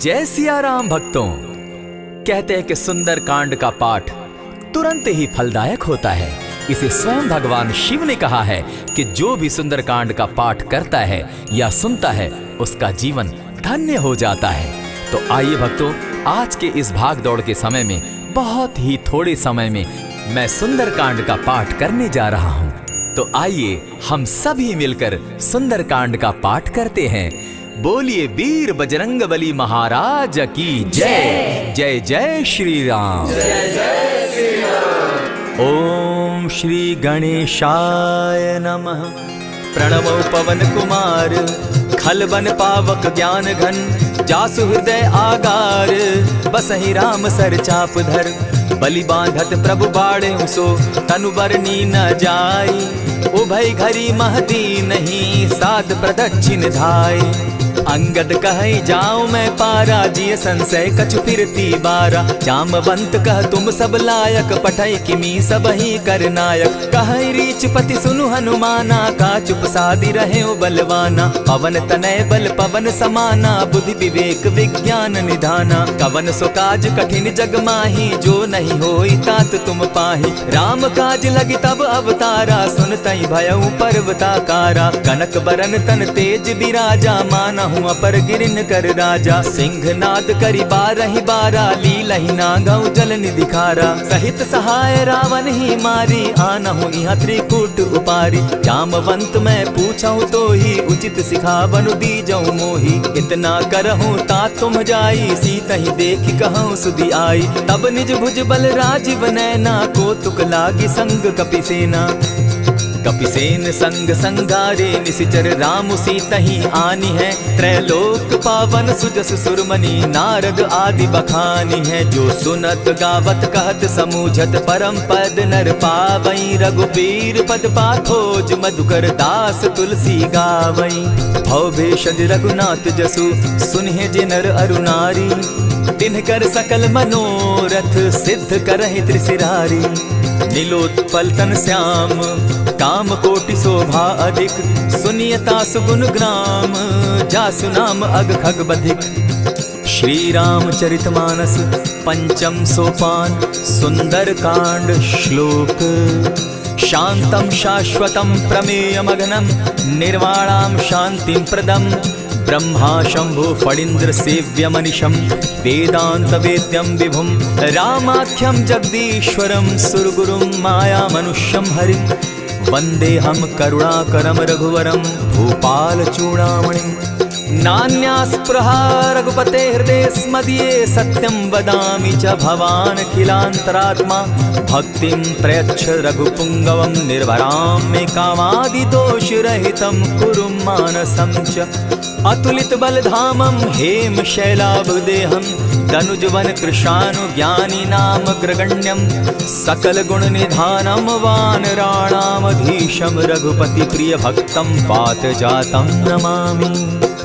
जय सिया राम भक्तों। कहते हैं कि सुंदर कांड का पाठ तुरंत ही फलदायक होता है। इसे स्वयं भगवान शिव ने कहा है कि जो भी सुंदर कांड का पाठ करता है या सुनता है उसका जीवन धन्य हो जाता है। तो आइए भक्तों, आज के इस भाग दौड़ के समय में बहुत ही थोड़े समय में मैं सुंदर कांड का पाठ करने जा रहा हूँ। तो आइए हम सभी मिलकर सुंदर कांड का पाठ करते हैं। बोलिए वीर बजरंगबली महाराज की जय। जय जय श्री राम। जय जय श्री राम। ओम श्री गणेशाय नमः। प्रणवो पवन कुमार खलबन पावक ज्ञान घन जासु हृदय आगार बसहि राम सर चाप धर बलि बांधत प्रभु बाड़े सो तनु बरनी न जाई उभय घरी महती नहीं साध प्रदक्षिण धाय अंगद कहे जाऊं मैं पारा जिय संशय कछु फिरती बारा जामवंत कह तुम सब लायक पठै किमी सब ही कर नायक कहे रीच पति सुनु हनुमाना का चुप सादी रहे बलवाना पवन तनय बल पवन समाना बुद्धि विवेक विज्ञान निधाना कवन सो काज कठिन जग माही जो नहीं होई तात तुम पाही राम काज लगी तब अवतारा सुन तई भयउ पर्वताकारा कनक बरन तन तेज बिराजा माना अपर गिरिन कर राजा सिंह नाद करी बारहि बारा लीलहि नागौ जल निधिखारा सहित सहाय रावण ही मारी आनहु इहाँ त्रिकूट उपारी जामवंत मैं पूछऊं तो ही उचित सिखावनु दीजऊं मोही इतना करहूं ता तुम जाई सीतहि देखि कहूं सुधि आई तब निज भुज बल राजीव नैना को तुक लागी संग कपिसेना कपिसेन संग संगारे निसिचर राम सीतहि आनी है त्रैलोक पावन सुजस सुरमणि नारद आदि बखानी है जो सुनत गावत कहत समूझत परम पद नर पावई रघुबीर पद पाथोज मधुकर दास तुलसी गावई भव भेषज रघुनाथ जसु सुनहि जे नर अरु नारी तिनकर सकल मनोरथ सिद्ध करहि त्रिशिरारी नीलोत्पल तन श्याम काम कोटि शोभा अधिक सुनियता सुगुण ग्राम जासु नाम अग खग बधिक। श्री रामचरितमानस पंचम सोपान सुंदर कांड श्लोक शांतम शाश्वतम प्रमेयमघनम निर्वाणाम शांतिम प्रदम ब्रह्मा शंभु फणीन्द्र सेव्य मनिशम वेदांत वेद्यम विभुम रामाख्यम जगदीश्वरम सुरगुरुम माया मनुष्यम हरिम वंदे हम करुणाकरम रघुवरम भूपाल चूड़ामणिम नान्यास्पृहा रघुपते हृदय स्मदीये सत्यं वदामि च भवान् खिलान्तरात्मा भक्तिं प्रयच्छ रघुपुङ्गवं निर्भरां मे कामादिदोषरहितं कुरु मानसं च अतुलित बलधामं हेम शैलाभदेहं दनुजवन कृशानु ज्ञानी नाम ग्रगण्यं सकल गुण निधानं वानराणामधीशं रघुपति प्रिय भक्तं पात जातं नमामि।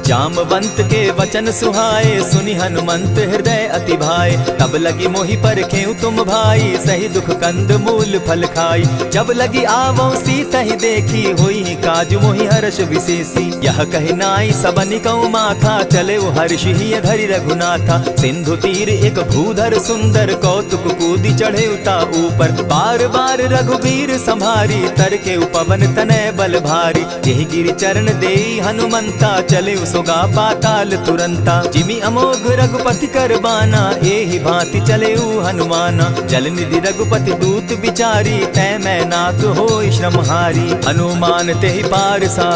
जामवंत के वचन सुहाए सुनि हनुमंत हृदय अति भाए तब लगी मोहि परखेउ तुम भाई सही दुख कंद मूल फल खाई जब लगी आवो सीतहि देखी होई काज मोहि हर्ष विशेषी यह कहि नाई सबनि कहु माथा चले हर्ष ही धरि रघुनाथा सिंधु तीर एक भूधर सुंदर कौतुक कूदी चढ़े उता ऊपर बार बार रघुबीर संभारी तर के उपवन तनय बल भारी यही गिरि चरण देई हनुमंता चले सोगा पाताल तुरंता जिमि अमोघ रघुपति कर बाना एहि भांति चले हनुमाना जल निधि रघुपति दूत बिचारी तै मैं नाथ होई श्रमहारी हनुमान तेहि पारसा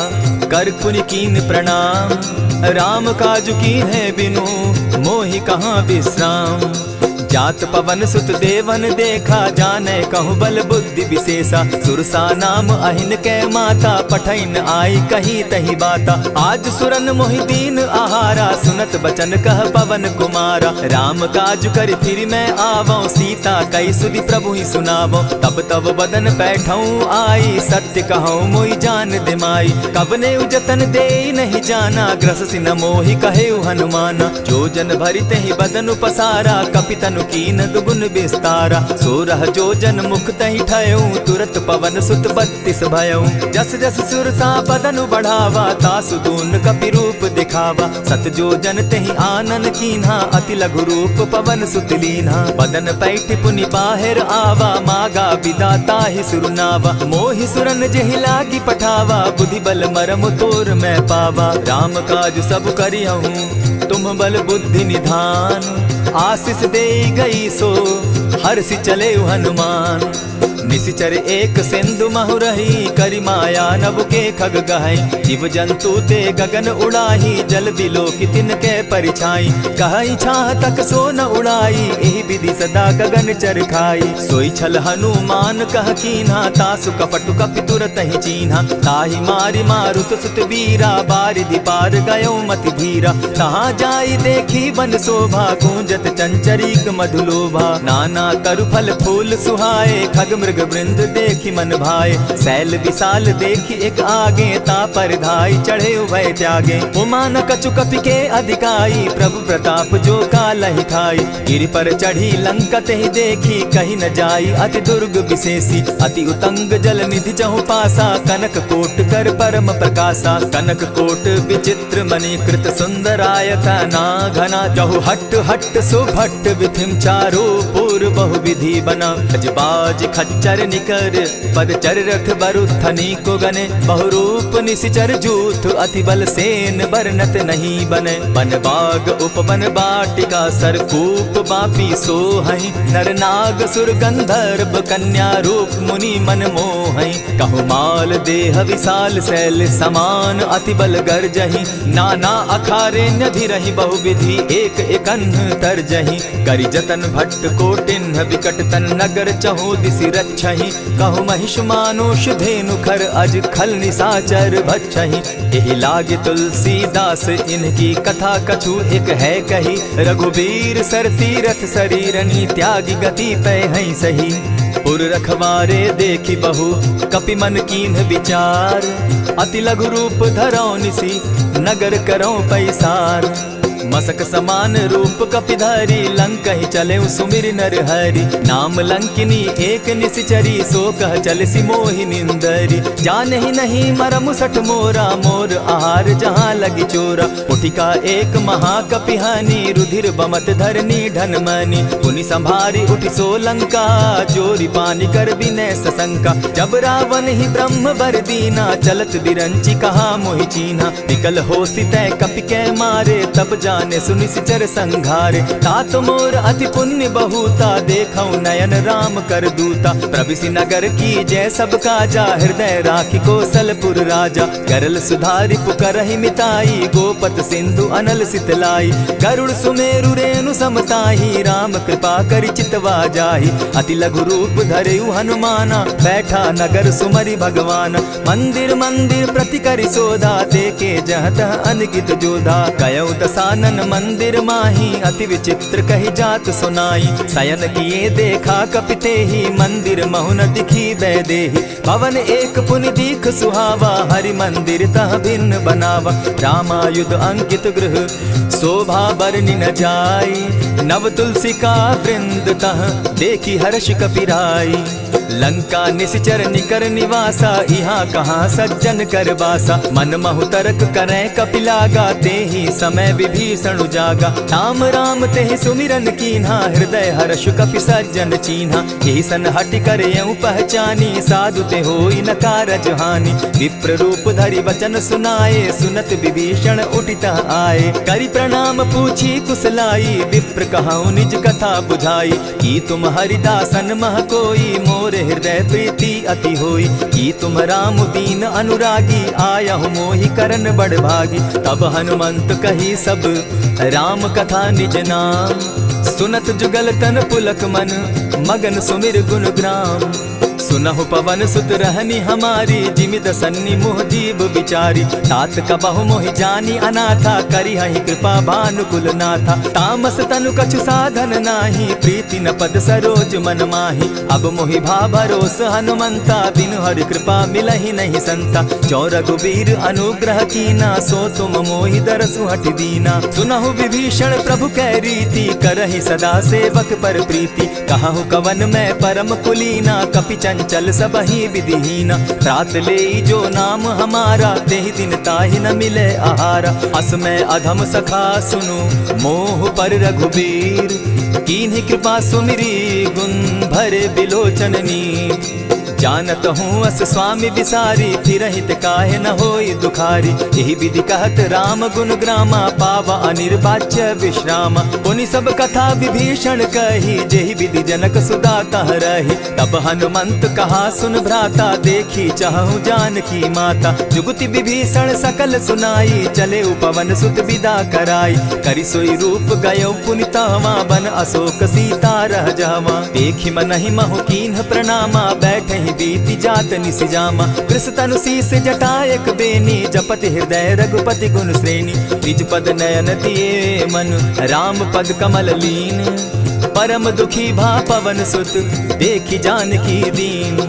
कर पुनि कीन प्रणाम राम काज कीन है बिनु मोहि कहाँ विश्राम जात पवन सुत देवन देखा जाने कहूँ बल बुद्धि विशेषा सुरसा नाम अहिन कै माता पठैन आई कही तही बाता आज सुरन मोहि दीन आहारा सुनत बचन कह पवन कुमारा राम काज कर फिर मैं आवो सीता कई सुधि प्रभु ही सुनावो तब तब बदन बैठऊं आई सत्य कहूँ मोहि जान दिमाई कबने उजतन दे नहीं जाना ग्रस सिन मोहि कहे हनुमाना जो जन भरित ही बदन पसारा कपितनु कीन दुगुन विस्तारा। 16 जोजन मुख तहि ठयऊ, तुरत पवन सुत 32 भयऊ। जस जस सुर सा बदन बढ़ावा, तासु दून कपि रूप दिखावा। 7 जोजन तेहि आनन कीन्हा, अति लघु रूप पवन सुत लीन्हा। बदन पैठ पुनि बाहिर आवा, मागा बिदा ताहि सुरनावा। मोहि सुरन जेहि लागी पठावा, बुद्धि बल मरम तोर मैं पावा। राम काज सब करिहूँ, तुम बल बुद्धि निधान। आशीष दे गई सो हर्षि चले हनुमान। निशिचर एक सिंधु महु रही, करि माया नभ के खग गहई। जीव जंतु ते गगन उड़ाही, जल बिलो की तिनके परिछाई। कहई छाह तक सो न उड़ाई, एहि विधि सदा गगन चर खाई। सोई छल हनुमान कह कीन्हा, तासु कपटु कपि तुरत ही चीन्हा। ताहि मारि मारुत सुत वीरा, बारिधि पार गयो मति धीरा। तहाँ जाई देखी वन शोभा, गूंजत चंचरीक मधुलोभा। नाना तरु फल फूल सुहाए, खग मृग वृंद देखी मन भाए। सैल विशाल देखी एक आगे, ता पर धाई चढ़े भय त्यागे। उमान कछु कपि के अधिकाई, प्रभु प्रताप जो कालहि खाई। गिरि पर चढ़ी लंका तेहि देखी, कहीं न जाई अति दुर्ग विशेषी। अति उतंग जल निधि जहु पासा, कनक कोट कर परम प्रकाशा। कनक कोट विचित्र मणि कृत सुंदरायत ना घना। जहु हट हट सुभट विधिम चारो पूर्व बहु विधि बना। खजबाज खच्चर निकर पदचर रथ बरुथनी को गने। बहुरूप निशिचर जूथ, अति बल सेन बरनत नहीं बने। बन बाग उपवन बाटिका, सरकूप बापी सोहई। नर नाग सुर गंधर्व कन्या, रूप मुनि मन मोहई। कहु माल देह विशाल शैल समान, अति बल गर्जहि। नाना अखारे न्यधिरहि, बहुविधि एक एकन्ह तरजहि। करि जतन भट्ट कोटिन्ह, विकट तन नगर चहु दिसि रक्षहि। कहु महिष मानुष धेनु खर, अज खल निशाचर भक्षहि। एहि लागे तुलसीदास, इनकी कथा कछु एक है कही। रघुबीर सर तीरथ शरीरनी, त्यागी गति पै हई सही। पुर रखवारे देखी बहु, कपि मन कीन्ह विचार। अति लघु रूप धरौ निसी, नगर करौ पैसार। मसक समान रूप कपिधारी, लंक ही चले सुमिर नर हरि। नाम लंकिनी एक निशिचरी, सो कह चल सी मोहि निंदरी। जाने ही नहीं मरम सठ मोरा, मोर आहार जहाँ लगी चोरा। उठिका एक महाकपिहानी, रुधिर बमत धरनी ढन मनी। पुनि संभारी उठि सो लंका, चोरी पानी कर बिनै सशंका। जब रावण ही ब्रह्म बर दीना, चलत बिरंची कहा मोहि चीन्हा। निकल हो सितै कपि कै मारे, तब जाने सुनि सिचर संघारे। तात मोर अति पुण्य बहुता, देखौ नयन राम कर दूता। प्रविशि नगर की जय सब काजा, हृदय राखी कौशलपुर राजा। गरल सुधारि पुकरहि मिताई, गोपत सिंधु अनल सितलाई। गरुड़ सुमेरु रेणु समताही, राम कृपा करि चितवा जाहि। अति लघु रूप धरेउ हनुमाना, बैठा नगर सुमरि भगवान। मंदिर मंदिर प्रति करि सोधा, देखे जहाँ तहाँ अनगित जोधा। कयौ दसानन मंदिर माही, अति विचित्र कही जात सुनाई। शयन किए देखा कपिते ही, मंदिर महु न दिखी बैदेही। भवन एक पुनि दीख सुहावा, हरि मंदिर तह भिन्न बनावा। रामायुध अंकित गृह, शोभा बरनि न जाई। नव तुलसी का वृंद तह, देखी हर्ष कपिराई। लंका निशिचर निकर निवासा, यहाँ कहाँ सज्जन कर बासा। मन महु तरक करै कपिलागा, तेहि समय विभीषण उजागा। राम राम तेहि सुमिरन कीन्हा, हृदय हर्ष कपि सज्जन चीन्हा। एहि सन हटि करयउ पहचानी, साधु ते होई न कारज हानि। विप्र रूप धरि वचन सुनाए, सुनत विभीषण उठित आए। करि प्रणाम पूछी कुशलाई, विप्र कहौ निज कथा बुझाई। की तुम हरिदासन मह कोई, मोर हृदय प्रीति अति होई। की तुम राम दीन अनुरागी, आयहु मोहि करन बड़ भागी। तब हनुमंत कही सब राम कथा निज नाम, सुनत जुगल तन पुलक मन, मगन सुमिर गुण ग्राम। सुनहु पवन सुत रहनी हमारी, जिमित सन्नी मोह जीव विचारी। तात कबहु मोहि जानी अनाथा, करी हहि कृपा भानुकुल नाथा। तामस तनु कछु साधन नाही, प्रीति न पद सरोज मन माही। अब मोहि भा भरोस हनुमंता, बिनु हरि कृपा मिलहि नहीं संता। जो रघुबीर अनुग्रह कीना, सो तुम मोहि दरसु हठि दीना। सुनहु विभीषण प्रभु कै रीति, करहि सदा सेवक पर प्रीति। कहु कवन मैं परम कुलीना, कपि चंचल सबहि विधिहीना। रात ले जो नाम हमारा, तेहि दिन ताहि न मिले आहारा। अस मैं अधम सखा सुनु, मोह पर रघुबीर। कीन्ही कृपा सुमिरी, गुण भरे बिलोचन नीर। जानत हूँ अस स्वामी विसारी, फिरहित काहे न होई दुखारी। यही विधि कहत राम गुण ग्रामा, पावा अनिर्वाच्य विश्रामा। पुनि सब कथा विभीषण कही, जेहि विधि जनक सुता तह रही। तब हनुमंत कहा सुन भ्राता, देखी चाहूँ जानकी माता। जुगति विभीषण सकल सुनाई, चले पवन सुत विदा कराई। करि सोई रूप गयो पुनि तहवा, बन अशोक सीता रह जावा। देखी मनहि महु कीन्ह प्रणामा, बैठे बीती जात निसिजामा। कृष तनु शीस जटा एक बेनी, जपति हृदय रघुपति गुण श्रेणी। निज पद नयन दिए मन, राम पद कमल लीन। परम दुखी भा पवन सुत, देखी जानकी दीन।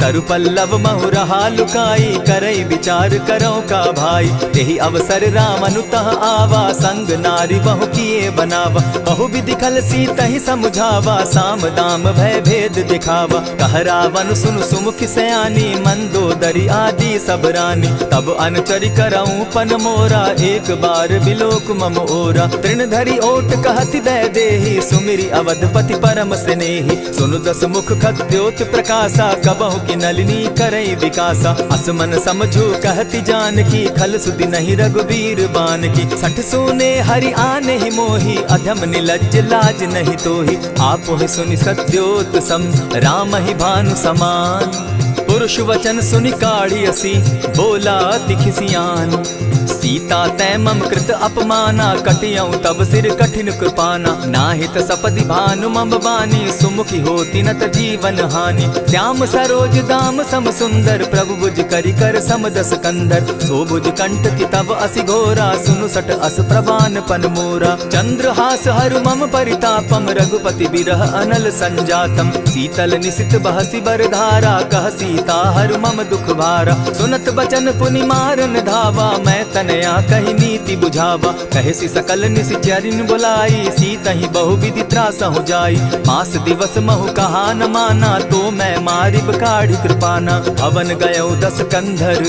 तरु पल्लव महु रहा लुकाई, करई विचार करो का भाई। यही अवसर राम अनुतः आवा, संग नारी बहु किए बनावा। बहु विधि खल सीतहि समझावा, साम दाम भय भेद दिखावा। कह रावण सुनु सुमुख सयानी, मंदोदरी आदि सब रानी। तब अनुचरि करऊं पन मोरा, एक बार बिलोक मम ओरा। तृण धरि ओट कहति दय देहि, सुमिरि अवधपति परम स्नेही। सुनु दस मुख खद्योत प्रकाशा, कबहु की नलिनी करई विकासा। असमन समझो कहती जानकी, खल सुधि नहीं रघुबीर बान की। सठ सोने हरि आने ही मोही, अधम निलज्ज लाज नहीं तोही। आप ही सुनि सत्योत सम, राम ही भानु समान। पुरुष वचन सुनि काढ़ी असी, बोला अति खिसियान। सीता तै मम कृत अपमाना, कटियऊं तब सिर कठिन कृपाना। नाहित सपदि भानु मम बानी, सुमुखी होती नत जीवन हानि। श्याम सरोज दाम सम सुंदर, प्रभु भुज करि कर सम दस कंधर। सो भुज कंठ की तब असि घोरा, सुनु सट अस प्रवान पन मोरा। चंद्रहास हरु मम परितापम, रघुपति बिरह अनल संजातम। शीतल निशित बहसी बरधारा, कह सीता हरु मम दुख भारा। सुनत बचन पुनि मारन धावा, मैं तनया कही नीति बुझावा। कहसी सकल निशिचरिन बुलाई, सीतहि बहु विधि त्रास हो जाई। मास दिवस महु कहा न माना, तो मैं मारिब काढ़ी कृपाना। भवन गयो दस कंधर,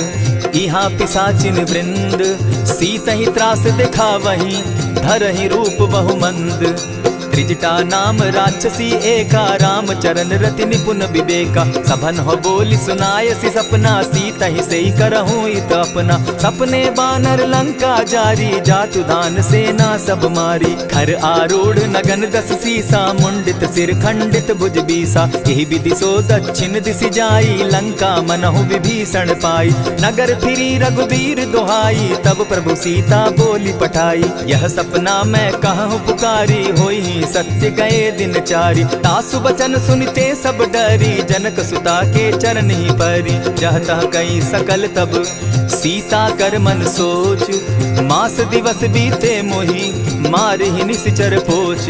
इहाँ पिशाचिन वृंद। सीतहि त्रास दिखावहि, धरहि रूप बहु मंद। त्रिजटा नाम राक्षसी एका, राम चरण रति निपुण विवेका। सभन हो बोली सुनायसी सपना, सीतहि सेई करहूँ इत अपना। सपने बानर लंका जारी, जातु दान सेना सब मारी। खर आरूढ़ नगन दस सीसा, मुंडित सिर खंडित भुज बीसा। यही विधि सो दक्षिण दिशि जाई, लंका मनहु विभीषण पाई। नगर फिरी रघुबीर दुहाई, तब प्रभु सीता बोली पठाई। यह सपना मैं कहूँ पुकारी, होई सत्य गए दिन चारी। तासु बचन सुनते सब डरी, जनक सुता के चरण ही परी। जहतः कई सकल तब सीता कर मन सोच, मास दिवस बीते मोही, मारहि निश्चर पोच।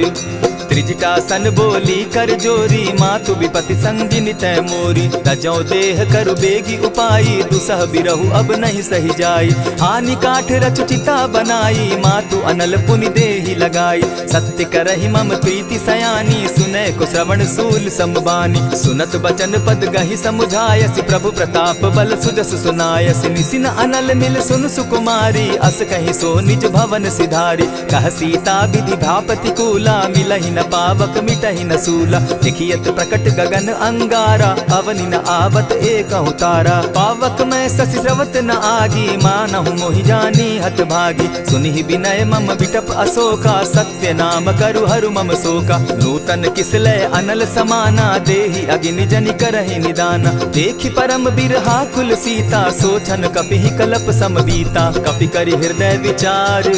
त्रिजटा सन बोली कर जोरी, मातु विपति संगिनी तै मोरी। तजौ देह करु बेगी उपाई, दुसह बिरहु अब नहीं सही जाई। हानि काठ रच चिता बनाई, मातु अनल पुनि देहि लगाई। सत्य करहि मम प्रीति सयानी, सुनै को श्रवण सूल समबानी। सुनत बचन पद गहि समुझायसि, प्रभु प्रताप बल सुजस सुनायसि। निसिन अनल मिल सुन सुकुमारी, अस कहि सो निज भवन सिधारी। कह सीता विधि भापति कूला, मिलहि न पावक मिटहि न सूला। देखियत प्रकट गगन अंगारा, अवनि न आवत एकहु तारा। पावक मैं शशि स्रवत न आगी, मानहु मोहि जानी हत भागी। सुनिहि विनय मम विटप अशोका, सत्य नाम करु हरु मम शोका। नूतन किसलय अनल समाना, देहि अगिनि जनि करहि निदाना। देखि परम बिरहा कुल सीता, सोचन कपिहि कलप सम बीता। कपि करि हृदय विचार,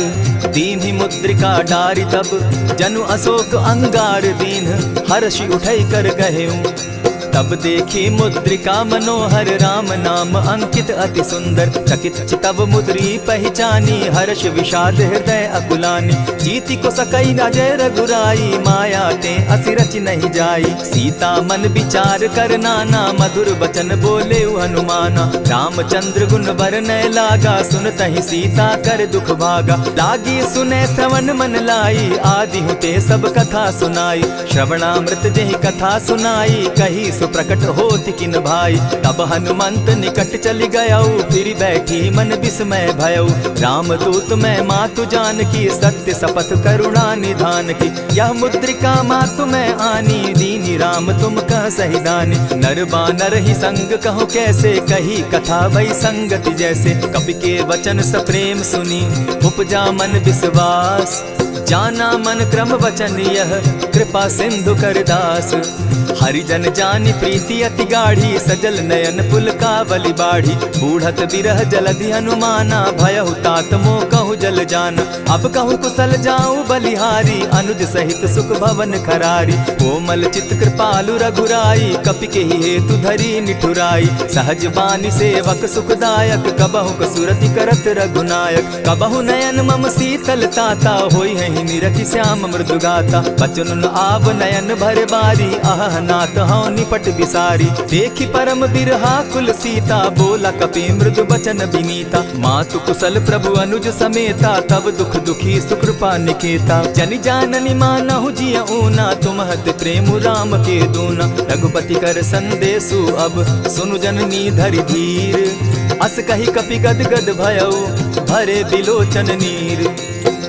दीन्हि मुद्रिका डारि तब। जनु अशोक अंगार दीन, हर्षि उठै कर गहेऊ। तब देखी मुद्रिका मनोहर राम नाम अंकित अति सुंदर। चकित चितव मुद्री पहचानी हर्ष विषाद हृदय अकुलानी। जीति को सकई अजय रघुराई माया ते असिरच नहीं जाई। सीता मन विचार कर नाना मधुर बचन बोले हनुमाना। रामचंद्र गुण बरनय लागा सुनतहि सीता कर दुख भागा। लागी सुने श्रवण मन लाई आदि हुते सब कथा सुनाई। श्रवणामृत जेहि कथा सुनाई कही सुप्रकट होति किन भाई। तब हनुमंत निकट चली गयऊ फिर बैठी मन विस्मय भयऊ। रामदूत मैं मातु जान की सत्य शपथ करुणा निधान की। यह मुद्रिका मातु मैं आनी दीनी राम तुम कह सही दानी। नर बानर ही संग कहो कैसे कही कथा भई संगति जैसे। कपि के वचन सप्रेम सुनी उपजा मन विश्वास। जाना मन क्रम वचन यह कृपा सिंधु कर दास। हरिजन जानि प्रीति अति गाढ़ी सजल नयन पुलकावली बाढ़ी। बूढ़त बिरह जलधि हनुमाना भयहु तात मोह कहु जल जाना। अब कहु कुशल जाऊं बलिहारी अनुज सहित सुख भवन खरारी। कोमल चित कृपालु रघुराई कपि के ही हेतु धरी निठुराई। सहज बानी सेवक सुखदायक कबहु कसुरति करत रघुनायक। कबहु नयन मम शीतल ताता होई है निरखि श्याम मृदु गाता। बचन आब नयन भर बारी आह नाथ हौ निपट बिसारी। देखी परम बिरहा कुल सीता बोला कपि मृदु बचन विनीता। मातु कुशल प्रभु अनुज समेता तब दुख दुखी सुकृपा निकेता। जनि जाननि मानहु जिय ऊना तुम हत प्रेम राम के दूना। रघुपति कर संदेशु अब सुनु जननी धरि धीर। अस कही कपि गद गद भयऊ भरे बिलोचन नीर।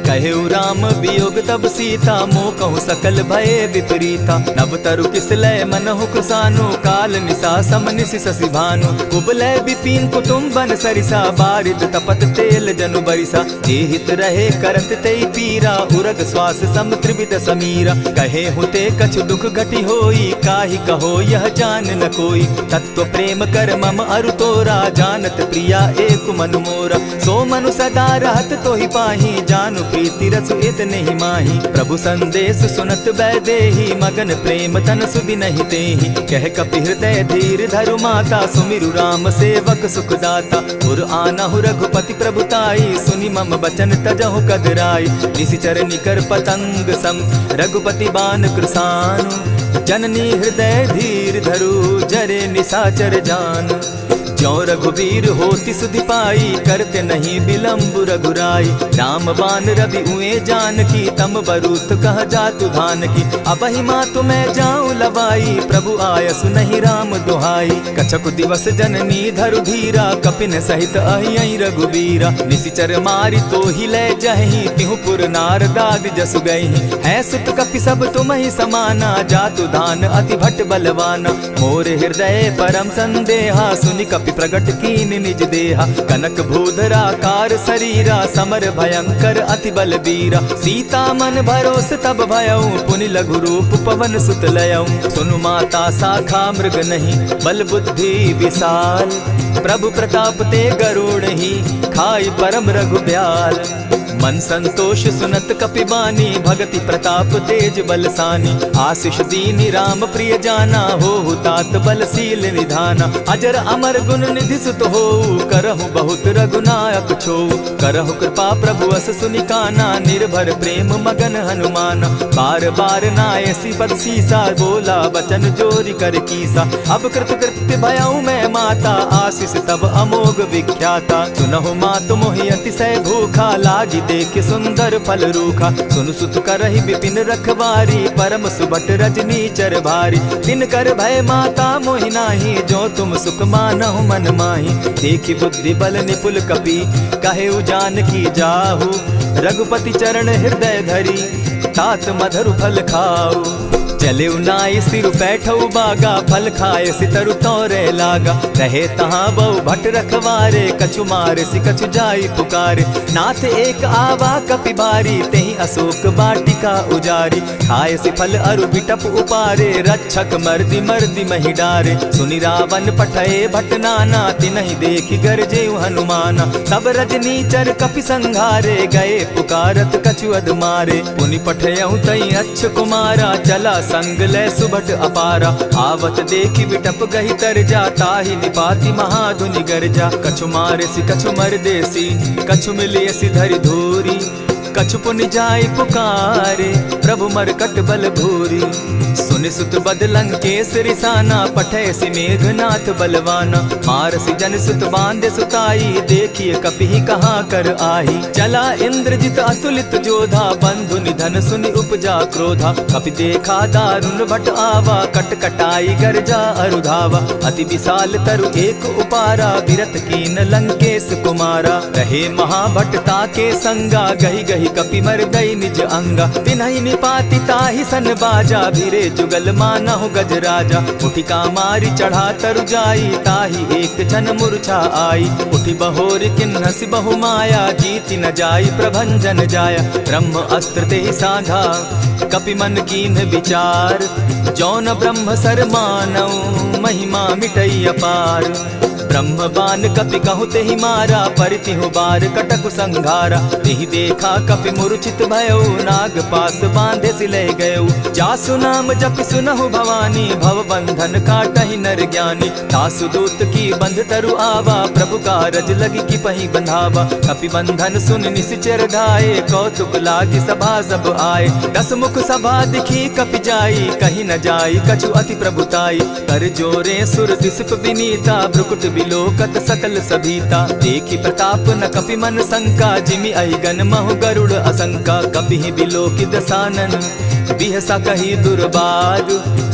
कहेउ राम वियोग तब सीता मोह कहूँ सकल भये विपरीता। नव तरु किसलय मनहु कुसानु काल निशा सम निशि शशि भानु। उबलय विपिन कुटुम्बन सरिसा बारिद तपत तेल जनु बरिसा। जे हित रहे करत तेई पीरा उरग श्वास सम त्रिविध समीरा। कहे हुते कछु दुख घटी होई काहि कहो यह जान न कोई। तत्व प्रेम कर मम अरु तोरा जानत प्रिया एक मनु मोरा। सो मनु सदा रहत तोहि पाही जानु प्रीति रसु इतने ही माही। प्रभु संदेश सुनत वैदेही मगन प्रेम तन सुधि नहीं तेहि। कह कपि हृदय धीर धरु माता सुमिरु राम सेवक सुखदाता। उर आनहु रघुपति प्रभुताई सुनि मम बचन तजहु कदराई। निशिचर निकर पतंग सम रघुपति बान कृसानु। जननी हृदय धीर धरु जरे निशाचर जान। ज्यों रघुवीर होति सुधि पाई करते नहीं विलम्ब रघुराई। राम बान रवि उए जान की तम बरूत कह जातु धान की। अबहि मातु मैं जाऊं लवाई प्रभु आयसु नहीं राम दुहाई। कछक दिवस जननी धरु धीरा कपिन सहित अहि रघुबीरा। निशिचर मारी तो ही ले जहि तिहु पुर नार दाद जसु गई। है सुत कपि सब तुम ही समाना जातु धान अति भट बलवाना। मोर हृदय परम संदेहा सुनि कपि प्रगट कीन निज देहा। कनक भूधराकार शरीरा समर भयंकर अति बल बीरा। सीता मन भरोस तब भयऊ पुनि लघु रूप पवन सुत लयऊ। सुनु माता शाखा मृग नहीं बल बुद्धि विशाल। प्रभु प्रताप ते गरुड़ ही खाई परम रघुब्याल। मन संतोष सुनत कपिबानी भगति प्रताप तेज बलसानी। आशीष दीनी राम प्रिय जाना हो तात बलशील निधाना। अजर अमर गुण निधि सुत हो करहु बहुत रघुनायक छो। करहु कृपा प्रभु अस सुनिकाना निर्भर प्रेम मगन हनुमाना। बार बार नायसी पद सीसा बोला बचन जोरी कर कीसा। अब कृत कृत्य भयऊ मैं माता आशीष तब अमोघ विख्याता। सुनहु मातु मोहि अतिशय भूखा लागी देख सुंदर फल रूखा। सुनु सुत करहि विपिन रखवारी परम सुबट रजनी चर भारी। तिन कर भय माता मोहि नाही जो तुम सुख मानहु मन माही। देखी बुद्धि बल निपुल कपि कहेउ जान की जाहु। रघुपति चरण हृदय धरी तात मधुर फल खाऊ। चले नाई सिर बैठऊ बागा फल खाए सितरु तोरे लागा। रहे तहाँ बहु भट रखवारे कछु मारे सि कछु जाई पुकारे। नाथ एक आवा कपि बारी तेहि तही अशोक बाटिका उजारी। खाए सी फल अरु बिटप उपारे, रक्षक मर्दी मर्दी मही डारे। सुनि रावण पठये भटनाना, तिनहि देखि गरजे हनुमाना। सब रजनीचर कपि संघारे, गए पुकारत कछु अध मारे। पुनि पठयउ तई अच्छ कुमारा, चला संग लै सुभट अपारा। आवत देखि बिटप गहि तर जा, ताहि निपाति महाधुनि गर्जा। कछु मारेसी कछु मरदेसी, कछु मिलियसी धरि धूरी। कछु पुनि जाय पुकारे, प्रभु मरकट बल भूरी। सुनि सुत बद लंकेश रिसाना, पठयसि मेघनाथ बलवाना। मारसि जन सुत बांधे सुताई, देखिए कपिहि कहाँ कर आही। चला इंद्रजित अतुलित जोधा, बंधु निधन सुनि उपजा क्रोधा। कपि देखा दारुण भट आवा, कट कटाई गर्जा अरुधावा। अति विशाल तरु एक उपारा, बिरत कीन लंकेश कुमारा। रहे महाभट ताके संगा, गही गही कपि मर गई निज अंगा। तिन्हि निपाति ताहि सन बाजा, भिरे जुगल मानहु गजराजा। उठि कामारी चढ़ा तरु जाई, ताहि एक जन मूर्छा आई। उठि बहोर किन्हसि बहु माया, जीति न जाई प्रभंजन जाया। ब्रह्म अस्त्र तेहि साधा, कपि मन कीन्ह विचार। जौन ब्रह्म सर मानऊ, महिमा मिटई अपार। ब्रह्म बान कपि कहु तेहि मारा, परितिहु बार कटकु संघारा। तेहि देखा कपि मूर्छित भयउ, नाग पास बांधे सिलह गयउ। जासु नाम जपि सुनहु भवानी, भव बंधन काटहि नर ज्ञानी। तासु दूत की बंध तरु आवा, प्रभु कारज लगी कि पहि बंधावा। कपि बंधन सुन निसिचर धाये, कौतुक लागी सभा सब आए। दस मुख सभा दिखी कपि जाई, कहीं न जाई कछु अति प्रभुताई। कर जोरे सुर दिसप विनीता, भ्रुकुट बिलोकत सकल सभीता। देखी प्रताप न कपि मन शंका, जिमि अहिगन महु गरुड़ असंका। कपि बिलोकि दसानन, बिहसा कही दुर्बाद।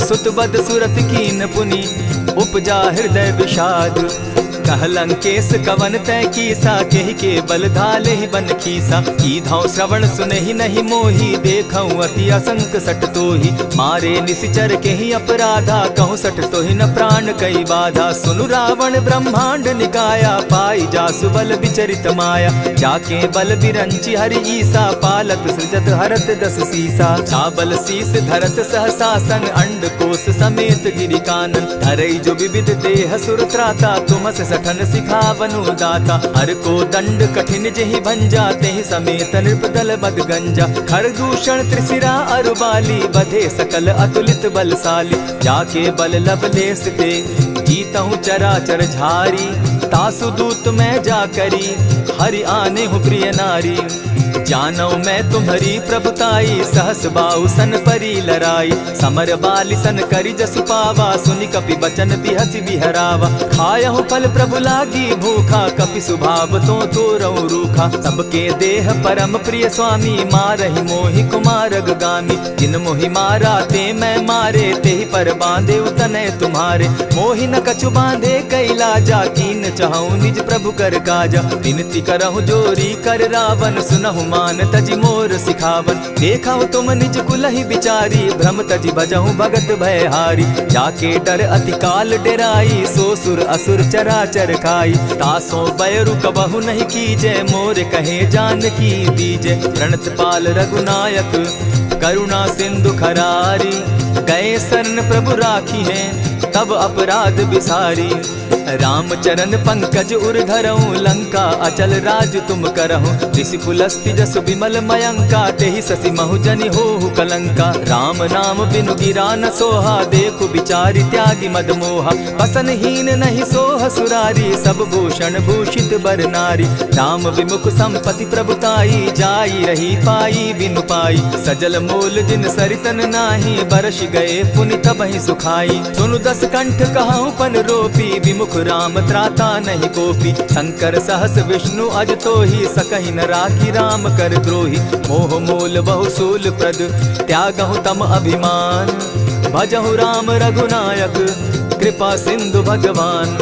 सुत बद सुरत कीन पुनि, उपजा हृदय विषाद। कह लंकेश कवन तय कीसा, केहि के बल धाले ही बन खीसा। कीधौ श्रवण सुनहि नहीं मोही, देखऊं अति असंक सट तोही। मारे निसिचर केहि अपराधा, कहूँ सट तोहि न प्राण कई बाधा। सुनु रावण ब्रह्मांड निकाया, पाई जासु बल विचरित माया। जाके बल बिरंचि हरि ईसा, पालत सृजत हरत दस सीसा। चाबल शीस धरत सहसासन, अंड कोश समेत गिरि कानन। धरई जो विविध देह सुर त्राता, तुमस सठन सिखावनु दाता। हर को दंड कठिन जेहि भंजा, तेहि समेत नृपदल बद गंजा। खरदूषण त्रिशिरा अरुबाली, बधे सकल अतुलित बलशाली। जाके बल लवलेस ते, जीतहु चराचर झारी। तासु दूत मैं जा करी, हरि आने हूँ प्रिय नारी। जानौ मैं तुम्हारी प्रभुताई, सहस बाहु सन परी लराई। समर बाली सन करि जसु पावा, सुनि कपि बचन बिहसि बिहरावा। खायहु फल प्रभु लागी भूखा, कपि सुभाव तो तोरऊ रूखा। सबके देह परम प्रिय स्वामी, मारहि मोहि कुमारग गामी। जिन मोहि मारा ते मैं मारे, तेहि पर बांधे उतनय तुम्हारे। मोहि न कछु बांधे कैलाजा, कीन चहु निज प्रभु कर काजा। विनती करहु जोरी कर रावण, सुनहु मान तजि मोर सिखावन। देखा तुम निज कुलहि बिचारी, भ्रम तजि भजहु भगत भयहारी। जाके डर अति काल डेराई, सो सुर असुर चराचर खाई। तासो बैरु कबहु नहीं कीजे, मोर कहे जानकी दीजे। प्रणत पाल रघुनायक, करुणा सिंधु खरारी। गए शरण प्रभु राखी है, तब अपराध बिसारी। रामचरण पंकज उर धरऊं, लंका अचल राज तुम करहूं। ऋषि पुलस्ति जस विमल मयंका, तेहि ससि महु जनि होहु कलंका। राम नाम बिनु गिरा न सोहा, देखु बिचारी त्यागी मद मोहा। बसन हीन नहीं सोह सुरारी, सब भूषण भूषित बर नारी। राम विमुख संपति प्रभुताई, जाई रही पाई बिनु पाई। सजल मोल जिन सरितन नाही, बरस गए पुनि तबहि सुखाई। सुनु दस कंठ कहूँ पन रोपी, विमुख राम त्राता नहीं कोपी। शंकर सहस विष्णु अज तोहि, सकहि न राखी राम कर द्रोही। मोह मोल बहुसूल प्रद, त्यागहु तम अभिमान। भजहु राम रघुनायक, कृपा सिंधु भगवान।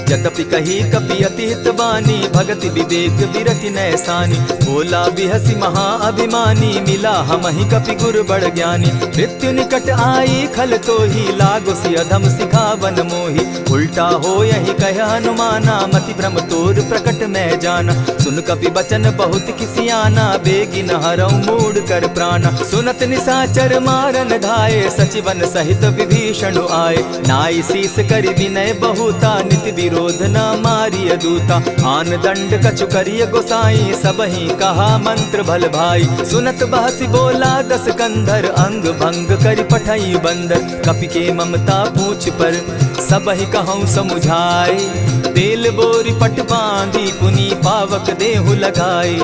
यद्यपि कही कपि अति हितवानी, भगति विवेक विरति नैसानी। बोला बिहसी महाअभिमानी, मिला हमहि कपि गुर बड़ ज्ञानी। मृत्यु निकट आई खल तो ही, लागो सि अधम सिखावन मोही। उल्टा हो यही कह हनुमाना, मति भ्रम तोर प्रकट मैं जाना। सुन कपि बचन बहुत किसियाना, बेगिन हरऊ मूड कर प्राणा। सुनत निशाचर मारन धाये, सचिवन सहित विभीषण आए। नाई शीस करि विनय बहुता, नित विरोध न मारिय दूता। आन दंड कछु करिय गोसाई, सबहि कहा मंत्र भल भाई। सुनत बहसी बोला दस कंधर, अंग भंग करि पठई बंदर। कपि के ममता पूछ पर, सबहि कहूँ समुझाए। तेल बोरी पट बांधी, पुनि पावक देहु लगाई।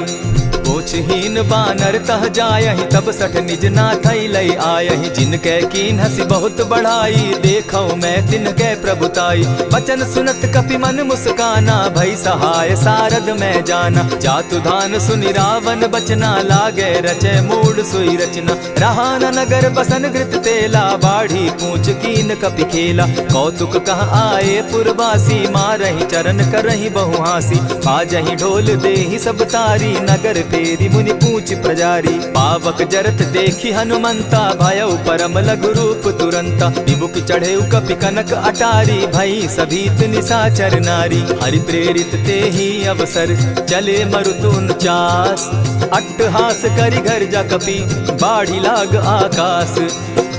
पूछहीन बानर तह जायहि, तब सठ निज नाथई लई आयहि। जिनके कीन हसी बहुत बढ़ाई, देखौ मैं तिनके प्रभुताई। बचन सुनत कपि मन मुस्काना, भई सहाय सारद मैं जाना। जातु धान सुनि रावण बचना, लागे रचे मूड सोई रचना। रहा न नगर बसन घृत तेला, बाढ़ी पूछ कीन कपि खेला। कौतुक कह आए पुरवासी, मारहि चरण करहि बहुहासी। बाजहि ढोल देहि सब तारी, नगर तेरी मुनि पूछ प्रजारी। पावक जरत देखी हनुमंता, भयउ परम लघु रूप तुरंता। विमुख चढ़े कपि कनक अटारी, भई सभीत निशाचर नारी। हरि प्रेरित ते ही अवसर, चले मरुतु 49। अट्टहास करि घर जा कपि, बाढ़ी लाग आकाश।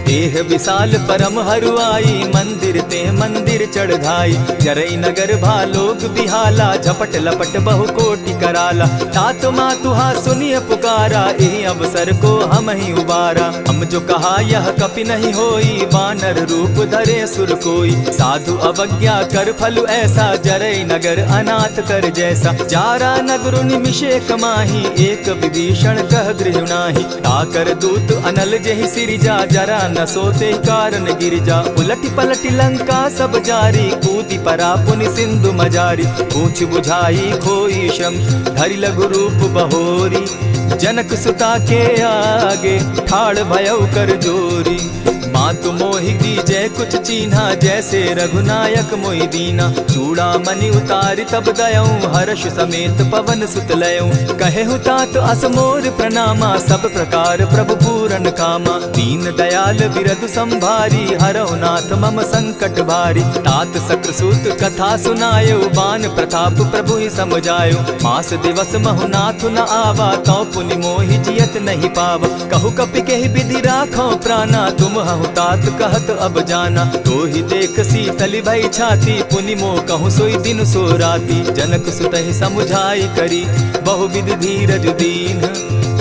देह विशाल परम हरुआई, मंदिर ते मंदिर चढ़ाई। जरई नगर भालोग बिहाला, झपट लपट बहु कोटि कराला। तात मातुहा सुनिय पुकारा, एहि अवसर को हम ही उबारा। हम जो कहा यह कपि नहीं होई, वानर रूप धरे सुर कोई। साधु अवज्ञा कर फल ऐसा, जरई नगर अनाथ कर जैसा। जारा नगर निमिषे कमाही, एक विभीषण कह गृह नाही। ताकर दूत अनल जेहि सिरिजा, जरा न सोते कारण गिरिजा। उलटी पलटी लंका सब जारी, कूदी परा पुनि सिंधु मजारी। पूछ बुझाई खोई श्रम, धरि लघु रूप बहोरी। जनक सुता के आगे, ठाड़ भयउ कर जोरी। मातु मोहि दीजै कुछ चीन्हा, जैसे रघुनायक मोहि दीना। चूड़ा मणि उतारि तब दयऊं, हर्ष समेत पवन सुत लयऊं। कहेहु तात असमोर प्रणामा, सब प्रकार प्रभु पूरन कामा। दीन दयाल बिरदु संभारी, हरहु नाथ मम संकट भारी। तात सक्रसूत कथा सुनायो, बान प्रताप प्रभु ही समझायो। मास दिवस महु नाथ न आवा, तौ पुनि मोहि जियत नहीं पावा। कहु कपि केहि विधि राखो प्राणा, तुम हहु तात कहत अब जाना। तो ही देख शीतल भई छाती, पुनि मो कहूँ सोई दिन सो राती। जनक सुतहि समुझाई करी, बहुविध धीरज दीन।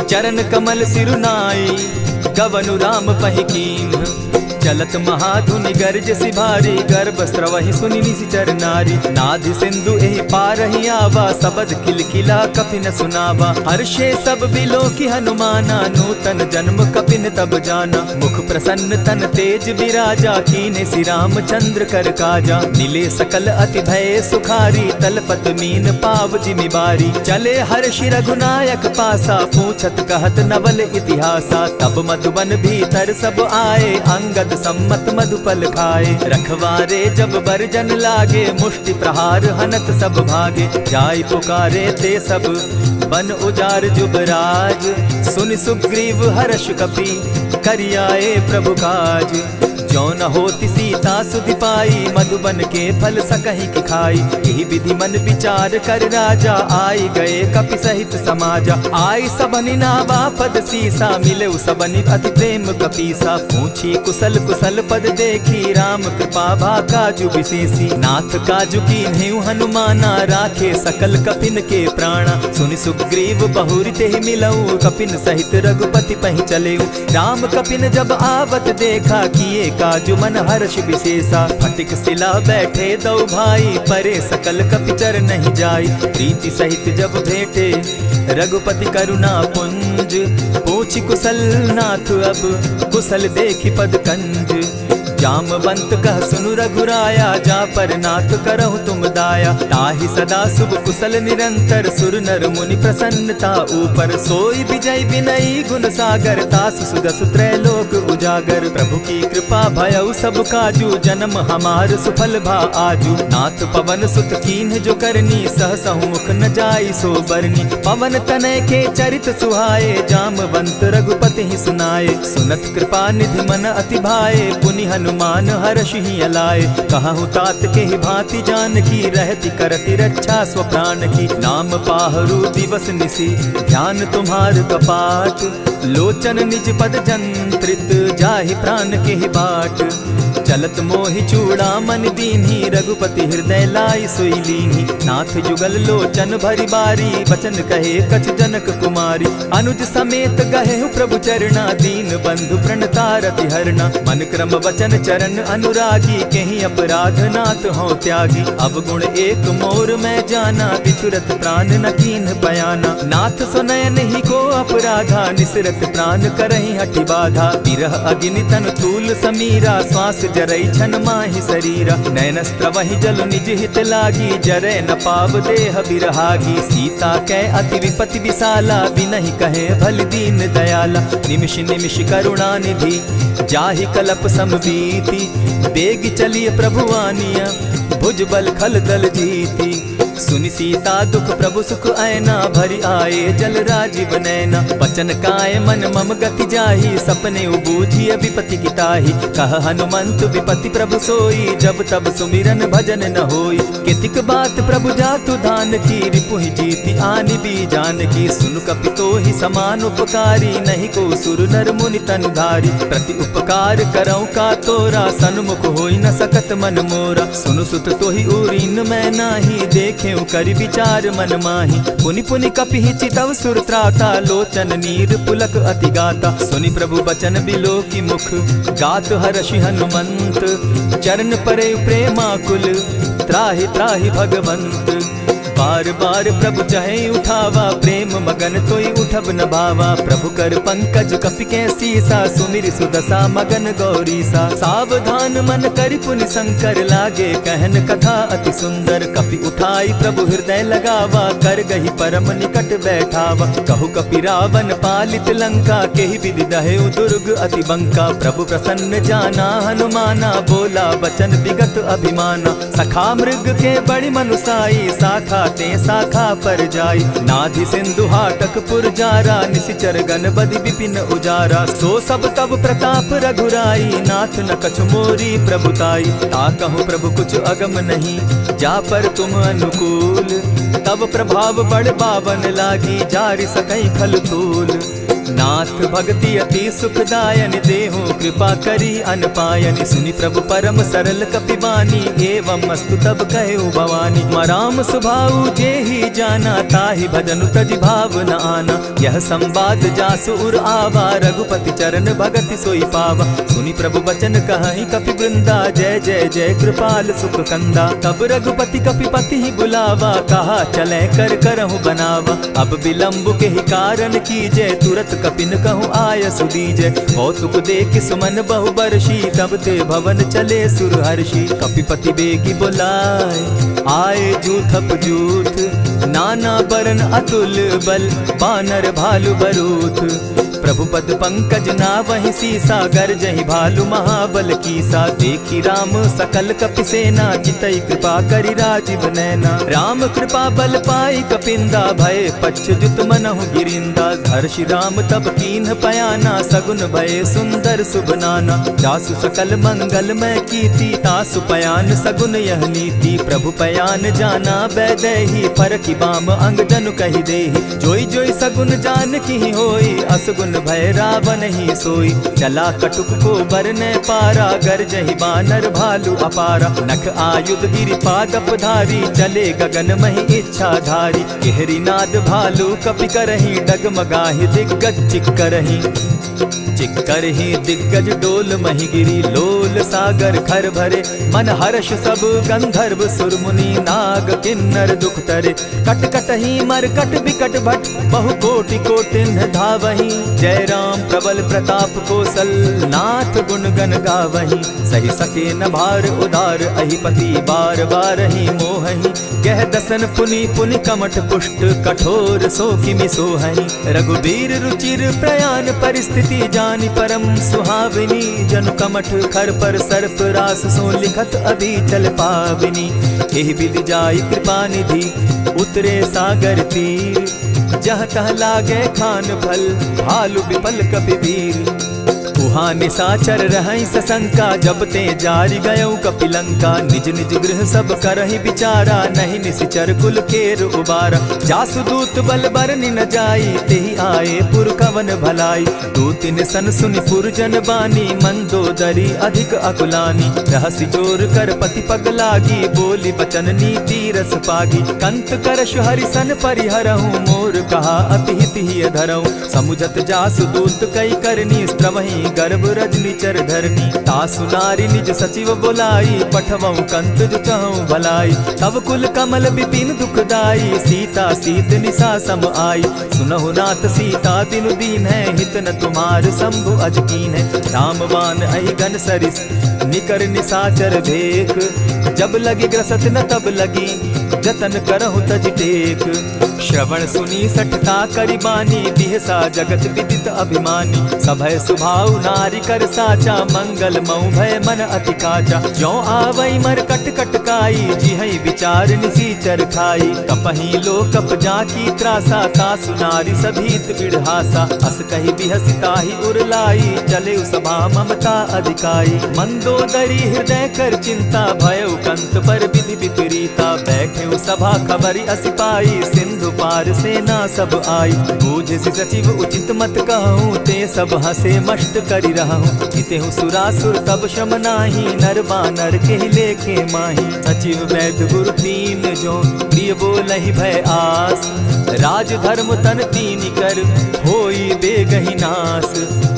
चरण कमल सिरुनाई, गवनु राम पहि कीन्ह। चलत महाधुनि गर्ज सिभारी, गर्भ स्रवहि सुनि निशिचर नारी। नाधि सिंधु एहि पारहि आवा, सबद किलकिला कपि न सुनावा। हर्षे सब बिलोकी हनुमाना, नूतन जन्म कपि न तब जाना। मुख प्रसन्न तन तेज विराजा, कीन्हे सि रामचंद्र कर काजा। मिले सकल अति भय सुखारी, तलपत मीन पाव जिमि बारी। चले हर्षि रघुनायक पासा, पूछत कहत नवल इतिहासा। तब मधुबन भीतर सब आए, अंगद सम्मत मधुपल खाए। रखवारे जब बरजन लागे, मुष्टि प्रहार हनत सब भागे। जाय पुकारे ते सब, बन उजार जुबराज। सुनि सुग्रीव हर्ष कपि, करियाए प्रभु काज। जो न होती सीता सुधि पाई, मधुबन के फल सकहि की खाई। यही विधि मन विचार कर राजा, आई गए कपि सहित समाजा। आई सबनि नावा पद सीसा, मिले सबनि अति प्रेम कपीसा। पूछी कुशल कुशल पद देखी, राम कृपा भा काजु विशेषी। नाथ काजु कीन्हेउ हनुमाना, राखे सकल कपिन के प्राणा। सुनि सुग्रीव बहुरि तेहि मिलऊ, कपिन सहित रघुपति पहि चलेऊ। राम कपिन जब आवत देखा, किए काजु मन हर्ष विशेषा। फटिक सिला बैठे दो भाई, परे सकल कपिचर नहीं जाई। प्रीति सहित जब भेटे, रघुपति करुणा पुंज। पूछि कुशल नाथ अब, कुशल देखि पद कंज। जामवंत कह सुनु रघुराया, जा पर नाथ करहु तुम दाया। ताहि सदा शुभ कुशल निरंतर, सुर नर मुनि प्रसन्नता ऊपर। सोई विजय विनयी गुण सागर, तास सुदस त्रैलोक उजागर। प्रभु की कृपा भयउ सब काजू, जन्म हमार सुफल भा आजू। नाथ पवन सुत कीन्ह जो करनी, सहसहु मुख न जाई सो बरनी। पवन तनय के चरित सुहाए, जामवंत रघुपति ही सुनाए। सुनत कृपा निधि मन अति भाए, पुनि हनुमान हर्षि अलाए। कहु तात के ही भांति जानकी, रहति करति रक्षा स्व प्राण की। नाम पाहरु दिवस निसी, ध्यान तुम्हार कपाट। लोचन निज पद जंत्रित, जाहि प्राण के ही बाट। चलत मोहि चूड़ामन दीन्ही, रघुपति हृदय लाई सोई लीन्ही। नाथ जुगल लोचन भरी बारी, बचन कहे कछ जनक कुमारी। अनुज समेत गहेहु प्रभु चरणा, दीन बंधु प्रणतारति हरना। मन क्रम वचन चरण अनुरागी, केहि अपराध नाथ हो त्यागी। अब गुण एक मोर मैं जाना, बिछुरत प्राण न कीन्ह पयाना। नाथ सुनयन ही को अपराधा, निसरत प्राण करहि हठि बाधा। विरह अग्नि तन तूल समीरा, श्वास जरई छन माहि शरीरा। नैनस्त्र वही जल निज हित लागी, जरै न पाव देह बिरहागी। सीता कै अति विपति विशाला, बिनहि कहे भल दीन दयाला। निमिष निमिष करुणा निधि, जाहि कलप समबीति। बेग चलिए प्रभु आनिया, भुजबल खल दल जीती। सुनि सीता दुख प्रभु सुख ऐना, भरि आए जल राजीव नैना। बचन काय मन मम गति जाहि, सपने बूझिय विपति की ताहि। कह हनुमंत विपति प्रभु सोई, जब तब सुमिरन भजन न होई। कितिक बात प्रभु जातु धान की, रिपुहि जीति आनि भी जान की। सुन कपि तोहि समान उपकारी, नहीं को सुर नर मुनि तनुधारी। प्रति उपकार करऊँ का तोरा, सन्मुख होई न सकत मन मोरा। सुनु सुत तोहि उरीन मैं नाही, देखे करि विचार मन माही। पुनि पुनि कपिहि चितव सुर त्राता, लोचन नीर पुलक अति गाता। सुनि प्रभु बचन बिलो की मुख, गात हर्षि हनुमंत। चरण परे प्रेमाकुल, त्राहि त्राहि भगवंत। बार बार प्रभु चहे उठावा, प्रेम मगन तोई उठब न भावा। प्रभु कर पंकज कपि के सीसा, सुमिर सुदशा मगन गौरीसा। सावधान मन करि पुनि शंकर, लागे कहन कथा अति सुंदर। कपि उठाई प्रभु हृदय लगावा, कर गही परम निकट बैठावा। कहु कपि रावण पालित लंका, केहि विधि दहेउ दुर्ग अति बंका। प्रभु प्रसन्न जाना हनुमाना, बोला बचन विगत अभिमाना। सखा मृग के बड़ी मनुसाई, शाखा ते शाखा पर जाई। नाधि सिंधु हाटक पुर जारा, निसिचर गण बदि विपिन उजारा। सो सब तब प्रताप रघुराई, नाथ न कछु मोरी प्रभुताई। ताकहु प्रभु कुछ अगम नहीं, जा पर तुम अनुकूल। तब प्रभाव बड़ पावन लागी, जारि सकई खल तूल। नाथ भक्ति अति सुखदायनि, देहु कृपा करी अनपायनि। सुनि प्रभु परम सरल कपिबानी, एवं अस्तु तब कहु भवानी। राम सुभाऊ जेहि जाना, ताहि भजनु तजि भाव न आना। यह संवाद जासु उर आवा, रघुपति चरण भगति सोई पावा। सुनि प्रभु बचन कहि कपि वृंदा, जय जय जय कृपाल सुख कंदा। तब रघुपति कपिपति ही बुलावा, कहा चले कर करहु बनावा। अब विलंब के ही कारण कीजय, तुरत कपिन कहूँ आय सुदीजय। कौतुक देख सुमन बहु बरसी, तब ते भवन चले सुर हर्षि। कपिपति बेगी बुलाए, आए जूथप जूथ। नाना बरन अतुल बल, बानर भालु बरूथ। प्रभु पद पंकज नावहि सीसा, गर्जहि भालु महाबल कीसा। देखी राम सकल कपि सेना, चितई कृपा करि राजीव नैना। राम कृपा बल पाई कपिंदा, भय पच्युत मनहु गिरिंदा। हर्षि राम तब कीन्ह पयाना, सगुन भय सुंदर शुभ नाना। जासु सकल मंगल मैं कीर्ति, तासु पयान सगुन यह नीति। प्रभु पयान जाना बैदेही, फरकि बाम अंग जनु कहि देहि। जोई जोई सगुन जान की होई, असगुन भय रावण ही सोई। चला कटुक को बरने पारा, गर्जहि बानर भालु अपारा। नख आयुध गिरि पादप धारी, चले गगन महि इच्छा धारी। केहरी नाद भालु कपि करहि, डगमगाहि दिग्गज चिक्करहि। चिक्कर ही दिग्गज डोल मही गिरी, लोल सागर खर भरे, मन हर्ष सब गंधर्व सुर मुनि, नाग किन्नर दुख तरे। कट कट ही मरकट बिकट भट, बहु कोटि कोटिन धावही, जय राम प्रबल प्रताप कौशल, नाथ गुण गण गावही। सही सके न भार उदार, अहिपति बार बार ही मोहही, गह दसन पुनि पुनि कमठ पुष्ट, कठोर सो किमि सोहहि। रघुबीर रुचिर प्रयाण परिस्थिति, जानि परम सुहाविनी, जनु कमठ खर पर सर्प रास, सो लिखत अभी चल पाविनी। एहि विधि जाई कृपा निधि, उतरे सागर तीर, जहाँ तह लागे खान फल, भालु विपल कपिवीर। उहाँ निशाचर रहै सशंका, जब ते जारि गयौ कपिलंका, निज निज गृह सब करहि विचारा, नहीं निशिचर कुल केर उबारा। जासु दूत बल बरनि न जाई, तेहि आए पुर कवन भलाई, दूतिन सन सुनि पुरजन बानी, मंदोदरी अधिक अकुलानी। रहसि जोर कर पति पग लागी, बोली बचन नीति रस पागी, कंत करश हरि सन परिहरहु, मोर कहा अति हित ही धरहु। समुझत जासु दूत कई करनी, स्त्रवहि गर्भ रजनी चर धरनी, तासु नारी निज सचिव बोलाई, पठवऊ कंत जो चहु भलाई। तब कुल कमल विपिन दुखदाई, सीता सीत निशा सम आई, सुनहु नाथ सीता दिनु दीन है, हित न तुम्हार शंभु अजकीन है। रामवान अहि घन सरिस, निकर निशाचर भेक, जब लगी ग्रसत न तब लगी, जतन करहु तज टेक। श्रवण सुनी सठता करिबानी, बिहसा जगत विदित अभिमानी, सभय सुभाव नारी कर साचा, मंगल मऊ भय मन अति काचा। जो आवई मर कट कट काई, जिहई विचार निसीचर खाई, कपही लो कप जाकी त्रासा, तासु नारी सभीत बिढ़ासा। अस कही बिहसिता ही उरलाई, चले सभा ममता अधिकाई, मंदोदरी हृदय कर चिंता, भयउ कंत पर विधि विपरीता। बैठे सभा खबरी असी पाई, सिंधु पार सेना सब आई, बूझ सचिव उचित मत कहूँ, ते सब हसे मष्ट करि रहूँ। जितेहु सुरासुर तब शम नाही, नर बानर के लेखे माही। सचिव वैद्य गुरु तीन जो, प्रिय बोलहि भय आस, राज धर्म तन तीन कर, होई बेगहि नास।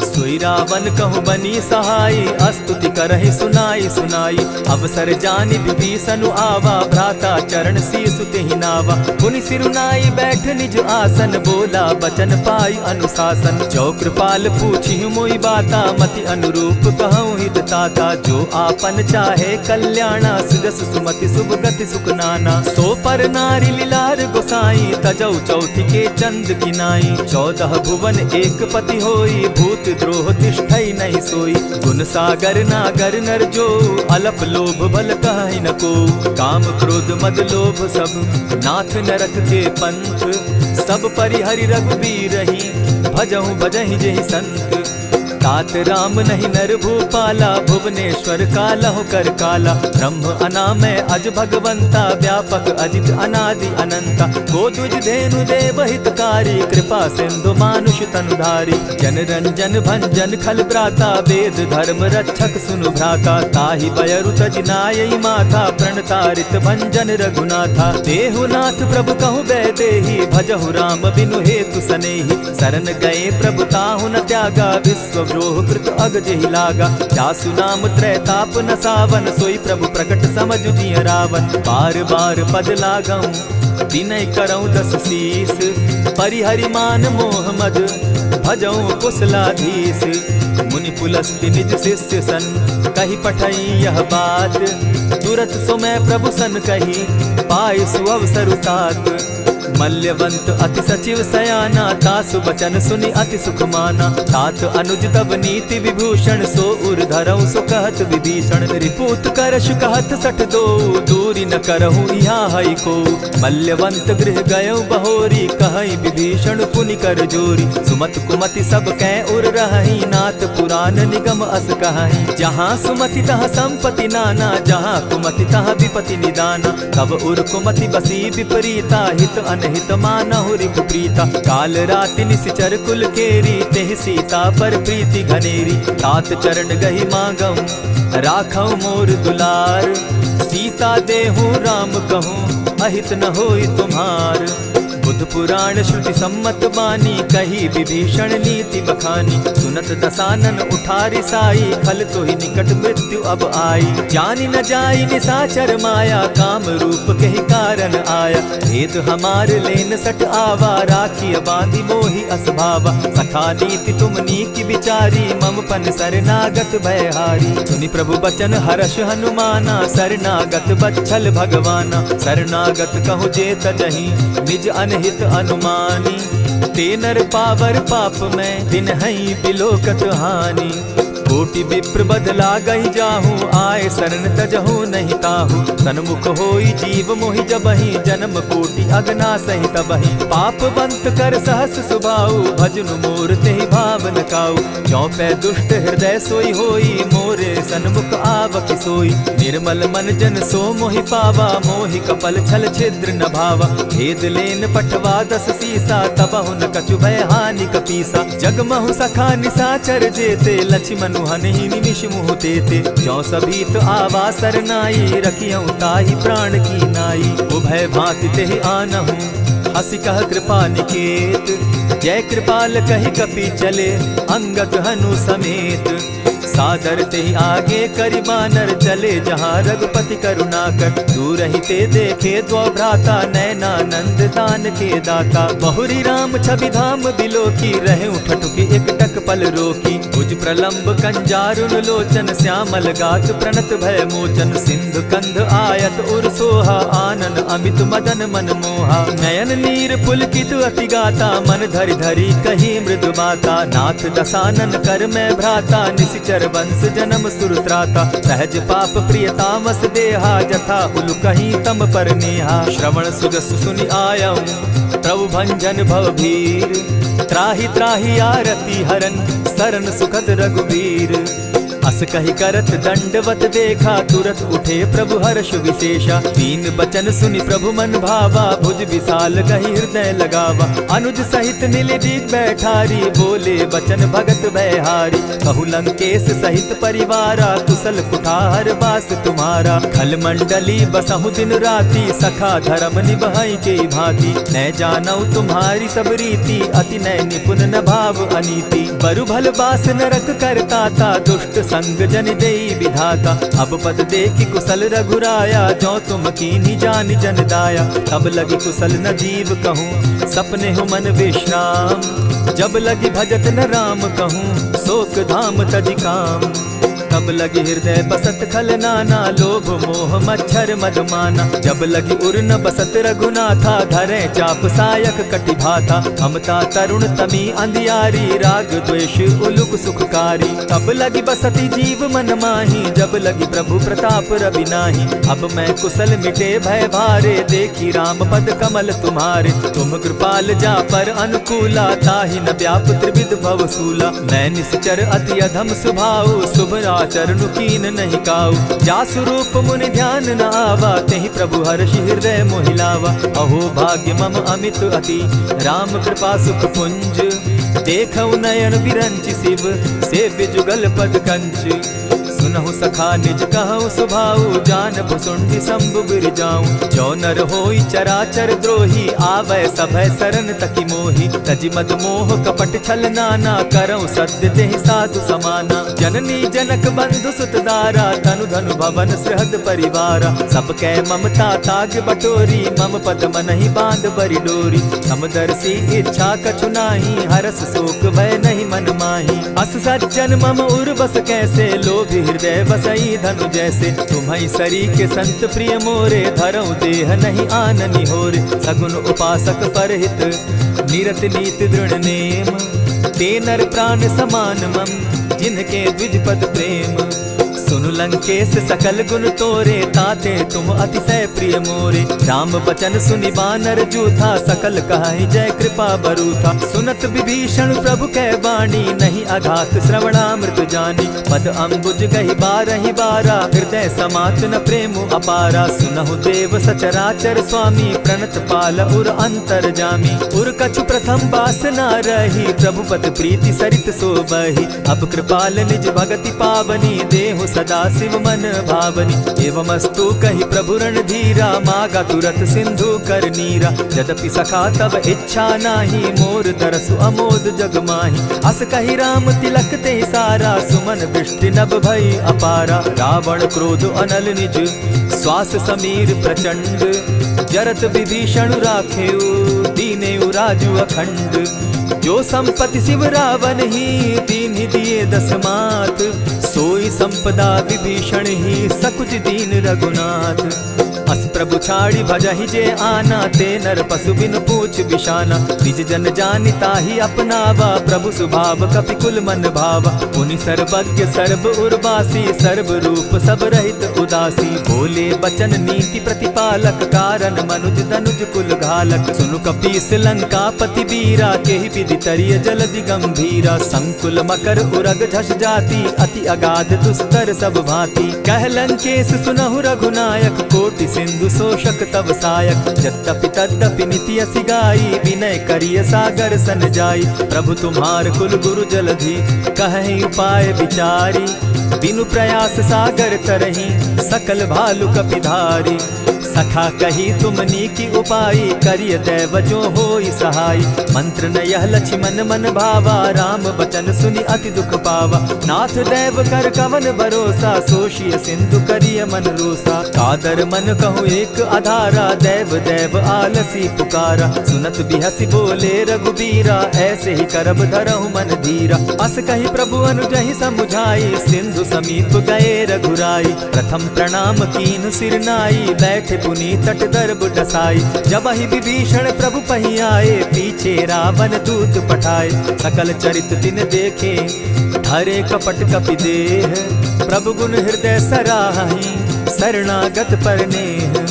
सोई रावण कहु बनी सहाय, अस्तुति करहि सुनाई सुनाई, अवसर जानि विभीषण आवा, भ्राता चरण शीस तेहि नावा। पुनि सिरुनाई बैठ निज आसन, बोला बचन पाई अनुशासन। जो कृपाल पूछि मोई बाता, मति अनुरूप कहूँ हित ताता। जो आपन चाहे कल्याणा, सुजस सुमति शुभ गति सुख नाना। सो पर नारी लीलार गोसाई, तजौ चौथि के चंद किनाई। 14 भुवन एक पति होई, भूत द्रोह तिष्ठई नहीं सोई। गुण सागर नागर नर जो, अलप लोभ बल कहि न को। काम क्रोध मद लोभ सब, नाथ नरक के पंथ। सब परिहरि रघुबीरहि, भजहु भजहि जेहि संत। तात राम नहीं नर भूपाला, भुवनेश्वर कालहु कर काला। ब्रह्म अनामय अज भगवंता, व्यापक अजित अनादि अनंता। गोदुज धेनु देव हितकारी, कृपा सिंधु मानुष तनुधारी। जन रंजन भंजन खल भ्राता, वेद धर्म रक्षक सुनु भ्राता। ताहि बयरु तज नायई माथा, प्रणतारित भंजन रघुनाथा। देहुनाथ प्रभु कहु बैदेहि, भजहु राम बिनु हेतु सनेहि। शरण गए प्रभु ताहु न त्यागा, विश्व द्रोह कृत अग जेहि लागा। जासु नाम त्रैताप न सावन, सोई प्रभु प्रकट समझ जिय रावण। बार बार पद लागऊं, विनय करऊं 10 शीस। परिहरि मान मोह मद, भजऊं कुशलाधीश। मुनि पुलस्ति निज शिष्य सन, कही पठई यह बात। तुरत सो मैं प्रभु सन कही, पाए सुअवसर तात। मल्यवंत अति सचिव सयाना, तासु बचन सुनि अति सुख माना। तात अनुज तब नीति विभूषण, सो उर धरऊं सो कहत विभीषण। रिपुत करश कहत 62, दूरी न करहूँ यहाँ हई को। मल्यवंत गृह गयौ बहोरी, कहई विभीषण पुनि कर जोरी। सुमत कुमति सब कै उर रहई, नाथ पुराण निगम अस कहई। जहाँ सुमति तहाँ संपत्ति नाना, जहाँ कुमति तहाँ विपति निदाना। तब उर कुमति बसी विपरीता, हित अनहित मानहु रिपु प्रीता। काल राति निशिचर कुल केरी, तेहि सीता पर प्रीति घनेरी। तात चरण गहि मांगऊं, राखऊं मोर दुलार। सीता देहूं राम कहूं, अहित न होई तुम्हार। बुध पुराण श्रुति सम्मत बानी, कही विभीषण नीति बखानी। सुनत दसानन उठारी साई, खल तो ही निकट मृत्यु अब आई। जानी न जाई निशाचर माया, काम रूप के ही कारण आया। भेद हमार लेन सट आवा, राखी बांधी मोहि असभावा। सखा नीति तुम नीति विचारी, मम पन शरणागत भयहारी। सुनि प्रभु बचन हर्ष हनुमाना, शरणागत बच्छल भगवाना। शरणागत कहु जे तजहि, निज अनहित अनुमानी। ते नर पावर पाप में, दिन हई बिलोकत हानि। कोटि विप्र बदला गई जाहू, आए शरण तजहू नहीं ताहू। सन्मुख होई जीव मोहि जबहि, जन्म कोटि अगना सहि तबहि। पाप बंत कर सहस सुभाऊ, भजनु मोर तेहि भावन काऊ। चौपै दुष्ट हृदय सोई होई, मोरे सन्मुख आवकि सोई। निर्मल मन जन सो मोहि पावा, मोहि कपल छल छिद्र न भावा। भेद लेन पठवा दस सीसा, तबहु न कछु भय हानि कपीसा। जगमहु सखा निशाचर जेते, लक्ष्मण हनहि निमिष मुह तेते। जो सभीत आवा सरनाई, रखियऊ ताहि प्राण की नाई। उभय भांति तेहि आनहु, हसी कह कृपा निकेत। जय कृपाल कहि कपि चले, अंगद हनु समेत। सादर ते आगे करि बानर चले, जहाँ रघुपति करुणाकर। दूर ही ते देखे द्वौ भ्राता, नैनानंद दान के दाता। बहुरी राम छवि धाम बिलोकी, रहे ठठुकी एक टक पल रोकी। भुज प्रलंब कंजारुन लोचन, श्यामल गात प्रणत भय मोचन। सिंधु कंध आयत उर सोहा, आनन अमित मदन मन मोहा। नयन नीर पुलकित अति गाता, मन धरि धरि कही मृदु बाता। नाथ दसानन कर मैं भ्राता, निशिचर वंश जन्म सुरत्राता। सहज पाप प्रिय तामस देहा, जथा उलु कहीं तम पर नेहा। श्रवण सुजस सुनि आयऊं, प्रभु भंजन भव भीर। त्राहि त्राहि आरती हरन, सरन सुखद रघुवीर। अस कहि करत दंडवत देखा, तुरत उठे प्रभु हर्ष विशेषा। दीन बचन सुनि प्रभु मन भावा, भुज विशाल कहि हृदय लगावा। अनुज सहित नीलदीप बैठारी, बोले बचन भगत भयहारी। कहु लंकेश सहित परिवारा, कुशल कुठार बास तुम्हारा। खल मंडली बसहु दिन राति, सखा धर्म निभाई के भांति। न जानौ तुम्हारी सब रीति, अति नय निपुण न भाव अनीति। बरु भल बास नरक करताता, दुष्ट संग जन देई विधाता। अब पद देखि कुशल रघुराया, जो तुम कीन्ही जान जन दाया। तब लगी कुशल न जीव कहूँ, सपने हो मन विश्राम। जब लगी भजत न राम कहूँ, शोक धाम तज काम। तब लगी हृदय बसत खल नाना, लोभ मोह मच्छर मदमाना। जब लगी उर न बसत रघुनाथा, धरे चाप सायक कटि भाता। ममता तरुण तमी अंधियारी, राग द्वेष उलुक सुखकारी। तब लगी बसती जीव मन माही, जब लगी प्रभु प्रताप रवि नाही। अब मैं कुशल मिटे भय भारे, देखी राम पद कमल तुम्हारे। तुम कृपाल जा पर अनुकूला, ताहि न व्याप त्रिविध भव सूला। मैं निश्चर अति अधम सुभाऊ, शुभ चरणु कीन नहीं काऊ। जासु रूप मुनि ध्यान न आवा, तेहि प्रभु हर्षि हृदय मोहिलावा। अहो भाग्य मम अमित अति, राम कृपा सुख पुंज। देखऊ नयन विरंचि शिव, सेव्य जुगल पद कंच। सुनहु सखा निज कहु सुभाऊ, जान भुसुंडि शंभु गिर जाऊं। जो नर होई चराचर द्रोही, आवे सभय शरण तकी मोही। तजि मद मोह कपट छल नाना, करऊं सत्य तेहि साधु समाना। जननी जनक बंधु सुत दारा, तनु धनु भवन सृहद परिवारा। सब कै ममता ताग बटोरी, मम पद मनहि बांध बरि डोरी। समदर्शी इच्छा कछु नाही, हरस शोक भय नहीं मन माही। अस सज्जन मम उर बस कैसे, लोभी हृदय बसई धनु जैसे। तुम्हि सरी के संत प्रिय मोरे, धरऊ देह नहीं आननि होरे। सगुन उपासक परहित, निरत नीत दृढ़ नेम। ते नर प्राण समान मम, जिनके द्विज पद प्रेम। सुनु लंकेश सकल गुण तोरे, ताते तुम अतिशय प्रिय मोरे। राम बचन सुनि बानर जूथा, सकल कहाई जय कृपा बरूथा। सुनत विभीषण प्रभु कै बाणी, नहीं अघात श्रवणामृत जानी। पद अम्बुज गहि बारहि बारा, हृदय समात न प्रेम अपारा। सुनहु देव सचराचर स्वामी, प्रणत पाल उर अंतर जामी। उर कछु प्रथम बासना रही, प्रभु पद प्रीति सरित सोबहि। अब कृपाल निज भगति पावनी, देहु सदा शिव मन भावनी। एवमस्तु कही प्रभु रणधीरा, मागा तुरत सिंधु कर नीरा। यद्यपि सखा तब इच्छा नाही, मोर तरसु अमोद जग माही। अस कही राम तिलक ते सारा, सुमन वृष्टि नभ भई अपारा। रावण क्रोध अनल निज, श्वास समीर प्रचंड। जरत विभीषण राखेउ, दीनेउ राजु अखंड। जो संपत्ति शिव रावण ही, दीन दिए दस मात। सोई संपदा विभीषण ही, सकुच दीन रघुनाथ। अस प्रभु छाड़ी भजहि जे आना, ते नर पशु बिन पूछ बिशाना। निज जन जानिता ही अपनावा, प्रभु स्वभाव कपि कुल मन भावा। मुनि सर्वज्ञ सर्व उर्वासी, सर्व रूप सब रहित उदासी। बोले बचन नीति प्रतिपालक, कारण मनुज तनुज कुल घालक। सुनु कपीस लंका पति बीरा, केहि विधि तरिय जलधि गंभीरा। संकुल मकर उरग झस जाति, अति अगाध दुस्तर सब भांति। कह लंकेश सुनहु रघुनायक, कोटि सिंधु शोषक तब सायक। यद्यपि तद्यपि निति असि गाई, विनय करिय सागर सन जाई। प्रभु तुम्हार कुल गुरु जलधि, कहि उपाय विचारी। बिनु प्रयास सागर तरही, सकल भालु कपिधारी। सखा कही तुमनी की उपाय, करिय दैव जो होई सहाय। मंत्र न यह लक्ष्मण मन भावा, राम बचन सुनि अति दुख पावा। नाथ दैव कर कवन भरोसा, सोशिय सिंधु करिय मन रोसा। कादर मन कहूँ एक आधारा, दैव दैव आलसी पुकारा। सुनत बिहसी बोले रघुबीरा, ऐसे ही करब धरहु मन धीरा। अस कही प्रभु अनुजहि समुझाई, सिंधु समीप गए रघुराई। प्रथम प्रणाम कीन सिर नाई, बैठे पुनि तट दर्ब डसाई। जब ही विभीषण प्रभु पही आए, पीछे रावण दूत पठाए। सकल चरित दिन देखे, धरे कपट कपि देह। प्रभु गुण हृदय सराहि, शरणागत पर नेह।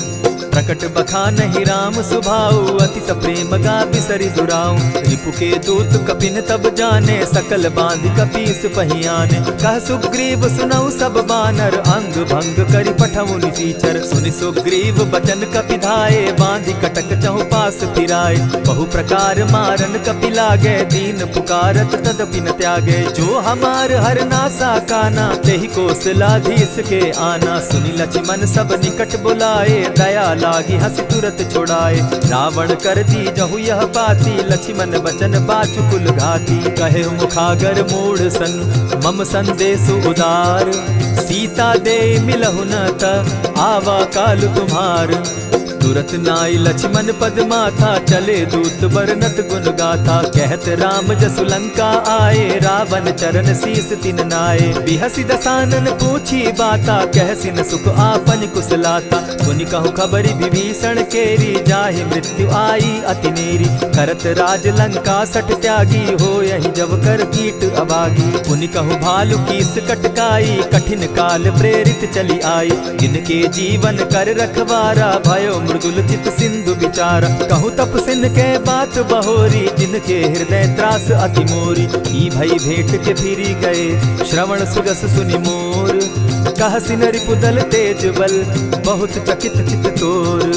प्रकट बखानहि राम सुभाऊ, अति प्रेम गा बिसरि दुराऊ। रिपु के दूत कपिन तब जाने, सकल बांधि कपीस पहियाने। कह सुग्रीव सुनऊ सब बानर, अंग भंग करि पठऊ निसीचर। सुनि सुग्रीव बचन कपि धाये, बांधि कटक चहु पास फिराए। बहु प्रकार मारन कपि लागे, दीन पुकारत तदपि न त्यागे। जो हमार हर नासा काना, तेहि कौशलाधीश के आना। सुनि लक्ष्मण सब निकट बुलाए, दया लागी हंस तुरत छोड़ाए। रावण कर दी जहु यह बाती, लक्ष्मण बचन बाचु कुल घाती। कहे मुखागर मूढ़ सन, मम संदेश उदार। सीता दे मिलहु न त, आवा काल तुम्हार। तुरत नाई लक्ष्मण पद माथा, चले दूत बरनत गुण गाथा। कहत राम जसु लंका आए, रावण चरण शीस तिन नाये। बिहसि दसानन पूछी बाता, कहसिन सुख आपन कुशलाता। सुनि कहु खबरि विभीषण केरी, जाहि मृत्यु आई अति नेरी। करत राज लंका सठ त्यागी, हो यही जब कर कीट अभागी। पुनि कहु भालु कीस कटकाई, कठिन काल प्रेरित चली आई। जिनके जीवन कर रखवारा, भयो मृदुल चित सिंधु विचारा। कहु तपसिन के बात बहोरी, जिनके हृदय त्रास अति मोरी। ई भई भेंट के फिरी गए, श्रवण सुजस सुनि मोर। कहसिन रिपुदल तेज बल, बहुत चकित चित तोर।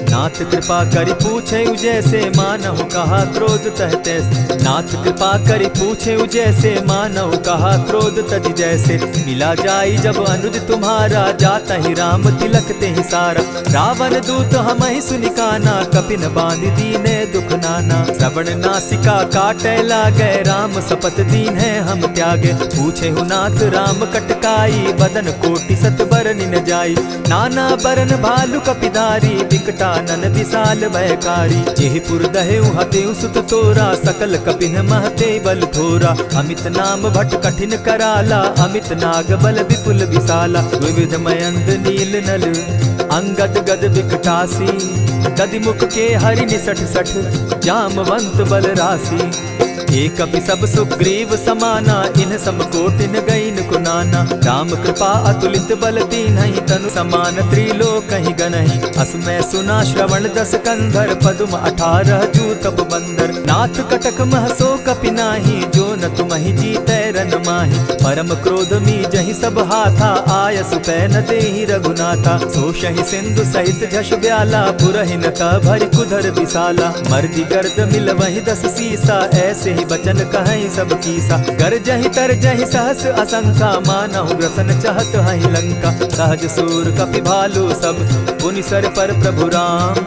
नाथ कृपा करि पूछे जैसे, मानहु कहा क्रोध तह तैसे। नाथ कृपा करि पूछे जैसे, मानहु कहा क्रोध तज जैसे। मिला जाई जब अनुज तुम्हारा, जाता ही राम तिलक ते ही सारा। रावण दूत हम ही सुनि काना, कपिन बांधि दीने दुख नाना। श्रवण नासिका काटे लागे, राम सपत दीन है हम त्यागे। पूछे हु नाथ राम कटकाई, बदन कोटि सत बरनि न जाई। नाना बरन भालु कपिधारी, विकटा नन विशाल भयकारी। जेहिपुर दहेउ हतेउ सुत तोरा, सकल कपिन महते बल थोरा। अमित नाम भट कठिन कराला, अमित नाग बल विपुल विशाला। विविध मयंद नील नल, अंगद गद विकटासी। दधिमुख के हरि निसठ सठ, जामवंत बल राशि। एक कपि सब सुग्रीव समाना, इन सम कोटिन गईन कुनाना। राम कृपा अतुलित बल दीन्हि, तनु समान त्रिलोक ही गनहि। असमय सुना श्रवण दस कंधर, पदुम 18 जूतब बंदर। नाथ कटक महसो कपि नाही, जो न तुमहि जीतै रन माहि। परम क्रोध मी जहि सब हाथा, आय सुपै न देहि रघुनाथा। सोषहि सिंधु सहित झष ब्याला, पुरहि न भरि कुधर विशाला। मर्दि गर्द मिल वहि 10 सीसा, ऐसे सुनी बचन कहई सब कीसा। कर जहि तर जहि सहस असंका, मानहु ग्रसन चाहत हहि लंका। सहज सूर कपि भालु सब, पुनि सर पर प्रभु राम।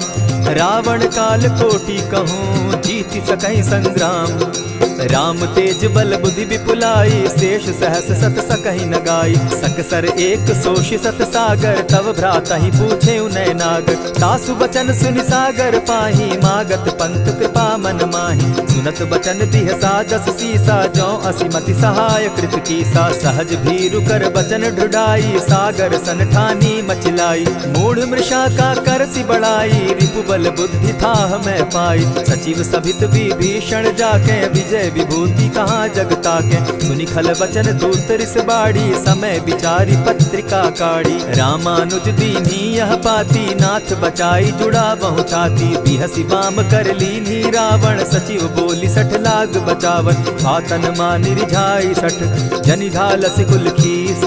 रावण काल कोटि कहूँ, जीति सकहि संग्राम। राम तेज बल बुद्धि विपुलाई, शेष सहस सत सकहि न गाई। सकसर एक सोषि सत सागर, तव भ्रातहि पूछे उनय नागर। तासु बचन सुनि सागर पाही, मागत पंत कृपा मन माही। सुनत बचन बिहसा जस सीसा, जौ असिमति सहाय कृत कीसा। सहज भीरु कर बचन ढुढ़ाई, सागर सन ठानी मचिलाई। मूढ़ मृषा का करसि बढ़ाई, रिपु बल बुद्धि थाह मैं पाई। सचिव सभित विभीषण जाके, विजय विभूति कहाँ जगता के। सुनि खल बचन दूत रिस बाड़ी, समय विचारी पत्रिका काढ़ी। रामानुज दीनी यह पाती, नाथ बचाई जुड़ा बहु छाती। बिहसी बाम कर लीनी रावण, सचिव बोली सठ लाग बचावन। आतन मानि रिझाई सठ, जनि ढालसि कुल खीस।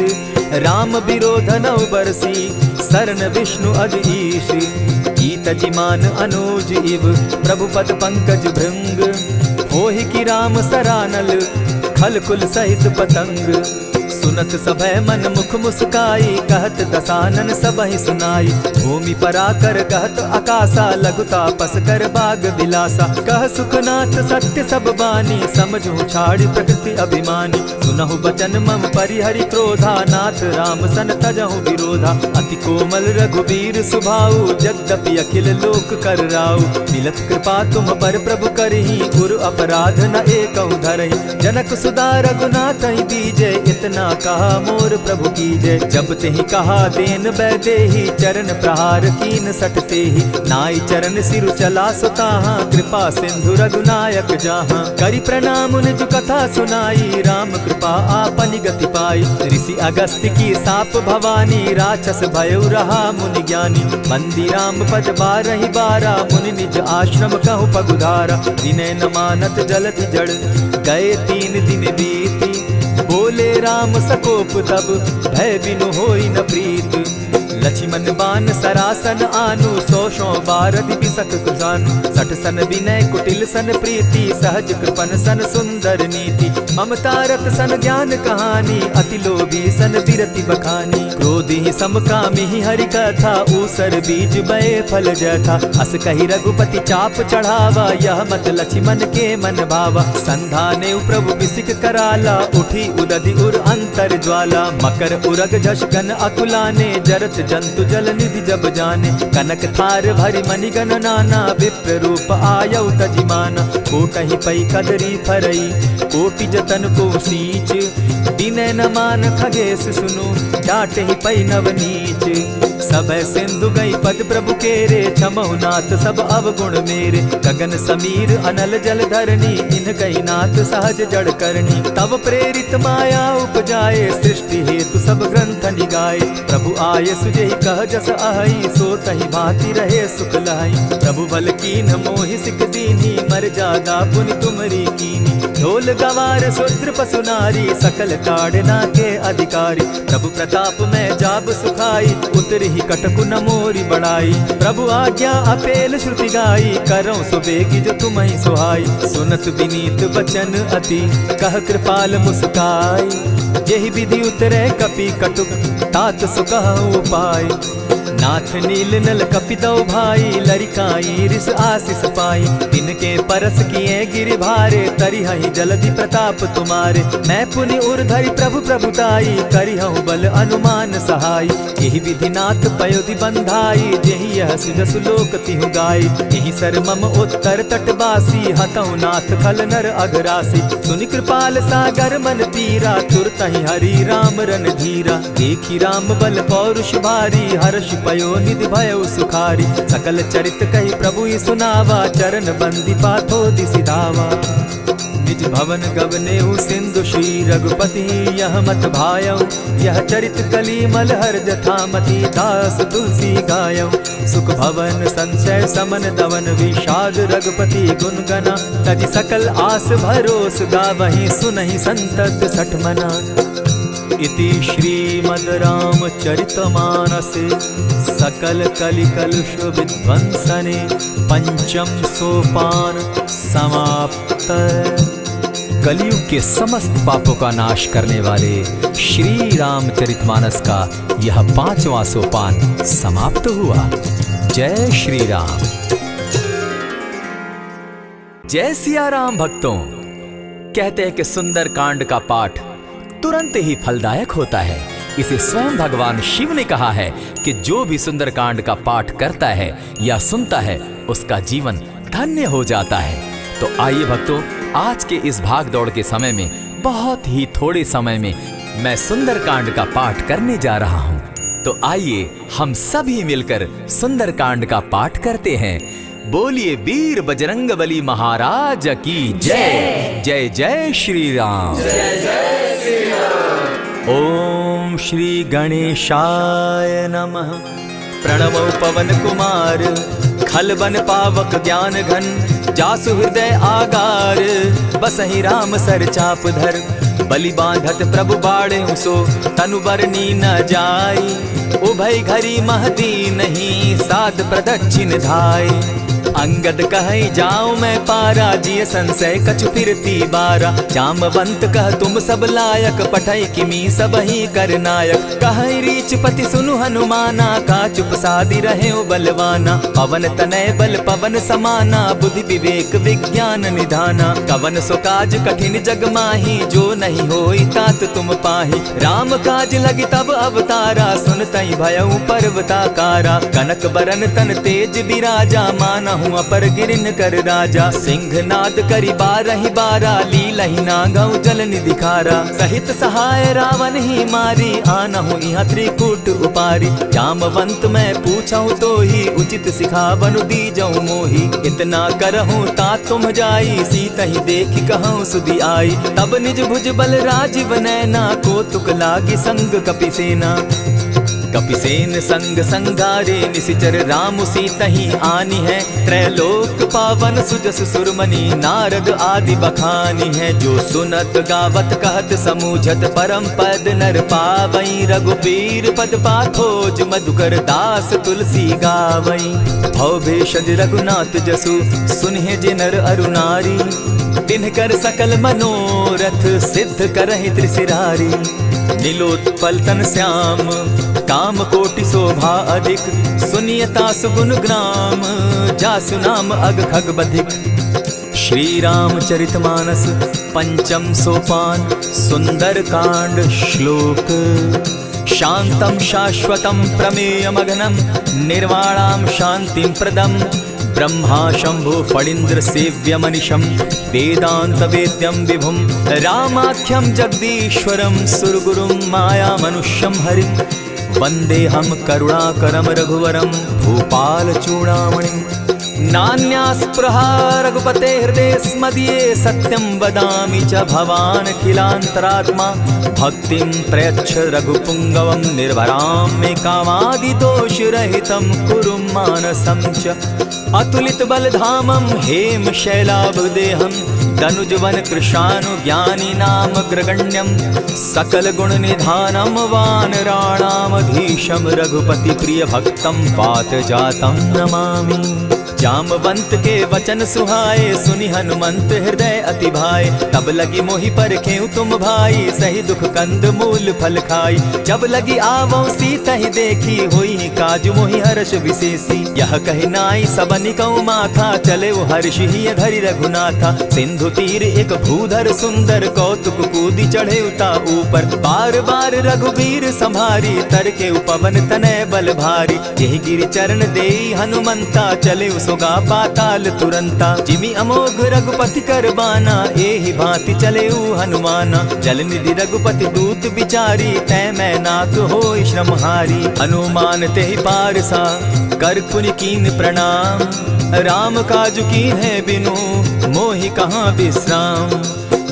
राम विरोध नौ बरसी, सरन विष्णु अज ईश। ईत जिमान अनुज इव, प्रभु पद पंकज भृंग। होहि कि राम सरानल, खल कुल सहित पतंग। सुनत सभय मन मुख मुस्काई, कहत दसानन सबहि सुनाई। भूमि पराकर कहत आकाशा, लघु तापस कर बाग बिलासा। कह सुखनाथ सत्य सब बानी, समझू छाड़ प्रकृति अभिमानी। सुनहु बचन मम परिहरि क्रोधा, नाथ राम सन तजहु विरोधा। अति कोमल रघुबीर सुभाऊ, जगदपि अखिल लोक कर राऊ। मिलत कृपा तुम पर प्रभु करही, गुरु अपराध न एकहु धरहि। जनक सुदा रघुनाथ दीजे, इतना कहा मोर प्रभु की जय। जब तेहि कहा देन बैदेही, चरण प्रहार कीन सटते ही। नाई चरण सिरु चला सुताहा, कृपा सिंधु रघुनायक जाहा। करि प्रणाम निज कथा सुनाई, राम कृपा आपनि गति पाई। ऋषि अगस्त्य की साप भवानी, राक्षस भयउ रहा मुनि ज्ञानी। बंदी राम पद बारहि बारा, मुनि निज आश्रम कहु पगुधारा। विनय न मानत जलधि जड़, गए 3 दिन बीती। बोले राम सकोप तब, भय बिनु होई न प्रीत। लक्ष्मण बान सरासन आनु, 100 बारदि बिसक कुजानु। 60 सन विनय कुटिल सन प्रीति, सहज कृपन सन सुंदर नीति। ममता रत सन ज्ञान कहानी, अति लोभी सन बिरति बखानी। क्रोधि समकामी हरि कथा, ऊसर बीज बये फल जथा। अस कहि रघुपति चाप चढ़ावा, यह मत लक्ष्मण के मन भावा। संधाने प्रभु बिसिक कराला, उठी उदधि उर अंतर ज्वाला। मकर उरग झष घन अकुलाने, जरत जंतु जल निधि जब जाने। कनक थार भरि मणिगण नाना, विप्र रूप आयउ तजिमाना। कोटहि पै कदरी फरई, कोटि जतन को सींच। विनय न मान खगेश सुनु, डांटहि पै नव नीच। सभय सिंधु गई पद प्रभु केरे, छमहु नाथ सब अवगुण मेरे। गगन समीर अनल जल धरनी, इन गई नाथ सहज जड़ करनी। तब प्रेरित माया उपजाए, सृष्टि हेतु सब ग्रंथ निगाए। प्रभु आये सुजेहि कह जस अहई, सो तहि भांति रहे सुख लहई। प्रभु बल कीन्ह मोहि सिख दीनी, मर जादा पुनि तुमरी कीनी। ढोल गवार शूद्र पशु नारी, सकल ताड़ना के अधिकारी। प्रभु प्रताप में जाब सुखाई, उतरहि कटकु न मोरी बड़ाई। प्रभु आज्ञा अपेल श्रुति गाई, करौ सो बेगी जो तुम्हि सुहाई। सुनत विनीत बचन अति, कह कृपाल मुस्काई। जेहि विधि उतरे कपि कटुक, तात सो कहु उपाय। नाथ नील नल कपितौ भाई, लरिकाई रिस आशीष पाई। तिनके परस किए गिरि भारे, तरिहहि जलधि प्रताप तुम्हारे। मैं पुनि उर्धरि प्रभु प्रभुताई, करिहु बल अनुमान सहाय। यही विधि नाथ पयोधि बंधाई, जेहि यह सुजसु लोक तिहु गाई। यही सर मम उत्तर तटवासी, हतौ नाथ खल नर अघरासी। सुनि कृपाल सागर मन तीरा, तुरतहि हरि राम रन धीरा। देखी राम बल पौरुष भारी, हर्ष पयो निधि भयउ सुखारी। सकल चरित कहि प्रभु सुनावा, चरण बंदी पाथो दिसि धावा। निज भवन गवनेउ सिंधु श्री रघुपति, यह मत भायउ। यह चरित कली मलहर जथामति, दास तुलसी गायउ। सुख भवन संशय समन दवन, विषाद रघुपति गुण गना। तजि सकल आस भरोस, गावहि सुनहि संतत सठ मना। इति श्रीमद् रामचरितमानसे, सकल कलि कलुष विध्वंसने। पंचम सोपान समाप्त। कलयुग के समस्त पापों का नाश करने वाले श्री रामचरितमानस का यह 5वां सोपान समाप्त हुआ। जय श्री राम। जय सिया राम। भक्तों, कहते हैं कि सुंदर कांड का पाठ तुरंत ही फलदायक होता है। इसे स्वयं भगवान शिव ने कहा है कि जो भी सुंदर कांड का पाठ करता है या सुनता है उसका जीवन धन्य हो जाता है। तो आइए भक्तों, आज के इस भाग दौड़ के समय में बहुत ही थोड़े समय में मैं सुंदर कांड का पाठ करने जा रहा हूं। तो आइए हम सभी मिलकर सुंदर कांड का पाठ करते हैं। बोलिए वीर बजरंगबली महाराज की जय। जय जय श्री राम। जय जय श्री राम। ओम श्री गणेशाय नमः। प्रणमो पवन कुमार, खलबन पावक ज्ञान घन, जासु हृदय आगार, बसहि राम सर चाप धर, बलि बांधत प्रभु बाढ़े सो, तनु बरनी न जाई, उभय घरी महती नहीं, साध प्रदक्षिण धाई। अंगद कहे जाओ मैं पारा, जिय संशय कछु फिरती बारा, जामवंत कह तुम सब लायक, पठै किमी सब ही कर नायक, कहे रीच पति सुनु हनुमाना, का चुप सादी रहे बलवाना, पवन तनय बल पवन समाना, बुद्धि विवेक विज्ञान निधाना, कवन सो काज कठिन जग माही, जो नहीं होई तात तुम पाही, राम काज लगी तब अवतारा, सुनतई भयउ पर्वताकारा, कनक बरन तन तेज बिराजा, माना अपर गिरिन कर राजा, सिंहनाद करी बारहि बारा, लीलहि नागौ जल निधि खारा, सहित सहाय रावण ही मारी, आनहु इहाँ त्रिकूट उपारी, जामवंत मैं पूछहु तो ही, उचित सिखावनु दीजऊ मोही, इतना करहु ता तुम जाई, सीतहि देखि कहूँ सुधि आई, तब निज भुज बल राजीव नैना, को तुक लागी संग कपिसेना, कपिसेन संग संगारे, निशिचर राम सीतहि आनी है, त्रैलोक पावन सुजस सुरमणि, नारद आदि बखानी है, जो सुनत गावत कहत समूझत, परम पद नर पावई, रघुबीर पद पाथोज, मधुकर दास तुलसी गावई, भव भेषज रघुनाथ जसु, सुनहि जे नर अरु नारी, तिनकर सकल मनोरथ, सिद्ध करहि त्रिशिरारी, नीलोत्पल तन श्याम, काम कोटि शोभा अधिक, सुनियता सुगुण ग्राम, जासु नाम अग खग बधिक। श्री रामचरितमानस पंचम सोपान सुंदर कांड श्लोक। शांतं शाश्वतं प्रमेयमघनं, निर्वाणां शांतिं प्रदं, ब्रह्मा शंभु फणीन्द्र सेव्यमनिशं, वेदांत वेद्यं विभुं, रामाख्यं जगदीश्वरं, सुरगुरुं माया मनुष्यं हरिं, वन्देऽहं करुणाकरं रघुवरं, भूपाल चूडामणिं, नान्यास्पृहा रघुपते हृदये स्मदीये, सत्यं वदामि च भवान् किलान्तरात्मा, भक्तिं प्रयच्छ रघुपुङ्गवं, निर्भरां मे कामादिदोषरहितं, कुरु मानसं च अतुलित बलधामं, हेम शैलाभदेहं, तनुजवन कृशानु ज्ञानी नामग्रगण्यं, सकल गुण निधानं, वानराणामधीशं, रघुपति प्रिय भक्तं, वात जातं नमामि। जामवंत के वचन सुहाए, सुनि हनुमंत हृदय अति भाए, तब लगी मोहि परखेउ तुम भाई, सही दुख कंद मूल फल खाई, जब लगी आवो सीतहि देखी, होई काज मोहि हर्ष विशेषी, यह कहि नाई सबनि कौ माथा, चले वो हर्षि धरि रघुनाथा, सिंधु तीर एक भूधर सुंदर, कौतुक कूदी चढ़े उता ऊपर, बार बार रघुबीर संभारी, तर के पवन तनय बल भारी, यही गिरि चरण देई हनुमंता, चले सोगा पाताल तुरंता, जिमि अमोघ रघुपति कर बाना, एहि भांति चले हनुमाना, जल निधि रघुपति दूत बिचारी, तै मैं नाथ होई श्रमहारी, हनुमान तेहि पारसा, कर पुनि कीन प्रणाम, राम काज कीन है बिनु, मोहि कहाँ विश्राम,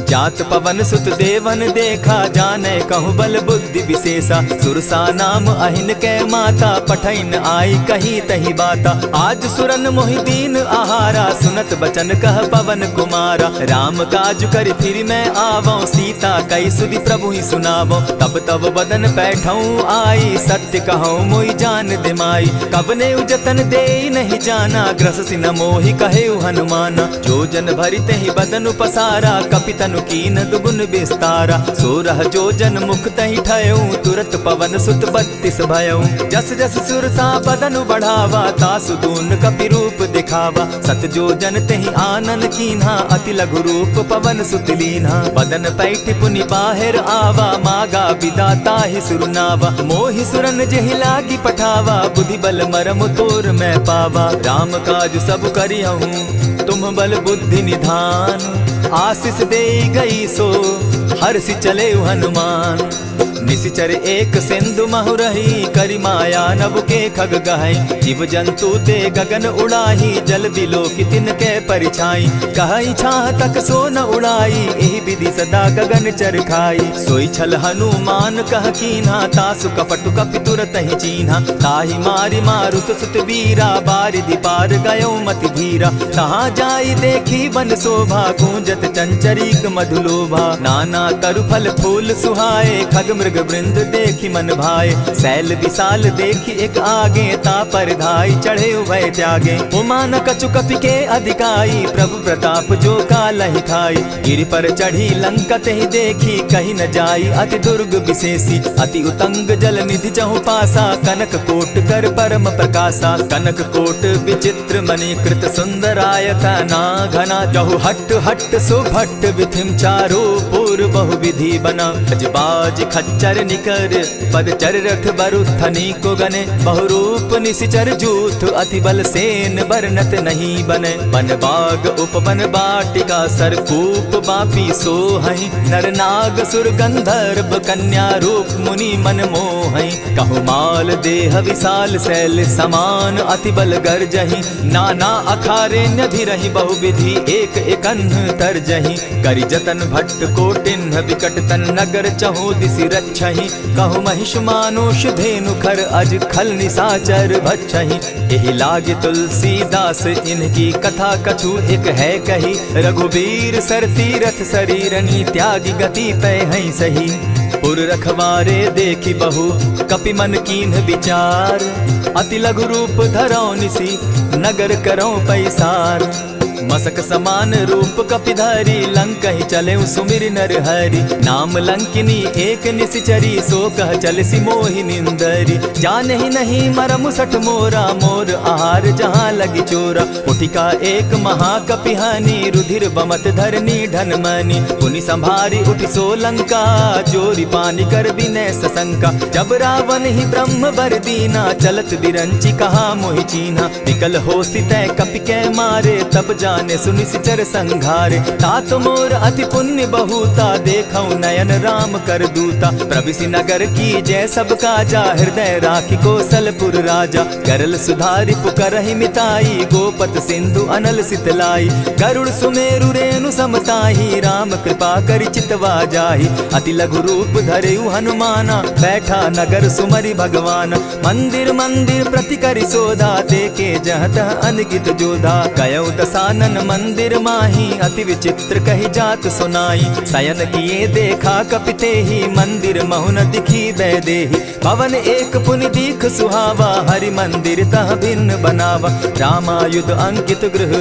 जात पवन सुत देवन देखा, जाने कहूँ बल बुद्धि विशेषा, सुरसा नाम अहिन कै माता, पठैन आई कही तही बाता, आज सुरन मोहि दीन आहारा, सुनत बचन कह पवन कुमारा, राम काज कर फिर मैं आवो, सीता कई सुधि प्रभु ही सुनावो, तब तब बदन बैठऊँ आई, सत्य कहूँ मोहि जान दिमाई, कब ने जतन दे नहीं जाना, ग्रस सिन मोहि कहे हनुमाना, जो जन भरिते ही बदन पसारा, कपितनु कीन दुगुन विस्तारा। 16 जोजन मुख तहि ठयऊ, तुरत पवन सुत 32 भयऊ। जस जस सुरसा बदन बढ़ावा, तासु दून कपि रूप दिखावा। 7 जोजन तेहि आनन कीन्हा, अति लघु रूप पवन सुत लीन्हा। बदन पैठ पुनि बाहिर आवा, मागा बिदा ताहि सुरनावा। मोहि सुरन जेहि लागी पठावा, बुद्धि बल मरम तोर मैं पावा। राम काज सब करिहूँ, तुम बल बुद्धि निधान। आशीष दे गई सो हर्षि चले हनुमान। निशिचर एक सिंधु महु रही, करि माया नभ के खग गहई। जीव जंतु ते गगन उड़ाही, जल बिलो की तिनके परिछाई। कहई छाह तक सो न उड़ाई, एहि विधि सदा गगन चर खाई। सोई छल हनुमान कह कीन्हा, तासु कपटु कपि तुरत ही चीन्हा। ताहि मारि मारुत सुत वीरा, बारिधि पार गयो मति धीरा। तहाँ जाई देखी वन शोभा, गूंजत चंचरीक मधुलोभा। नाना तरु फल फूल सुहाए, खग मृग वृंद देखी मन भाए। सैल विशाल देखी एक आगे, ता पर धाई चढ़े उभय त्यागे। उमा न कछु कपि के अधिकाई, प्रभु प्रताप जो कालहि खाई। गिरि पर चढ़ी लंका तेहि देखी, कही न जाई अति दुर्ग विशेषी। अति उतंग जल निधि चहु पासा, कनक कोट कर परम प्रकाशा। कनक कोट विचित्र मणि कृत सुंदरायता ना घना। जहु हट हट सुभट विधिम चारो पूर्व बहु विधि बना। बाज खच्चर निकर पद चर रथ बरुथनी को गने। बहुरूप निशिचर जूथ, अति बल सेन बरनत नहीं बने। बन बाग उपवन बाटिका, सरकूप बापी सोहई। नर नाग सुर गंधर्व कन्या, रूप मुनि मन मोहई। कहु माल देह विशाल शैल समान, अति बल गर्जहि। नाना अखारे न्यधिरहि, बहुविधि एक एकन्ह तरजहि। करि जतन भट्ट कोटिन्ह, विकट तन नगर चहु दिसि रक्षहि। कहु महिष मानुष धेनु खर, अज खल निशाचर भक्षहि। एहि लागे तुलसीदास, इनकी कथा कछु एक है कही। रघुबीर सर तीरथ शरीरनी, त्यागी गति पै हई सही। पुर रखवारे देखी बहु, कपि मन कीन्ह विचार। अति लघु रूप धरौ निसी, नगर करौ पैसार। मसक समान रूप कपिधारी, लंकहि चले सुमिर नर हरि। नाम लंकिनी एक निशिचरी, सो कह चल सी मोहि निंदरी। जानहि नहीं मरम सठ मोरा, मोर आहार जहाँ लगी चोरा। उठिका एक महाकपिहानी, रुधिर बमत धरनी ढनमनी। पुनि संभारी उठि सो लंका, जोरी पानी कर विनय सशंका। जब रावण ही ब्रह्म बर दीना, चलत बिरंची कहा मोहि चीन्हा। निकल हो सितै कपि कै मारे, तब जाने सुनिशिचर संघारे। तात मोर अति पुण्य बहुता, देखौ नयन राम कर दूता। प्रविशि नगर की जय सब काजा, हृदय राखी कौशलपुर राजा। करल सुधारि पुकरहि मिताई, गोपत सिंधु अनल सितलाई। गरुड़ सुमेरु रेणु समताही, राम कृपा करि चितवा जाहि। अति लघु रूप धरेउ हनुमाना, बैठा नगर सुमरि भगवान। मंदिर मंदिर प्रति करि सोधा, देखे जहत अनगित जोधा। कयौ दसानन मंदिर माही, अति विचित्र कही जात सुनाई। शयन किए देखा कपिते ही, मंदिर महु न दिखी वैदेही। भवन एक पुनि दीख सुहावा, हरि मंदिर तह भिन्न बनावा। रामायुध अंकित गृह,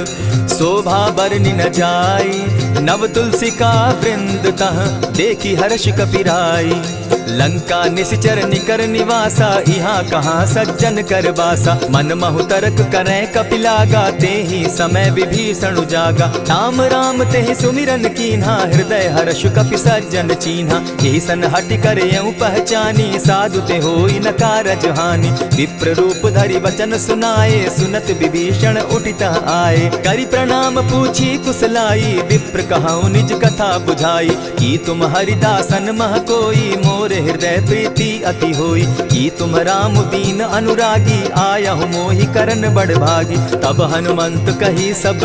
शोभा बरनि न जाई। नव तुलसी का वृंद तह, देखी हर्ष कपिराई। लंका निशिचर निकर निवासा, यहाँ कहाँ सज्जन कर बासा। मन महु तरक करै कपिलागा, तेहि समय विभीषण जागा। राम राम तेहि सुमिरन कीन्हा, हृदय हर्ष कपि सज्जन चीन्हा। एहि सन हटि कर यऊ पहचानी, साधु ते होई न कारज हानि। विप्र रूप धरि वचन सुनाए, सुनत विभीषण उठितः आए। करि प्रणाम पूछी कुशलाई, विप्र कहऊँ निज कथा बुझाई। की तुम हरिदासन मह कोई, मोर हृदय प्रीति अति होई। की तुम राम दीन अनुरागी, आयहु मोहि करन बड़ भागी। तब हनुमंत कही सब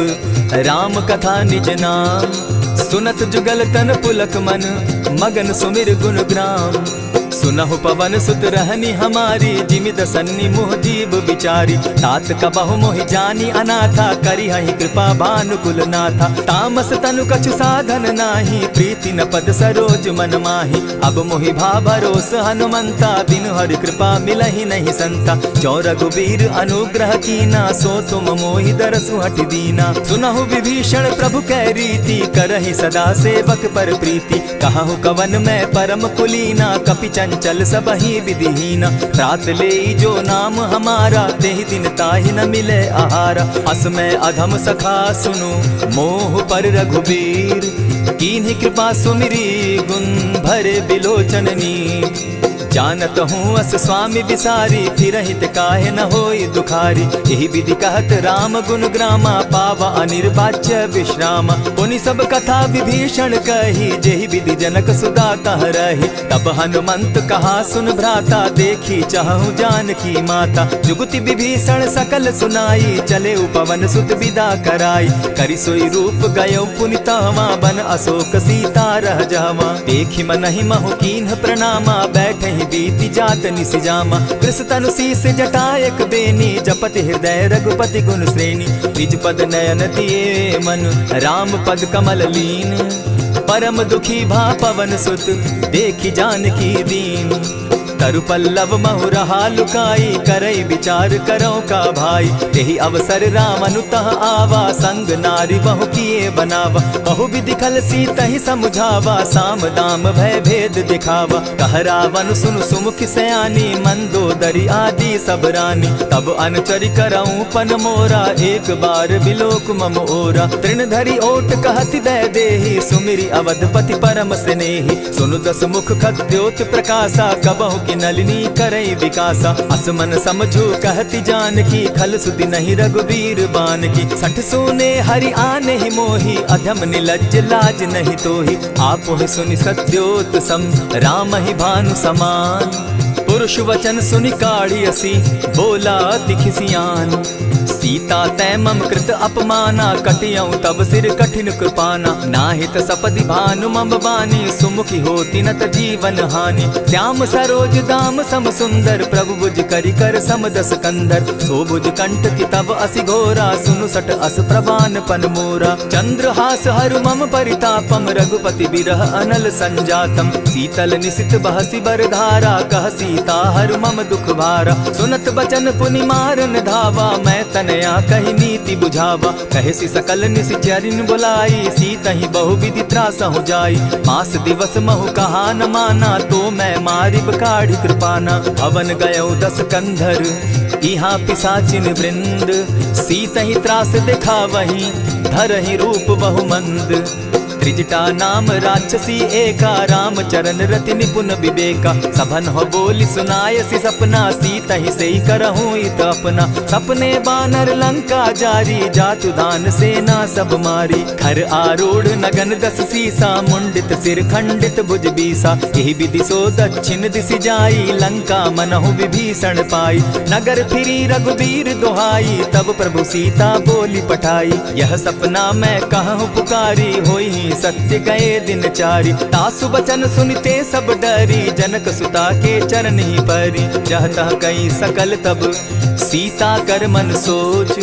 राम कथा निज नाम। सुनत जुगल तन पुलक मन, मगन सुमिर गुण ग्राम। सुनहु पवन सुत रहनी हमारी, जिमि दसन्नी मुह जीव बिचारी। तात कबहु मोहि जानी अनाथा, करी हहि कृपा भानुकुल नाथा। तामस तनु कछु साधन नाही, प्रीति न पद सरोज मन माही। अब मोहि भा भरोस हनुमंता, बिनु हरि कृपा मिलहि नहीं संता। जो रघुबीर अनुग्रह कीना, सो तुम मोहि दरसु हटि दीना। सुनहु विभीषण प्रभु कै रीति, करहि सदा सेवक पर प्रीति। कहु कवन मैं परम कुलीना, कपि चंचल सबहि विधिहीना। रात लेई जो नाम हमारा, तेहि दिन ताहि न मिले आहारा। अस मैं अधम सखा सुनु, मोह पर रघुबीर। कीन्ही कृपा सुमिरी, गुण भरे बिलोचन नीर। जानत हूँ अस स्वामी बिसारी, फिरहित काहे न होई दुखारी। यही विधि कहत राम गुण ग्रामा, पावा अनिर्वाच्य विश्रामा। पुनि सब कथा विभीषण कही, जेहि विधि जनक सुदा कह रही। तब हनुमंत कहा सुन भ्राता, देखी चाहूँ जानकी माता। जुगति विभीषण सकल सुनाई, चले पवन सुत विदा कराई। करि सोई रूप गयो पुनि तहवा, बन अशोक सीता रह जहवा। देखी मनहि महु कीन्ह प्रणामा, बैठहि बीति जात निसि जामा। कृष तनु शीस जटा एक बेनी, जपति हृदय रघुपति गुण श्रेणी। निज पद नयन दिए मन, राम पद कमल लीन। परम दुखी भा पवन सुत, देखी जानकी दीन। तरु पल्लव महु रहा लुकाई, करई विचार करो का भाई। तेहि अवसर राम अनुतः आवा, संग नारी बहु किए बनावा। बहु विधि खल सीतहि समुझावा, साम दाम भय भेद दिखावा। कह रावण सुनु सुमुखि सयानी, मंदोदरी आदि सब रानी। तब अनुचरि करऊं पन मोरा, एक बार बिलोक मम ओरा। तृण धरि ओट कहति दय देहि, सुमिरि अवधपति परम स्नेही। सुनु दस मुख खद्योत प्रकाशा, कबहु की नलिनी करई विकासा। असमन समझो कहति जानकी, खल सुधि नहीं रघुबीर बान की। सठ सोने हरि आने ही मोही, अधम निलज्ज लाज नहीं तोही। आपो ही सुनि सत्योत सम, राम ही भानु समान। पुरुष वचन सुनि काढ़ी असी, बोला अति खिसियान। सीता तै मम कृत अपमाना, कटियऊं तब सिर कठिन कृपाना। नाहित सपदि भानु मम बानी, सुमुखी होती नत जीवन हानि। श्याम सरोज दाम सम सुंदर, प्रभु भुज करि कर सम दस कंधर। सो भुज कंठ की तब असि घोरा, सुनु सट अस प्रवान पन मोरा। चंद्रहास हरु मम परितापम, रघुपति बिरह अनल संजातम। शीतल निशित बहसी बरधारा, कह सीता हरु मम दुख भारा। सुनत बचन पुनि मारन धावा, मैं तनया कही नीति बुझावा। कहसी सकल निशिचरिन बुलाई, सीतहि बहु विधि त्रास हो जाई। मास दिवस महु कहा न माना, तो मैं मारिब काढ़ी कृपाना। भवन गयो दस कंधर, इहाँ पिशाचिन वृंद। सीतहि त्रास दिखावहि, धरहि रूप बहु मंद। त्रिजटा नाम राक्षसी एका, राम चरण रति निपुण विवेका। सभन हो बोली सुनायसी सपना, सीतहि सेई करहूँ इत अपना। सपने बानर लंका जारी, जातु दान सेना सब मारी। खर आरूढ़ नगन दस सीसा, मुंडित सिर खंडित भुज बीसा। यही विधि सो दक्षिण दिशि जाई, लंका मनहु विभीषण पाई। नगर फिरी रघुबीर दुहाई, तब प्रभु सीता बोली पठाई। यह सपना मैं कहूँ पुकारी, होई सत्य गए दिन चारी। तासु बचन सुनते सब डरी, जनक सुता के चरण ही परी। जहतः कई सकल तब सीता कर मन सोच,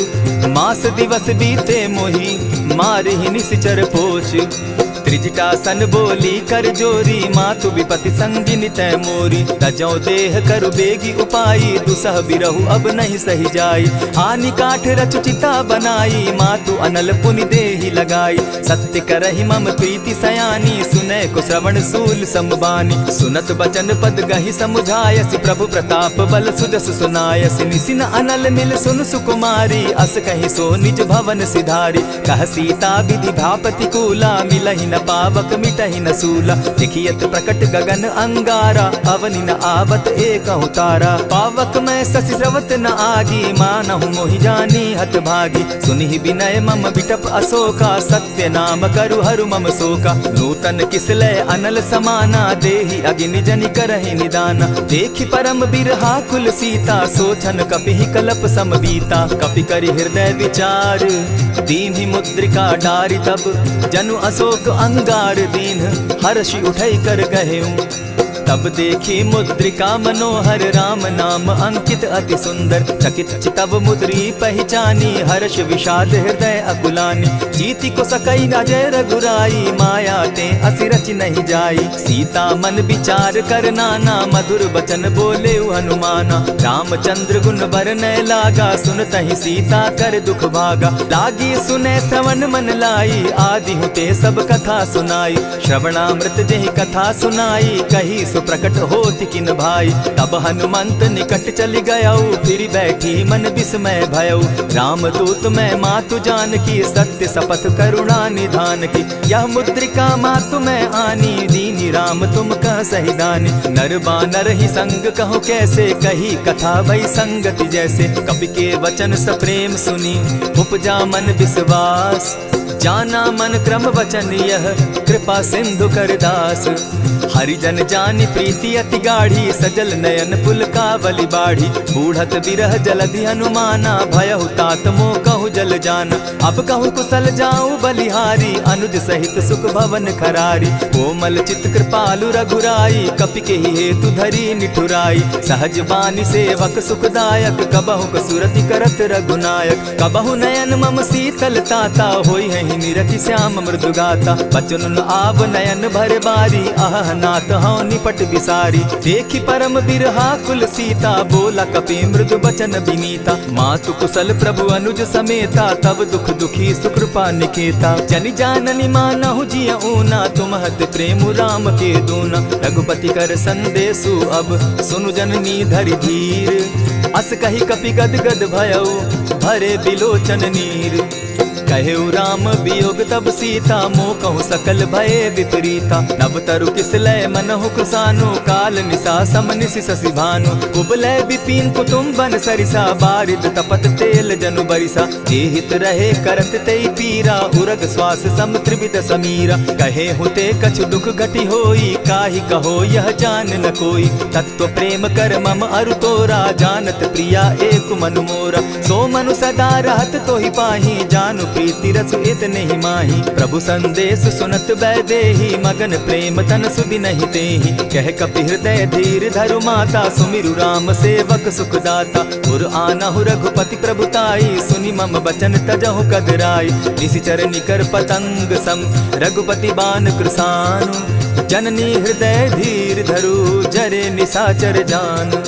मास दिवस बीते मोही, मार ही निश्चर पोच। त्रिजटासन बोली कर जोरी, मातु विपति संगिनी तै मोरी। तजौ देह करु बेगी उपाई, दुसह बिरहु अब नहीं सही जाई। हानि काठ रचु चिता बनाई, मातु अनल पुनि देहि लगाई। सत्य करहि मम प्रीति सयानी, सुनै को श्रवण सूल संबानी। सुनत बचन पद गहि समुझायसि, प्रभु प्रताप बल सुजस सुनायसि। निसिन अनल मिल सुन सुकुमारी, अस कहि सो निज भवन सिधारी। कह सीता विधि भापति कूला, मिलहि न पावक मिटहि न सूला। देखियत प्रकट गगन अंगारा, अवनि न आवत एक तारा। पावक मैं शशि स्रवत न आगी, मानहु मोहि जानी हत भागी। सुनिहि विनय मम बिटप अशोका, सत्य नाम करु हरु मम शोका। नूतन किसलय अनल समाना, देहि अगिनि जनि करहि निदाना। देखि परम बिरहा कुल सीता, सोचन कपिहि कलप सम बीता। कपि करि हृदय विचार, दीन्हि मुद्रिका डारि। तब जनु अशोक अंगार दीन, हर्षि उठै कर गहेऊं। तब देखी मुद्रिका मनोहर राम नाम अंकित अति सुंदर। चकित चितव मुद्री पहचानी हर्ष विषाद हृदय अकुलानी। जीति को सकई न जय रघुराई माया ते असि रचि नहीं जाई। सीता मन विचार कर नाना मधुर बचन बोले हनुमाना। रामचंद्र गुण बरनय लागा सुनतहि सीता कर दुख भागा। लागी सुने श्रवण मन लाई आदि हुते सब कथा सुनाई। श्रवणामृत जेहि कथा सुनाई कही सुप्रकट होति किन भाई। तब हनुमंत निकट चली गयऊ फिर बैठी मन विस्मय भयऊ। रामदूत मैं मातु जानकी सत्य शपथ करुणा निधान की। यह मुद्रिका मातु मैं आनी दीनी राम तुम कह सही दानी। नर बानर ही संग कहो कैसे कही कथा भई संगति जैसे। कपि के वचन सप्रेम सुनी उपजा मन विश्वास। जाना मन क्रम वचन यह कृपा सिंधु कर दास। हरिजन जानी प्रीति अति गाढ़ी सजल नयन पुलकावली बाढ़ी। बूढ़त बिरह जलधि हनुमाना भयहु तात मोह कहु जल जाना। अब कहु कुशल जाऊं बलिहारी अनुज सहित सुख भवन खरारी। कोमल चित कृपालु रघुराई कपि के ही हेतु धरी निठुराई। सहज बानी सेवक सुखदायक कबहु कसुरति करत रघुनायक। कबहु नयन मम शीतल ताता होई है निरखि श्याम मृदु गाता। बचन आव नयन भर बारी आह नाथ हौ निपट बिसारी। देखी परम बिरहा कुल सीता बोला कपि मृदु बचन विनीता। मातु कुशल प्रभु अनुज समेता तब दुख दुखी सुकृपा निकेता। जनि जाननी मानहु जिय ऊना तुम्हत प्रेम राम के दूना। रघुपति कर संदेशु अब सुनु जननी धरि धीर। अस कही कपि गद गद भयऊ भरे बिलोचन नीर। कहेउ राम वियोग तब सीता मोह कहूँ सकल भये विपरीता। नव तरु किस लय मनहु कृसानु काल निशा सम निशि शशि भानु। कुबलय विपिन कुटुम्बन सरिसा बारिद तपत तेल जनु बरिसा। जेहित रहे करत तेई पीरा उरग श्वास सम त्रिविध समीरा। कहे हुते कछु दुख घटी होई काहि कहो यह जान न कोई। तत्व प्रेम कर मम अरु तोरा जानत प्रिया एक मनु मोरा। सो मनु सदा रहत तोहि पाही जानु प्रीति रस इतने ही माही। प्रभु संदेश सुनत बैदेही मगन प्रेम तन सुधि नहीं तेहि। कह कपि हृदय धीर धरु माता सुमिरु राम सेवक सुखदाता। उर आनहु रघुपति प्रभुताई सुनि मम बचन तजहु कदराई। निशिचर निकर पतंग सम रघुपति बान कृसानु। जननी हृदय धीर धरु जरे निशाचर जान।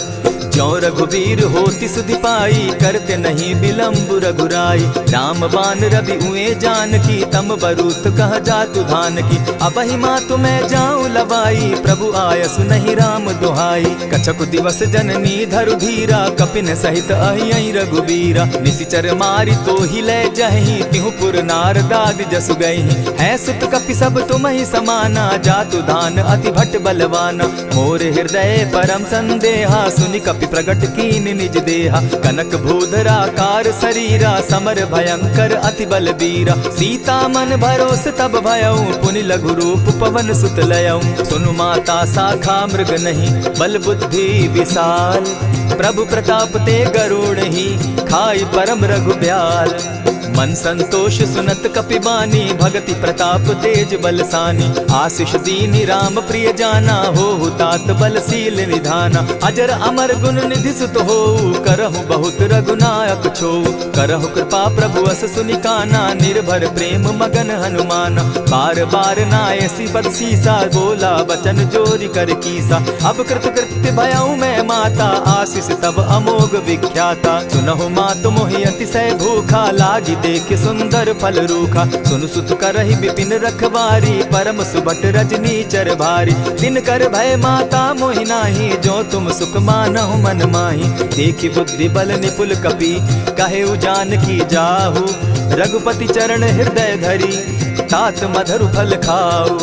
जो रघुवीर होति सुधि पाई करते नहीं विलम्ब रघुराई। राम बान रवि उए जान की तम बरूत कह जातु धान की। अबहि मातु मैं जाऊं लवाई प्रभु आयसु नहीं राम दुहाई। कछक दिवस जननी धरु धीरा कपिन सहित अहि रघुवीरा। निशिचर मारी तो ही ले जहि तिहु पुर नारदाद जसु गई। है सुत कपि सब तुम ही समाना जातु धान अति भट बलवाना। मोर हृदय परम संदेहा सुनि कपि प्रगट कीन निज देहा। कनक भूधराकार शरीरा समर भयंकर अति बलबीरा। सीता मन भरोस तब भयऊ पुनि लघु रूप पवन सुत लयऊ। सुनु माता शाखा मृग नहीं बल बुद्धि विशाल। प्रभु प्रताप ते गरुड़ ही खाई परम रघुब्याल। मन संतोष सुनत कपिबानी भगति प्रताप तेज बलसानी। आशीष दीनी राम प्रिय जाना हो तात बलशील निधाना। अजर अमर गुण निधि सुत हो करहु बहुत रघुनायक छो। करहु कृपा प्रभु अस सुनिकाना निर्भर प्रेम मगन हनुमाना। बार बार नायसी बदसीसा बोला बचन जोरी कर कीसा। अब कृत कृत्य भयऊ मैं माता आशीष तब अमोघ विख्याता। सुनहु मातु मोहि अतिशय भूखा लागी देख सुंदर फल रूखा। सुन सुत करहि विपिन रखवारी परम सुबट रजनी चर भारी। दिन कर भय माता मोहि नाही जो तुम सुख मानहु मन माही। देखि बुद्धि बल निपुल कपि कहेउ जानकी जाहु। रघुपति चरण हृदय धरी तात मधुर फल खाऊ।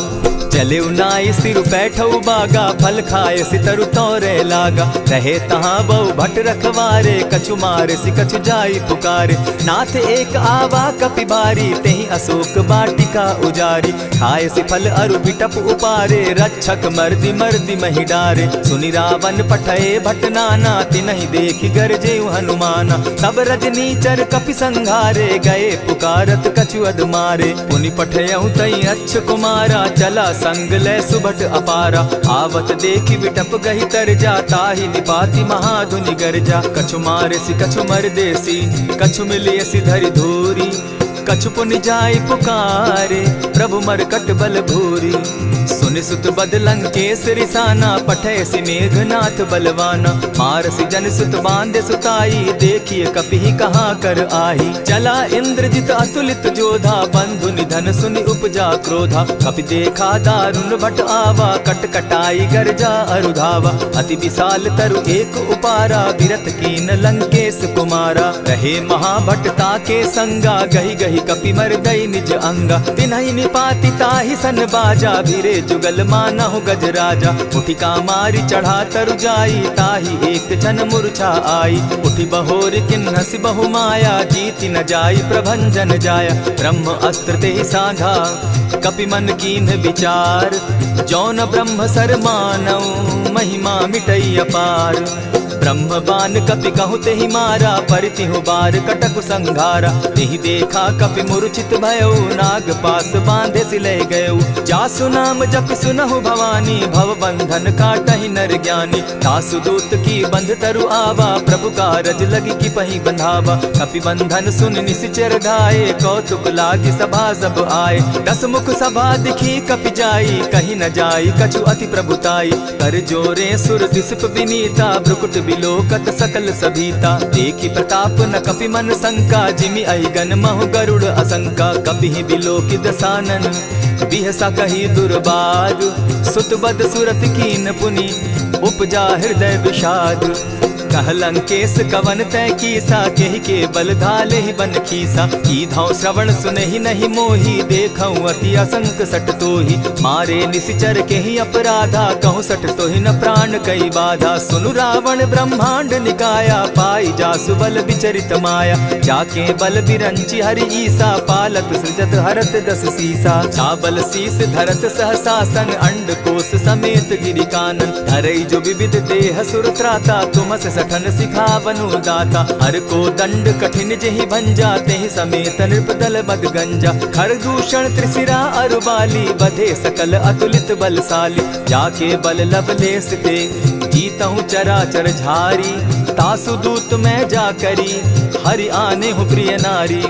चले नाई सिर बैठऊ बागा फल खाए सितरु तोरे लागा। रहे तहाँ बहु भट रखवारे कछु मारे सि कछु जाई पुकारे। नाथ एक आवा कपि बारी तेहि अशोक बाटिका उजारी। खाए सि फल अरु बिटप उपारे रक्षक मर्दि मर्दि महि डारे। सुनि रावण पठए भट नाना तिनहि देखि गरजेउ हनुमाना। तब रजनी चर कपि संघारे गए पुकारत कछु अध मारे। पुनि पठयउ तई अच्छ कुमारा चला संग ले सुभट अपारा। आवत देखी बिटप गही तर जा, ताहि निपाति महाधुनि गर्जा। कछु मारेसी कछु मर देसी, कछु मिलियसी धरि धूरी। कछु पुनि जाई पुकारे, प्रभु मरकट बल भूरी। सुनि सुत बद लंकेश रिसाना, पठैसी मेघनाथ बलवाना। मारसी जन सुत बांधे सुताई, देखिए कपि कहाँ कर आही। चला इंद्रजित अतुलित जोधा, बंधु निधन सुनि उपजा क्रोधा। कपि देखा दारुण भट आवा, कट कटाई गर्जा अरुधावा। अति विशाल तरु एक उपारा, विरत कीन लंकेश कुमारा। रहे महाभट ताके संगा, गही गही कपि मर्दई निज अंगा। तिन्हि निपाति ताहि सन बाजा, भिरे जुगल मानहु गजराजा। उठि कामारी चढ़ा तरु जाई, ताहि एक जन मूर्छा आई। उठि बहोर किन्हसि बहु माया, जीति न जाई प्रभंजन जाया। ब्रह्म अस्त्र तेहि साधा, कपि मन कीन्ह विचार। जौन ब्रह्म सर मानऊ, महिमा मिटई अपार। ब्रह्म बान कपि कहु तेहि मारा, परितिहु बार कटकु संघारा। तेहि देखा कपि मूर्छित भयउ, नाग पास बांधे सिले गयउ। जासु नाम जपि सुनहु भवानी, भव बंधन काटहि नर ज्ञानी। तासु दूत की बंध तरु आवा, प्रभु कारज लगी की पहि बंधावा। कपि बंधन सुन निसिचर धाये, कौतुक लागी सभा सब आए। 10 मुख सभा दिखी कपि जाई, कहीं न जाई कछु अति प्रभुताई। कर जोरे सुर दिसप विनीता, भ्रुकुट बिलोकत सकल सभीता। देखी प्रताप न कपि मन शंका, जिमि अहिगन महु गरुड़ असंका। कपि बिलोकि दसानन, बिहसा कही दुर्बाद। सुत बद सुरत कीन पुनि, उपजा हृदय विषाद। कह लंकेश कवन तय कीसा, केहि के बल धाले ही बन खीसा। कीधौ श्रवण सुनहि नहीं मोही, देखऊं अति असंक सट तोही। मारे निसिचर केहि अपराधा, कहूँ सट तोहि न प्राण कई बाधा। सुनु रावण ब्रह्मांड निकाया, पाई जासु बल विचरित माया। जाके बल बिरंची हरि ईसा, पालत सृजत हरत 10 सीसा। छाबल शीस धरत सहसासन, अंड कोश समेत गिरि कानन। धरई जो विविध देह सुर त्राता, तुमस सठन सिखावनु दाता। हर को दंड कठिन जेहि भंजा, तेहि समेत नृपदल बद गंजा। खर दूषण त्रिशिरा अरुबाली, बधे सकल अतुलित बलशाली। जाके बल लवलेस ते, जीतहु चराचर झारी। तासु दूत मैं जा करी, हरि आने हूँ प्रिय नारी।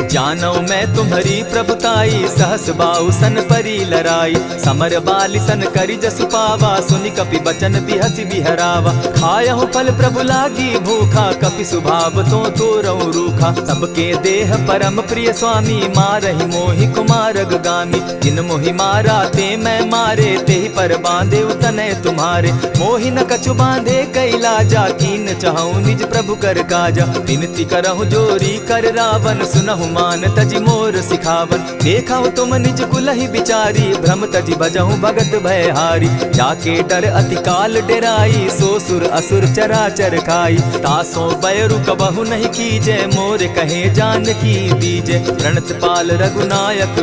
जानो मैं तुम्हारी प्रभुताई, सहस बाहु सन परी लराई। समर बाली सन करी जसु पावा, सुनि कपि बचन बिहसि बिहरावा। खायहु फल प्रभु लागी भूखा, कपि सुभाव तो तोरहु रूखा। सबके देह परम प्रिय स्वामी, मारहि मोहि कुमारग गामी। जिन मोहि मारा ते मैं मारे, तेहि पर बांधे उतने तुम्हारे। मोहि न कछु बांधे कैलाजा, कीन चाहूं निज प्रभु कर काजा। विनती करहु जोरी कर रावण, सुनहु मान तजि मोर सिखावन। देखहु तुम निज कुलहि बिचारी, भ्रम तजि भजहु भगत भयहारी। जाके डर अति काल डेराई, सो सुर असुर चराचर खाई। तासों बैरु कबहु नहीं कीजे, मोर कहे जानकी दीजे। प्रणत पाल रघुनायक,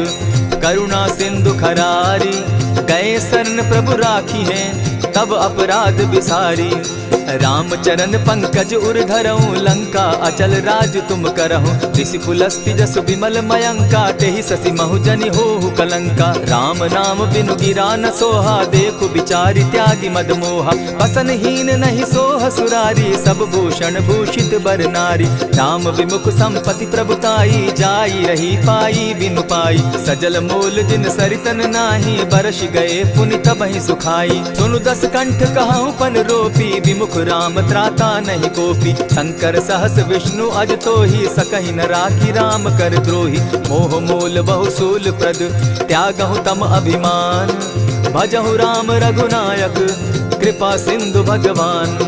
करुणा सिंधु खरारी। गए शरण प्रभु राखी हैं, तब अपराध बिसारी। राम चरण पंकज उर धरऊं, लंका अचल राज तुम करहूं। ऋषि पुलस्ति जसु विमल मयंका, तेहि ससि महु जनि होहु कलंका। राम नाम बिनु गिरा न सोहा, देखु बिचारी त्यागी मद मोहा। बसनहीन नहीं सोह सुरारी, सब भूषण भूषित बर नारी। राम विमुख संपति प्रभुताई, जाई रही पाई बिनु पाई। सजल मोल जिन सरितन नाही, बरस गए पुनि तबहि सुखाई। सुनु 10 कंठ कहूँ पन रोपी, विमुख राम त्राता नहीं कोपी। शंकर सहस विष्णु अज तो ही, सकहि न राखी राम कर द्रोही। मोह मूल बहु सूल प्रद, त्यागहु तम अभिमान। भजहु राम रघुनायक, कृपा सिंधु भगवान।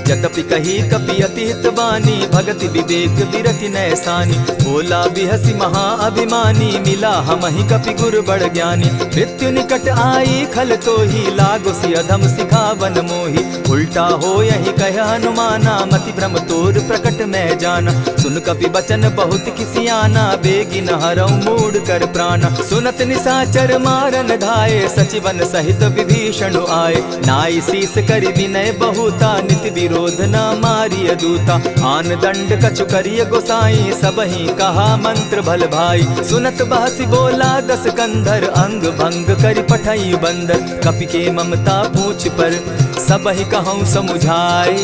यद्यपि कही कपि अति हितवानी, भगति विवेक विरति नैसानी। बोला बिहसि महा अभिमानी, मिला हमहि कपि गुर बड़ ज्ञानी। मृत्यु निकट आई खल तोही, लागो सि अधम सिखावन मोही। उल्टा हो यही कह हनुमाना, मति भ्रम तोर प्रकट मैं जाना। सुन कपि बचन बहुत किसियाना, बेगी न हरऊ मूड कर प्राणा। सुनत निसाचर मारन धाये, सचिवन सहित विभीषण आए। नाई शीस करि विनय बहुता, नित विरोध क्रोध न मारिय दूता। आन दंड कछु करिय गोसाई, सबहि कहा मंत्र भल भाई। सुनत बहसी बोला दस कंधर, अंग भंग करि पठई बंदर। कपि के ममता पूछ पर, सबहि कहूँ समुझाए।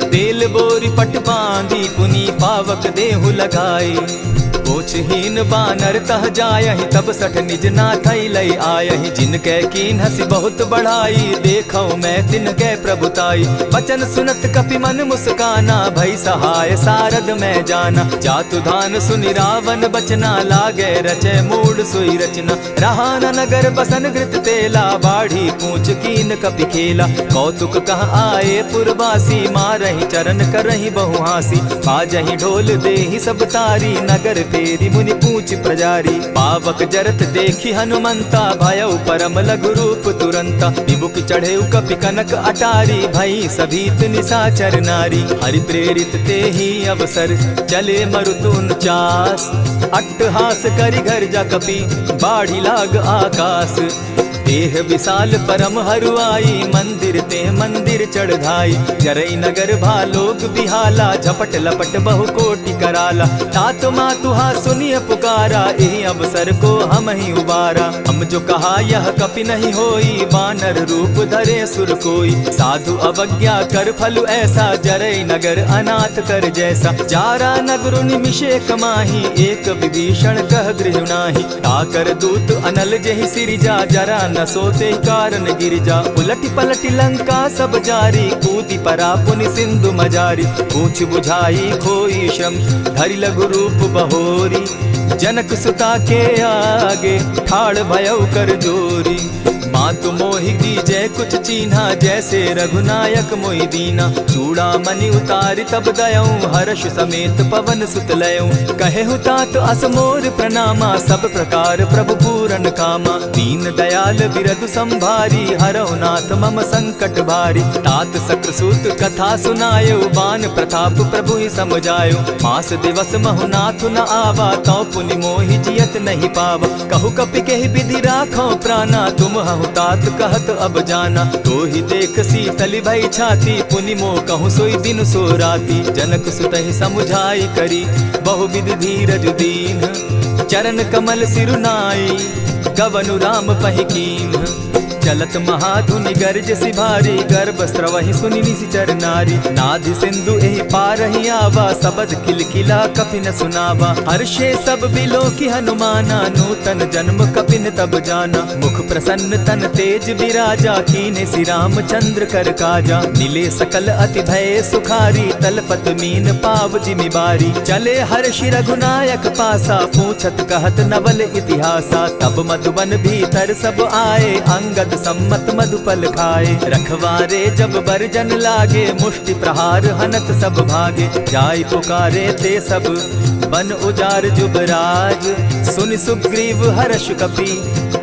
तेल बोरी पट बांधी, पुनि पावक देहु लगाए। पोछहीन बानर तह जायहि, तब सठ निज नाथ लई आयहि। जिनके कीन हसी बहुत बढ़ाई, देखौ मैं तिनके प्रभुताई। वचन सुनत कपि मन मुस्काना, भई सहाय सारद में जाना। जातु धान सुनि रावण बचना, लागे रचे मूड सोई रचना। रहा न नगर बसन घृत तेला, बाढ़ी पूछ कीन कपि खेला। कौतुक कह आए पुरवासी, मारहि चरण करहि बहु हासी। बाजहि ढोल देहि सब तारी, नगर तेरी मुनि पूछ प्रजारी। पावक जरत देखी हनुमंता, भयउ परम लघु रूप तुरंता। विमुख चढ़े कपि कनक अटारी, भई सभीत निशाचर नारी। हरि प्रेरित ते ही अवसर, चले मरुतुन चास। अट्टहास करि घर जा कपि, बाढ़ी लाग आकाश। देह विशाल परम हरुआई, मंदिर ते मंदिर चढ़ाई। जरई नगर भालोक बिहाला, झपट लपट बहु कोटि कराला। तात मातुहा सुनिय पुकारा, यही अवसर को हम ही उबारा। हम जो कहा यह कपि नहीं होई, बानर रूप धरे सुर कोई। साधु अवज्ञा कर फल ऐसा, जरई नगर अनाथ कर जैसा। जारा नगर निमिषे कमाही, एक विभीषण कह गृह नाही। ताकर दूत अनल जहि सिरिजा, जरा न सोते कारण गिरिजा। उलटी पलटी लंका सब जारी, कूदी परा पुनि सिंधु मजारी। पूछ बुझाई खोई श्रम, धरि लघु रूप बहोरी। जनक सुता के आगे, ठाड़ भयउ कर जोरी। मातु मोहि दीजै कुछ चीन्हा, जैसे रघुनायक मोहि दीना। चूड़ामणि उतारि तब दयऊँ, हर्ष समेत पवन सुत लयऊँ। कहेहु तात असमोर प्रणामा, सब प्रकार प्रभु पूरन कामा। दीन दयाल बिरदु संभारी, हरौ नाथ मम संकट भारी। तात सक्रसूत कथा सुनायो, बान प्रताप प्रभु ही समझायो। मास दिवस महु नाथ न आवा, तौ पुनि मोहि जियत नहीं पावा। कहु कपि केहि विधि राखो प्राणा, तुम हहु तात कहत अब जाना। तो ही देख शीतल भई छाती, पुनि मो कहूँ सोई दिन सो राती। जनक सुतहि समुझाई करी, बहुविधि धीरज दीन। चरण कमल सिरुनाई, गवनु राम पहि कीन। चलत महाधुनि गर्ज सिभारी, गर्भ स्रवहि सुनि निशिचर नारी। नाधि सिंधु एहि पारहि आवा, सबद किलकिला कपि न सुनावा। हर्षे सब बिलोकि हनुमाना, नूतन जन्म कपिन तब जाना। मुख प्रसन्न तन तेज विराजा, कीने श्री रामचंद्र कर काजा। मिले सकल अति भय सुखारी, तलपत मीन पाव जिमि बारी। चले हर्षि रघुनायक पासा, पूछत कहत नवल इतिहासा। तब मधुबन भीतर सब आए, अंगद सम्मत मधुपल खाए। रखवारे जब बरजन लागे, मुष्टि प्रहार हनत सब भागे। जाय पुकारे ते सब, बन उजार जुबराज। सुनि सुग्रीव हर्ष कपि,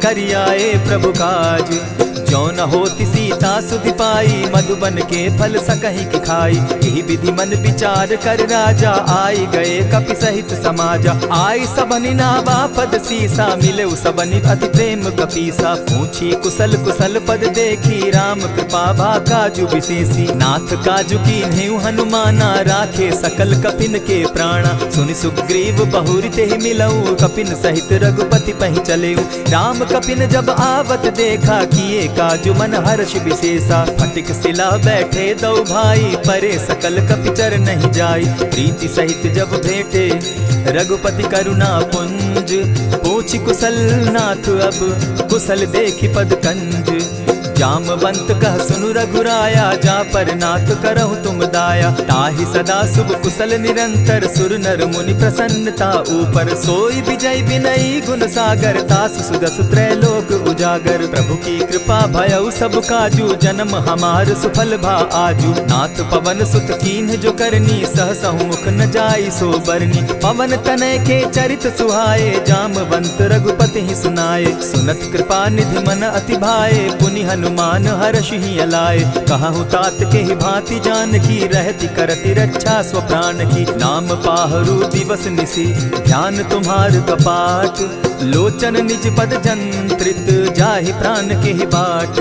करियाए प्रभु काज। जो न होती सीता सुधि पाई, मधुबन के फल सकहि की खाई। यही विधि मन विचार कर राजा, आई गए कपि सहित समाजा। आई सबनि नावा पद सीसा, मिले सबनि अति प्रेम कपीसा। पूछी कुशल कुशल पद देखी, राम कृपा भा काजु विशेषी। नाथ काजु कीन्हेउ हनुमाना, राखे सकल कपिन के प्राणा। सुनि सुग्रीव बहुरि तेहि मिलऊ, कपिन सहित रघुपति पहि चलेऊ। राम कपिन जब आवत देखा, किए काजु मन हर्ष विशेषा। फटिक सिला बैठे दो भाई, परे सकल कपिचर नहीं जाई। प्रीति सहित जब भेटे, रघुपति करुणा पुंज। पूछ कुशल नाथ अब, कुशल देखी पद कंज। जामवंत कह सुनु रघुराया, जा पर नाथ करहु तुम दाया। ताहि सदा शुभ कुशल निरंतर, सुर नर मुनि प्रसन्नता ऊपर। सोई विजय विनयी गुण सागर, तासु सुदसु त्रैलोक उजागर। प्रभु की कृपा भयउ सब काजू, जन्म हमार सुफल भा आजू। नाथ पवन सुत कीन्ह जो करनी, सहसहु मुख न जाई सो बरनी। पवन तनय के चरित सुहाए, जामवंत रघुपति ही सुनाए। सुनत कृपा निधि मन अति भाए, पुनि हनुमान हर्ष ही अलाए। कहूँ तात के ही भांति जान की, रहती करती रक्षा स्व प्राण की। नाम पाहरु दिवस निसी, ध्यान तुम्हार कपाट। लोचन निज पद जंत्रित, जाहि प्राण के ही बाट।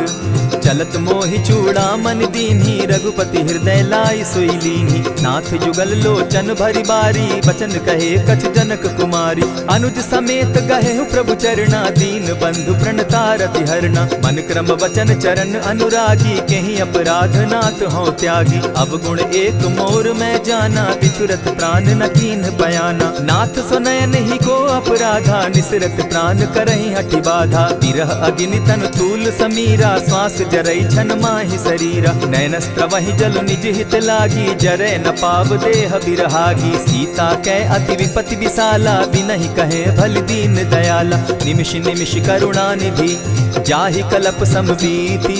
चलत मोहि चूड़ामन दीन्ही, रघुपति हृदय लाई सोई लीन्ही। नाथ जुगल लोचन भरी बारी, बचन कहे कछ जनक कुमारी। अनुज समेत गहे प्रभु चरणा, दीन बंधु प्रणतारति हरना। मन क्रम वचन चरण अनुरागी, कहीं अपराध नाथ हो त्यागी। अब गुण एक मोर में जाना, बिचुरत प्राण न कीन्ह बयाना। नाथ सुनयन ही को अपराधा, निसरत प्राण करहि हठि बाधा। विरह अग्नि तन तूल समीरा, श्वास जरई छन माहि शरीरा। नयनस्त्र वही जल निज हित लागी, जरै न पाव देह बिरहागी। सीता कै अति विपति विशाला, बिनहि कहे भल दीन दयाला। निमिष निमिष करुणा निधि, जाहि कलप समबीति।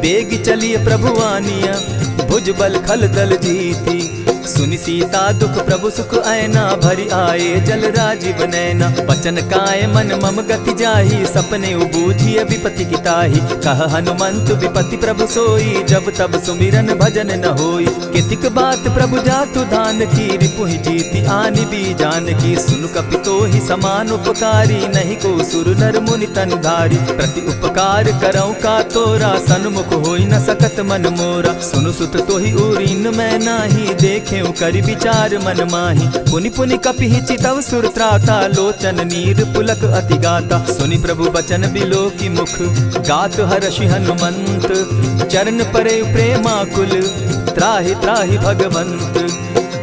बेग चलिए प्रभु आनिया, भुज बल खल दल जीती। सुनि सीता दुख प्रभु सुख ऐना, भरी आए जल राजीव नैना। बचन काय मन मम गति जाहि, सपने बूझिए विपति की ताहि। कह हनुमंत विपति प्रभु सोई, जब तब सुमिरन भजन न होई। कितिक बात प्रभु जातु दान की, रिपुहि जीति आनि भी जान की। सुनु कपितो ही समान उपकारी, नहीं को सुर नर मुनि तन धारी। प्रति उपकार करौ का तोरा, सन्मुख होई न सकत मन मोरा। सुनु सुत तोहि उरीन मैं नाही, देखे करि विचार मन माही। पुनि पुनि कपिहि चितव सुर त्राता, लोचन नीर पुलक अति गाता। सुनि प्रभु बचन बिलो की मुख, गात हर्षि हनुमंत। चरण परे प्रेमाकुल, त्राहि त्राहि भगवंत।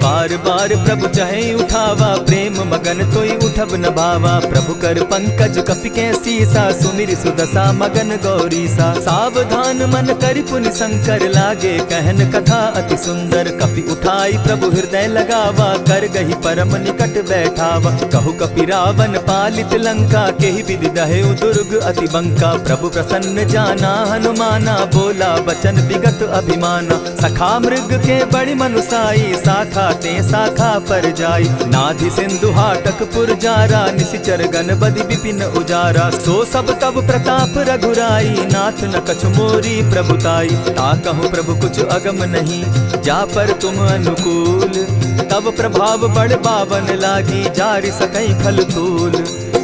बार बार प्रभु चाहे उठावा, प्रेम मगन तोई उठब न भावा। प्रभु कर पंकज कपि के सीसा, सुमिरि सुदशा मगन गौरीसा। सावधान मन करि पुनि शंकर, लागे कहन कथा अति सुंदर। कपि उठाई प्रभु हृदय लगावा, कर गही परम निकट बैठावा। कहु कपि रावण पालित लंका, केहि विधि दहेउ दुर्ग अति बंका। प्रभु प्रसन्न जाना हनुमाना, बोला बचन विगत अभिमाना। सखा मृग के बड़ी मनुसाई, साखा ते शाखा पर जाई। नाधि सिंधु हाटक पुर जारा, निशिचर गण बदि विपिन उजारा। सो सब तब प्रताप रघुराई, नाथ न कछु मोरी प्रभुताई। ता कहूँ प्रभु कुछ अगम नहीं, जा पर तुम अनुकूल। तब प्रभाव बड़ पावन लागी, जारि सकई खल तूल।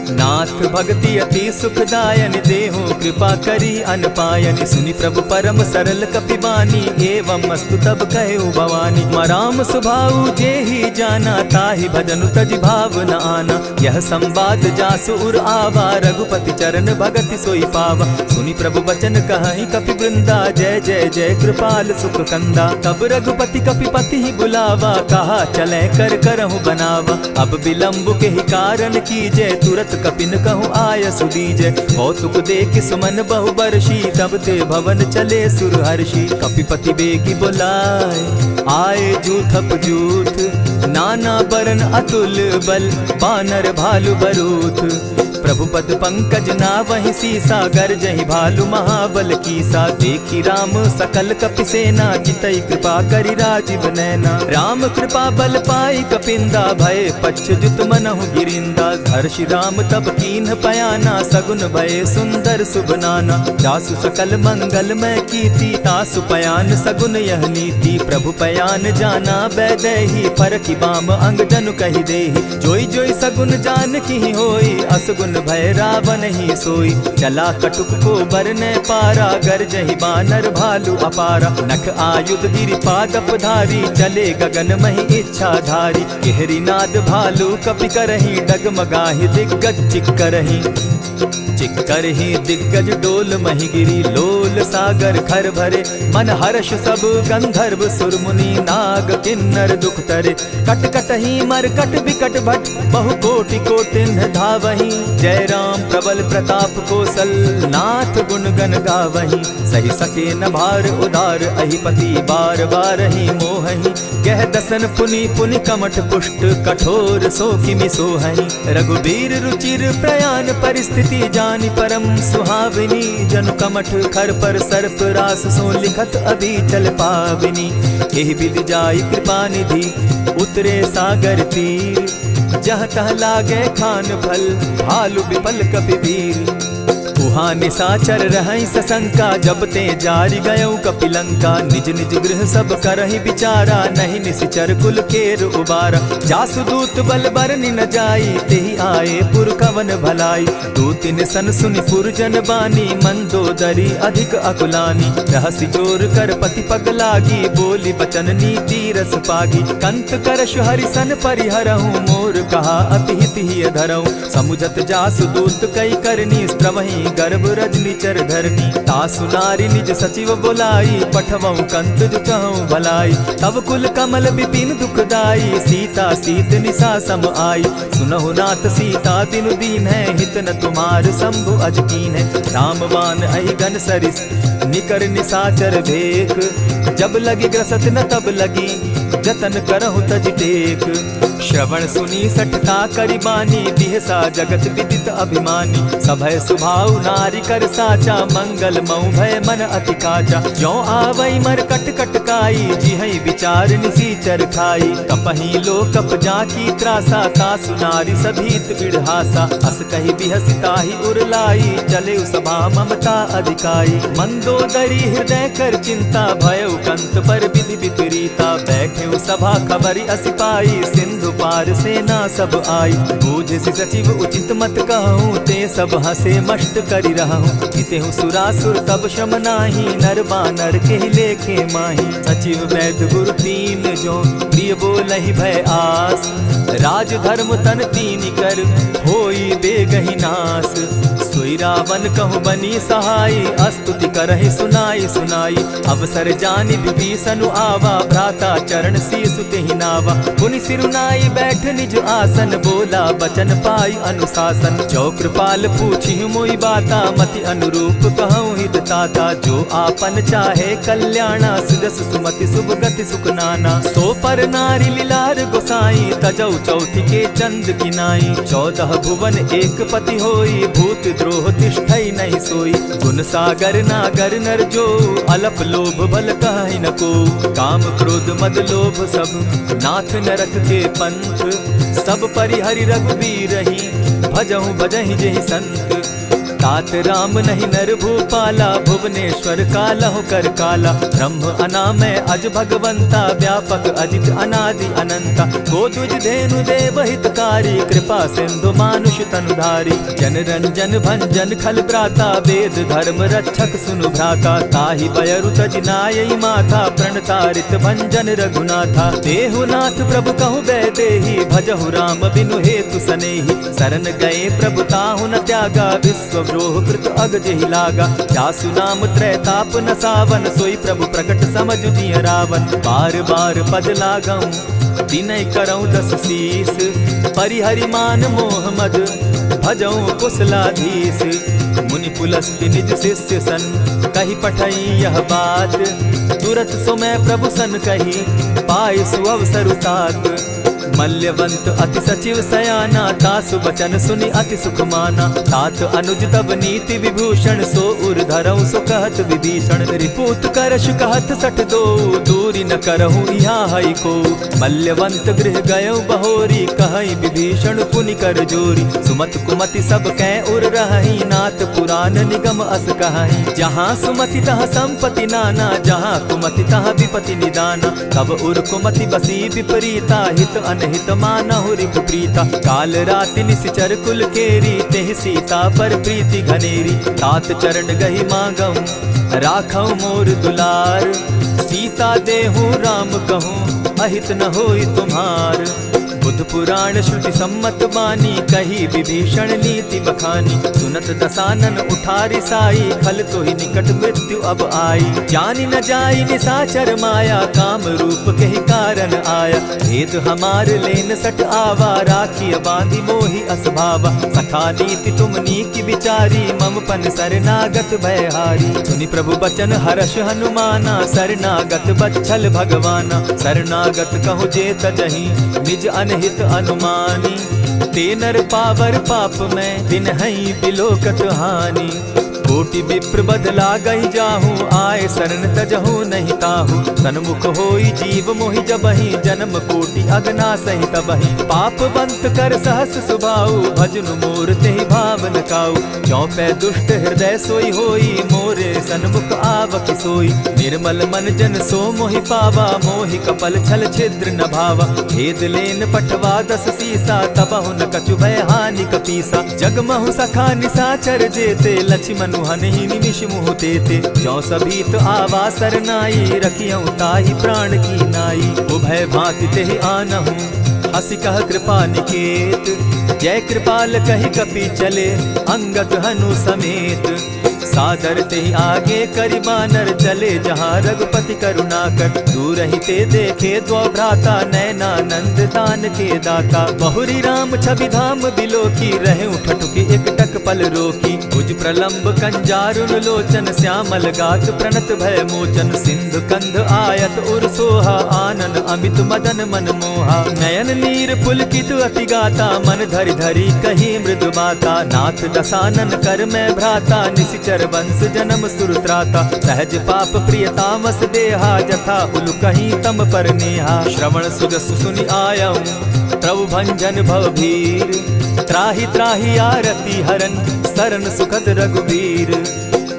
नाथ भक्ति अति सुखदायन, देहु कृपा करी अनपायन। सुनि प्रभु परम सरल कपिबानी, एवं अस्तु तब कहे भवानी। मराम सुभाऊ जेहि जाना, ताहि भजनु तज भाव न आना। यह संवाद जासु उर आवा, रघुपति चरण भगति सोई पावा। सुनि प्रभु बचन कहि कपि वृंदा, जय जय जय कृपाल सुख कंदा। तब रघुपति कपिपति ही बुलावा, कहा चले कर करहु बनावा। अब विलंब के ही कारण कीजय, तुरत कपिन कहूँ आय सुदीजय। कौतुक देख सुमन बहु बरसी, तब ते भवन चले सुर हर्षि। कपिपति बेगी बुलाए, आए जूथप जूथ। नाना बरन अतुल बल, बानर भालु बरूथ। प्रभु पद पंकज ना वही सीसा, गर्जहि भालु महाबल कीसा। देखी राम सकल कपि सेना, चितई कृपा करि राजीव नैना। राम कृपा बल पाई कपिंदा, भय पच्युत मनहु गिरिंदा। हर्षि राम तब कीन्ह पयाना, सगुन भय सुंदर शुभ नाना। जासु सकल मंगल मैं कीति, तासु पयान सगुन यह नीति। प्रभु पयान जाना बैदेही, फरकि बाम अंग जनु कहि देहि। जोई जोई सगुन जान की होई, असगुन भय रावण ही सोई। चला कटुक को बरने पारा, गरजहि बानर भालु अपारा। नख आयुध गिरि पादप धारी, चले गगन महि इच्छा धारी। केहरी नाद भालु कपि करहि, डगमगाहि दिग्गज चिक्करहि। चिक्करहि दिग्गज डोल महि गिरी, लोल सागर खर भरे। मन हर्ष सब गंधर्व सुर मुनि, नाग किन्नर दुख तरे। कट कटहि मरकट बिकट भट, बहु कोटि कोटिन धावहि। जय राम प्रबल प्रताप कौशल, नाथ गुण गण गावहि। सही सके न भार उदार, अहिपति बार बार ही मोहहि। कह दसन पुनि पुनि कमठ पुष्ट, कठोर सो किमि सोहहि। रघुबीर रुचिर प्रयाण परिस्थिति, जानि परम सुहाविनी। जनु कमठ खर पर सर्प रास, सो लिखत अभी चल पाविनी। एहि विधि जाई कृपा निधि, उतरे सागर तीर। जह तह लागे खान फल, भालु विपल कपि वीर। उह वहाँ निशाचर रहई सशंका, जब ते जारी गयौ कपिलंका। निज निज गृह सब करहि विचारा, नहीं निशिचर कुल केर उबारा। जासुदूत बल बरनि न जाई, तेहि आए पुर कवन भलाई। दूतिन सन सुनि पुरजन बानी, मंदोदरी अधिक अकुलानी। रहसि जोर कर पति पग लागी, बोली बचन नीति रस पागी। कंत करश हरिसन परिहरहूँ, मोर कहा अति हित ही धरऊँ। समुझत जासुदूत कई करनी, स्त्रवहि गर्भ रजनी चर धरनी। तासु नारी निज सचिव बोलाई, पठवऊँ कंत जो चहूँ भलाई। तब कुल कमल विपिन दुखदाई, सीता सीत निशा सम आई। सुनहु नाथ सीता दिनु दीन है, हित न तुम्हार शंभु अज कीन है। रामबान अहि घन सरिस निकर निशाचर भेक, जब लगी ग्रसत न तब लगी, जतन करहु तज टेक। श्रवण सुनी सठता करि बानी, बिहसा जगत विदित अभिमानी। सभय सुभाव नारी कर साचा, मंगल मऊ भय मन अति काचा। जो आवई मर कट कटकाई, जिहई विचार निसीचर खाई। कपही लो कप जाकी त्रासा, तासु नारी सभीत बिढ़ासा। अस कही बिहसिताहि उरलाई, चले सभा ममता अधिकाई। मंदोदरी हृदय कर चिंता, भयउ कंत पर विधि विपरीता। बैठे सभा खबरि असि पाई, सिंधु पार सेना सब आई। बूझसि सचिव उचित मत कहूँ, ते सब हसे मष्ट करि रहूँ। हितेहु सुरासुर तब श्रम नाही, नर बानर के लेखे माही। सचिव वैद्य गुरु तीन जो, प्रिय बोलहि भय आस। राज धर्म तन तीन कर, होई बेगहि नास। सोई रावण कहु बनी सहाय, स्तुति करहि सुनाई सुनाई। अवसर जानि विभीषण आवा, भ्राता चरण शीसु तेहि नावा। मुनि सिरुनाई बैठ निज आसन, बोला बचन पाई अनुशासन। जो कृपाल पूछि मोई बाता, मति अनुरूप कहूँ हित ताता। जो आपन चाहे कल्याणा, सुजस सुमति शुभ गति सुख नाना। सो पर नारी लीलार गोसाई, तजौ चौथि के चंद किनाई। 14 भुवन एक पति होई, भूत द्रोह तिष्ठई नहीं सोई। गुण सागर नागर नर जो, अलप लोभ भल कहि न को। काम क्रोध मद लोभ सब, नाथ नरक के पंथ। सब परिहरि रघुबीरहि, भजहु भजहि जेहि संत। तात राम नहीं नर भूपाला, भुवनेश्वर कालहु कर काला। ब्रह्म अनामय अज भगवंता, व्यापक अजित अनादि अनंता। को तुझ धेनु देव हितकारी, कृपा सिंधु मानुष तनुधारी। जन रंजन भंजन खल भ्राता, वेद धर्म रक्षक सुनु भ्राता। ताहि बयरु तज नायई माथा, प्रणतारित भंजन रघुनाथा। देहुनाथ प्रभु कहु बैदेहि, भजहु राम बिनु हेतु सनेहि। शरण गए प्रभु ताहु न त्यागा, विश्व द्रोह कृत अग जेहि लागा। जासु नाम त्रैताप न सावन, सोई प्रभु प्रकट समझ जिय रावण। बार बार पद लागऊं, विनय करऊं 10 शीस। परिहरि मान मोह मद, भजऊं कुशलाधीश। मुनि पुलस्त्य निज शिष्य सन, कही पठई यह बात। तुरत सो मैं प्रभु सन कही, पाए सुअवसर तात। मल्यवंत अति सचिव सयाना, तासु बचन सुनि अति सुख माना। तात अनुज तब नीति विभूषण, सो उर धरऊं सो कहत विभीषण। रिपुत करश कहत सठ दो, दूरी न करहूँ यहाँ हई को। मल्यवंत गृह गयो बहोरी, कहई विभीषण पुनि कर जोरी। सुमत कुमति सब कै उर रहई, नाथ पुराण निगम अस कहई। जहाँ सुमति तहाँ संपत्ति नाना, जहाँ कुमति तहाँ विपति निदाना। तब उर कुमति बसी विपरीता, हित अनहित मानहु रिपु प्रीता। काल राति निशिचर कुल केरी, तेहि सीता पर प्रीति घनेरी। तात चरण गहि मांगऊं, राखऊं मोर दुलार। सीता देहूं राम कहूं, अहित न होई तुम्हार। बुध पुराण श्रुति सम्मत बानी, कही विभीषण नीति बखानी। सुनत दसानन उठारी साई, खल तो ही निकट मृत्यु अब आई। जानी न जाई निशाचर माया, काम रूप के ही कारण आया। भेद हमार लेन सट आवा, राखी बांधी मोहि असभावा। सखा नीति तुम नीति विचारी, मम पन शरणागत भयहारी। सुनि प्रभु बचन हर्ष हनुमाना, शरणागत बच्छल भगवाना। शरणागत कहु जे तजहि, निज अनहित अनुमानी। ते नर पावर पाप में, दिन हई बिलोकत हानि। कोटि विप्र बदला गई जाहूँ, आए शरण तजहूँ नहीं ता। नाहु। सन्मुख होई जीव मोहि जबहि, जन्म कोटि अगना सही तबहि। पाप बंत कर सहस सुभाऊ, भजनु मोर तेहि भावन काऊ। जो पै दुष्ट हृदय सोई होई, मोरे सन्मुख आवक सोई। निर्मल मन जन सो मोहि पावा, मोहि कपल छल छिद्र न भावा। भेद लेन पठवा दस सीसा, तबहु न कछु भय हानि कपीसा। जगमहु सखा निसाचर जेते, लक्ष्मनु हनहि निमिष मुहु तेते। जो सभीत आवा सरनाई, रखियौ ताहि प्राण की नाई। उभय भांति तेहि आनहु, हसी कह कृपा निकेत। जय कृपाल कहि कपि चले, अंगद हनु समेत। सादर तेहि आगे करि बानर, चले जहाँ रघुपति करुणाकर। दूर ही ते देखे द्वौ भ्राता, नयनानंद दान के दाता। बहुरी राम छवि धाम बिलोकी, रहे उठटुकी एकटक पल रोकी। भुज प्रलंब कंजारुन लोचन, श्यामल गात प्रणत भय मोचन। सिंधु कंध आयत उर सोहा, आनन अमित मदन मन मोहा। नयन नीर पुलकित अति गाता, मन धरि धरि कही मृदु बाता। नाथ दसानन कर मैं भ्राता, निशिचर वंश जन्म सुरत्राता। सहज पाप प्रियतामस देहा, जथा उलु कहीं तम पर नेहा। श्रवण सुजस सुनि आयऊ, प्रभु भंजन भव भीर। त्राहि त्राहि आरती हरन, सरन सुखद रघुवीर।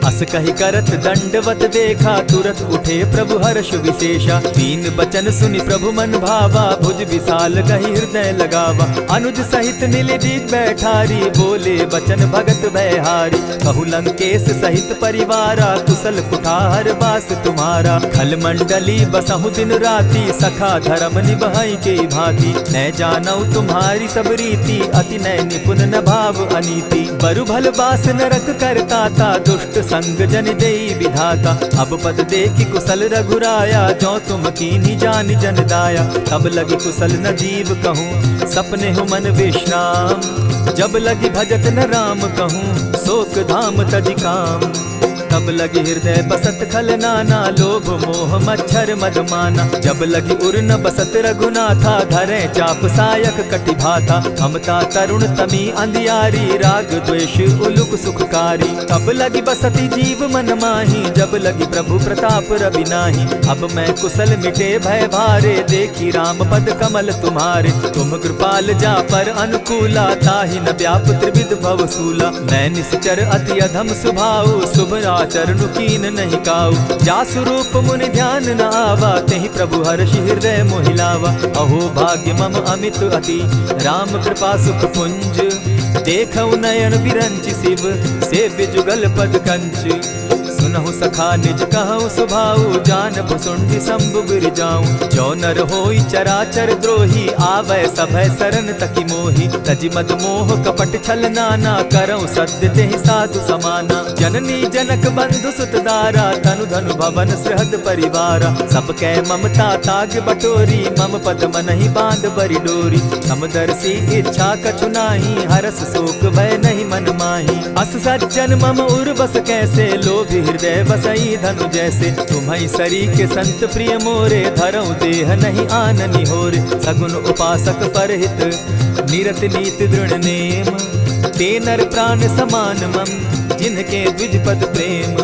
अस कहि करत दंडवत देखा, तुरत उठे प्रभु हर्ष विशेषा। तीन बचन सुनि प्रभु मन भावा, भुज विशाल कहि हृदय लगावा। अनुज सहित नीलदीप बैठारी, बोले बचन भगत भयहारी। कहु लंकेश सहित परिवारा, कुशल कुठार बास तुम्हारा। खल मंडली बसहु दिन राति, सखा धर्म निभाई के भांति। न जानऊ तुम्हारी सब रीति, अति नय निपुण न भाव अनीति। बरु भल बास नरक करताता, दुष्ट संग जन देई विधाता। अब पद देखि कुशल रघुराया, जो तुम कीन्ही जानि जन दाया। तब लगी कुशल न जीव कहूँ, सपने हो मन विश्राम। जब लगी भजत न राम कहूँ, शोक धाम तजि काम। तब लगी हृदय बसत खल नाना, लोभ मोह मच्छर मद माना। जब लगी उर न बसत रघुनाथा, धरे चाप सायक कटि भाता। ममता तरुण तमी अंधियारी, राग द्वेष उलुक सुखकारी। तब लगी बसती जीव मन माही, जब लगी प्रभु प्रताप रवि नाही। अब मैं कुशल मिटे भय भारे, देखी राम पद कमल तुम्हारे। तुम कृपाल जा पर अनुकूला, ताहि न व्याप त्रिविध भव सूला। मैं निश्चर अति अधम सुभाऊ, शुभ चरण कीन नहीं काऊ। जासु रूप मुनि ध्यान न आवा, तेहि प्रभु हर्षि हृदय मोहिलावा। अहो भाग्य मम अमित अति, राम कृपा सुख पुंज। देखऊ नयन विरंचि शिव, सेव्य जुगल पद कंच। सुनहु सखा निज कहूँ सुभाऊ, जानब सुंडि शंभु गिर जाऊं। जो नर होई चराचर द्रोही, आवै सभय सरन तकी मोही। तजि मद मोह कपट छल नाना, करऊँ सत्य तेहि साधु समाना। जननी जनक बंधु सुत दारा, तनु धनु भवन सृहद परिवारा। सब कै ममता ताग बटोरी, मम पद मनहि बांध बरि डोरी। समदर्शी इच्छा कछु नाही, हरस शोक भय नहीं मन माही। अस सज्जन मम उर बस कैसे, लोभी हृदय बसई धनु जैसे। तुम्हि सरी के संत प्रिय मोरे, धरऊं देह नहीं आननि होरे। सगुन उपासक परहित, निरत नीति दृढ़ नेम। ते नर प्राण समान मम, जिनके द्विज पद प्रेम।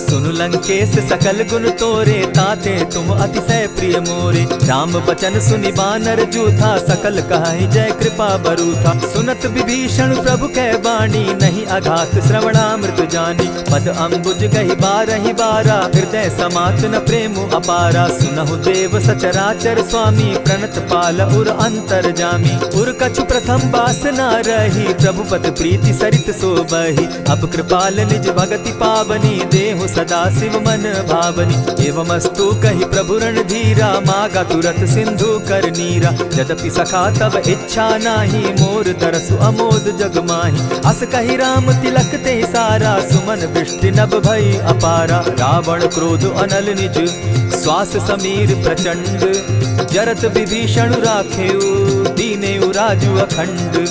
सुनु लंकेश सकल गुण तोरे, ताते तुम अतिशय प्रिय मोरे। राम बचन सुनि बानर जूथा, सकल कहाहि जय कृपा बरूथा। सुनत विभीषण प्रभु कै बाणी, नहीं अघात श्रवणामृत जानी। पद अम्बुज गहि बारहि बारा, हृदय समात न प्रेम अपारा। सुनहु देव सचराचर स्वामी, प्रणत पाल उर अंतर जामी। उर कछु प्रथम बास न रही, प्रभु पद प्रीति सरित सोबहि। अब कृपाल निज भगति पावनी, देहु सदा शिव मन भावनी। एवमस्तु कहि प्रभु रणधीरा, मागा तुरत सिंधु कर नीरा। यद्यपि सखा तब इच्छा नाही, मोर तरसु अमोद जग माही। अस कहि राम तिलक ते सारा, सुमन वृष्टि नभ भई अपारा। रावण क्रोध अनल निज, श्वास समीर प्रचंड। जरत विभीषण राखेउ, दीनेउ राजु अखंड।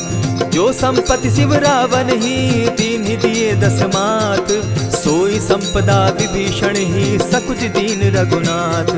जो संपत्ति शिव रावण ही, दीन्हि दिए दस मात। सोई संपदा विभीषण ही, सकुच दीन रघुनाथ।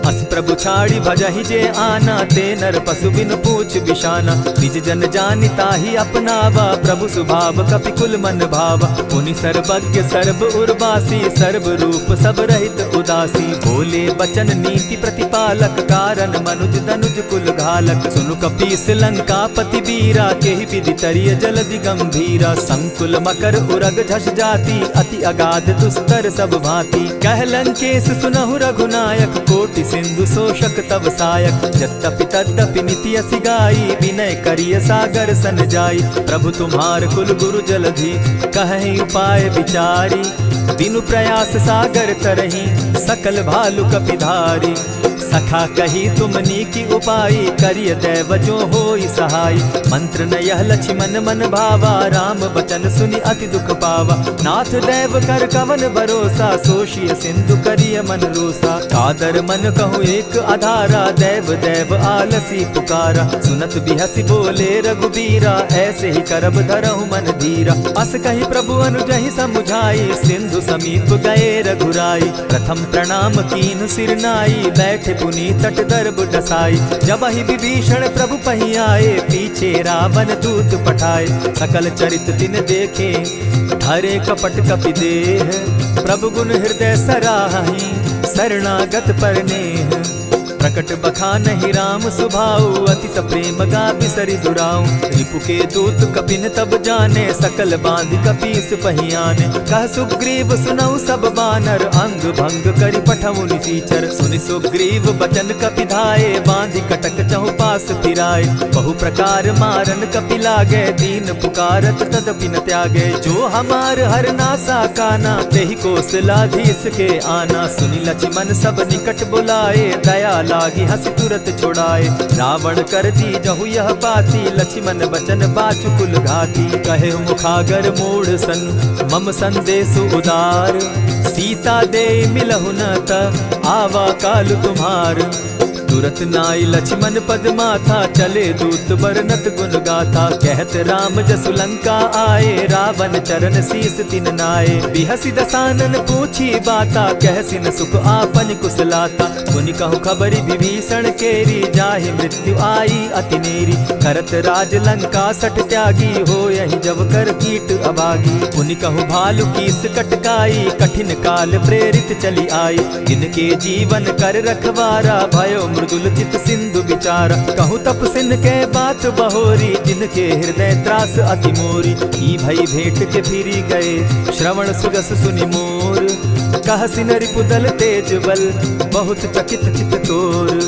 अस प्रभु छाड़ी भजहि जे आना, ते नर पशु बिन पूछ बिशाना। निज जन जानि ताहि अपनावा, प्रभु सुभाव कपि कुल मन भावा। मुनि सर्वज्ञ सर्व उर्वासी, सर्व रूप सब रहित उदासी, बोले बचन नीति प्रतिपालक, कारण मनुज दनुज कुल घालक। सुनु कपीस लंकापति बीरा, केहि विधि तरिय जलधि गंभीरा। संकुल मकर उरग झष जाति, अति अगाध दुस्तर सब भांति। कह लंकेश सुनहु रघुनायक, कोटि सिंधु शोषक तब सायक। यद्यपि तद्यपि निति असि गाई, विनय करिय सागर सन जाई। प्रभु तुम्हार कुल गुरु जलधि, कहि उपाय विचारी। बिनु प्रयास सागर तरही, सकल भालु कपिधारी। सखा कही तुमनी की उपाई, करिय दैव जो होई सहाय। मंत्र न यह लक्ष्मण मन भावा, राम बचन सुनि अति दुख पावा। नाथ दैव कर कवन भरोसा, सोषिय सिंधु करिय मन रोसा। कादर मन कहूँ एक आधारा, दैव दैव आलसी पुकारा। सुनत बिहसी बोले रघुबीरा, ऐसे ही करब धरहु मन धीरा। अस कही प्रभु अनुजहि समुझाई, सिंधु समीप गए रघुराई। प्रथम प्रणाम कीन सिर नाई, बैठे पुनि तट दर्ब डसाई। जब ही विभीषण प्रभु पही आए, पीछे रावण दूत पठाए। सकल चरित तिन देखे, धरे कपट कपि देह। प्रभु गुण हृदय सराहि, शरणागत पर नेह। प्रकट बखानहि राम सुभाऊ, अतिस प्रेम गा बिसरि दुराऊ। रिपु के दूत कपिन तब जाने, सकल बांधि कपीस पहियाने। कह सुग्रीव सुनऊ सब बानर, अंग भंग करि पठऊ निसीचर। सुनि सुग्रीव बचन कपि धाये, बांधि कटक चहु पास फिराए। बहु प्रकार मारन कपि लागे, दीन पुकारत तदपि न त्यागे। जो हमार हर नासा काना, तेहि कौशलाधीश के आना। सुनि लक्ष्मण सब निकट बुलाए, दया लागी हंस तुरत छुड़ाए। रावण कर दी जहु यह बाती, लक्ष्मण बचन बाचु कुल घाती। कहे मुखागर मूढ़ सन, मम संदेश उदार। सीता दे मिलहु न त, आवा काल तुम्हार। तुरत नाई लक्ष्मण पद माथा, चले दूत बरनत गुण गाथा। कहत राम जसु लंका आए, रावण चरण शीस तिन नाए। बिहसी दसानन पूछी बाता, कहसिन सुख आपन कुशलाता। सुनि कहु खबरि विभीषण केरी, जाहि मृत्यु आई अति नेरी। करत राज लंका सठ त्यागी, हो यही जब कर कीट अभागी। पुनि कहु भालु कीस कटकाई, कठिन काल प्रेरित चली आई। जिनके जीवन कर रखवारा, भयो मृदुल चित सिंधु विचारा। कहूँ तप सिन के बात बहोरी, जिनके हृदय त्रास अति मोरी। ई भई भेंट के फिरी गए, श्रवण सुगस सुनि मोर। कह सिन रिपुदल तेज बल, बहुत चकित चित तोर।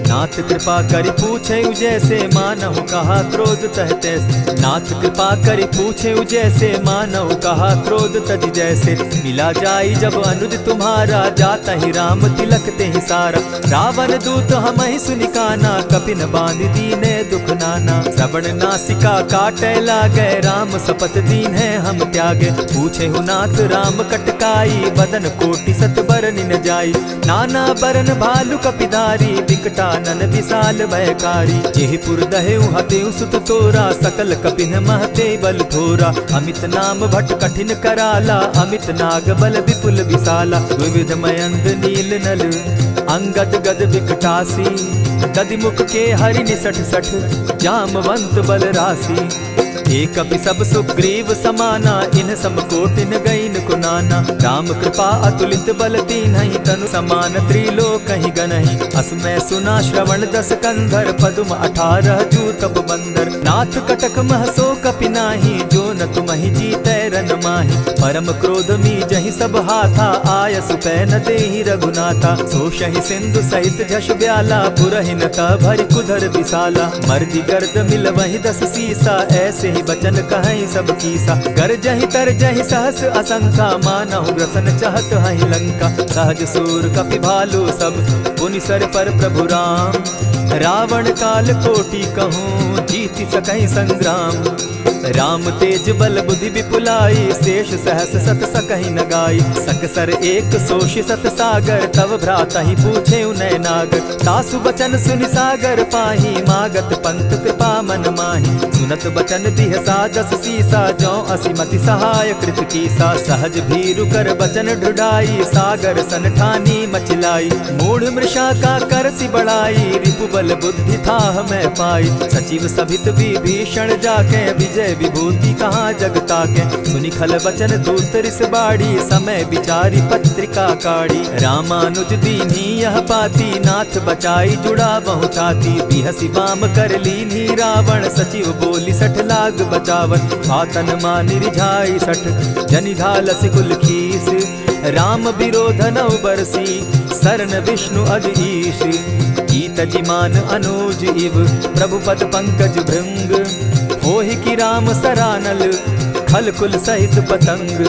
नाथ कृपा करि पूछे जैसे, मानहु कहा क्रोध तह तैसे। नाथ कृपा करि पूछे जैसे, मानहु कहा क्रोध तज जैसे। मिला जाई जब अनुज तुम्हारा, जाता ही राम तिलक ते ही सारा। रावण दूत हम ही सुनि काना, कपिन बांध दीने दुख नाना। श्रवण नासिका काटे लागे, राम सपत दीन है हम त्यागे। पूछे हु नाथ राम कटकाई, बदन कोटि सत बरन न जाई। नाना बरन भालु कपिधारी, विकटा नन विशाल भयकारी। जेहिपुर दहेउ हतेउ सुत तोरा, सकल कपिन महते बल थोरा। अमित नाम भट कठिन कराला, अमित नाग बल विपुल विशाला। विविध मयंद नील नल, अंगद गद विकटासी। दधिमुख के हरि निसठ सठ, जामवंत बल राशि। एक कपि सब सुग्रीव समाना, इन सम कोटिन गईन कुनाना। राम कृपा अतुलित बल तीन्हि, तनु समान त्रिलोक ही गनहि। असमय सुना श्रवण दस कंधर, पदुम 18 जूतब बंदर। नाथ कटक महसो कपि नाही, जो न तुमहि जीतै रन माहि। परम क्रोध मी जहि सब हाथा, आयस पै न देहि रघुनाथा। सोषहि सिंधु सहित झष ब्याला, पुरहिन त भरि कुधर विशाला। मर्दि गर्द मिल वहि 10 सीसा, ऐसे ही बचन कहीं सब कीसा। गरजहि तरजहि सहस असंखा, मानहु ग्रसन चहत हहि लंका। सहज सूर कपि भालु सब, पुनि सर पर प्रभु राम। रावण काल कोटि कहूँ, जीति सकहि संग्राम। राम तेज बल बुद्धि विपुलाई, शेष सहस सत सकहि न गाई। सकसर एक सोषि सत सागर, तव भ्राता ही पूछे उनय नागर। तासु बचन सुनि सागर पाही, मागत पंत कृपा मन माही। सुनत बचन बिहसा 10 सीसा, जौ असिमति सहाय कृत कीसा। सहज भीरु कर बचन ढुढ़ाई, सागर सन ठानी मचिलाई। मूढ़ मृषा का करसि बढ़ाई, रिपु बल बल बुद्धि था मैं पाई। सचिव सभित विभीषण जाके विजय विभूति कहाँ जगता के। सुनि खल वचन दूत रिस बाड़ी समय विचारी पत्रिका काढ़ी। रामानुज दीनी यह पाती नाथ बचाई जुड़ा बहु छाती। बिहसी बाम कर लीनी रावण सचिव बोली 60 लाग बचावन। आतन मानि रिझाई 60 जनि ढालसि कुल खीस। राम विरोध नौ बरसी शरण विष्णु अज ईश। कीत जिमान अनुज इव प्रभु पद पंकज भृंग। होहि कि राम सरानल खल कुल सहित पतंग।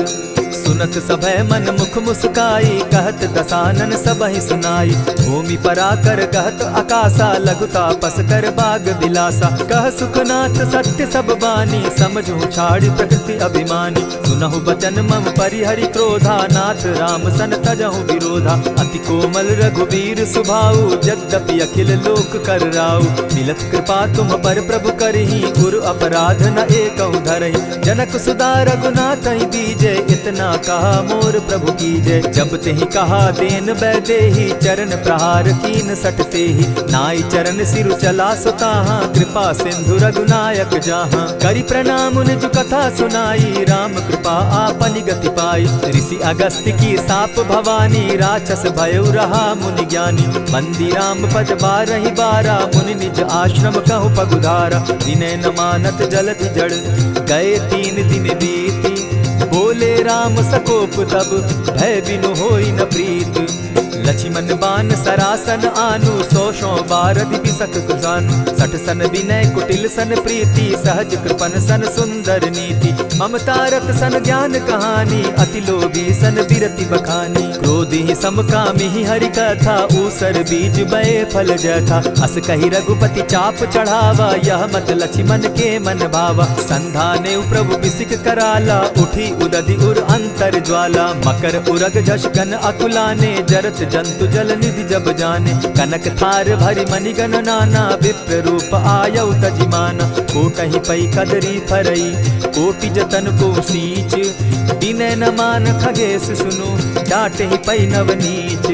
सुनत सभय मन मुख मुस्काई कहत दसानन सबहि सुनाई। भूमि पराकर कहत आकाशा लघुता पस कर बाग बिलासा। कह सुखनाथ सत्य सब बानी समझू छाड़ी प्रकृति अभिमानी। सुनहु बचन मम परिहरि क्रोधा नाथ राम सन तजहु विरोधा। अति कोमल रघुवीर सुभाऊ यद्यपि अखिल लोक कर राऊ। मिलत कृपा तुम पर प्रभु करही गुरु अपराध न एकहु धरहि। जनक सुदा रघुनाथ दीजे इतना कहा मोर प्रभु की जय। जब तेहि कहा देन बैदेही चरण प्रहार कीन सटते ही। नाई चरण सिरु चला सुताहा कृपा सिंधु रघुनायक जहाँ। करि प्रणाम निज कथा सुनाई राम कृपा आपनि गति पाई। ऋषि अगस्त्य की साप भवानी राक्षस भयउ रहा मुनि ज्ञानी। बंदी राम पद बारहि बारा मुनि निज आश्रम कहु पगुधारा। विनय न मानत जलधि जड़ गए 3 दिन बीती। बोले राम सकोप तब भय बिनु होई न प्रीत। लक्ष्मण बान सरासन आनु 100 बारधि बिसक कुसानु। 60 सन विनय कुटिल सन प्रीति सहज कृपन सन सुंदर नीति। ममता रत सन ज्ञान कहानी अति लोभी सन बिरति बखानी। क्रोधि समकामी हरि कथा ऊसर बीज बये फल जथा। अस कही रघुपति चाप चढ़ावा यह मत लक्ष्मण के मन भावा। संधाने प्रभु बिसिक कराला उठी उदधि उर अंतर ज्वाला। मकर उरग झष गन अकुलाने जरत जंतु जल निधि जब जाने। कनक थार भरी मणिगण नाना विप्र रूप आयौ तजिमाना। कोटहि पै कदरी फरई कोटि जतन को सींच। विनय न मान खगेश सुनु डांटे ही पै नवनीच।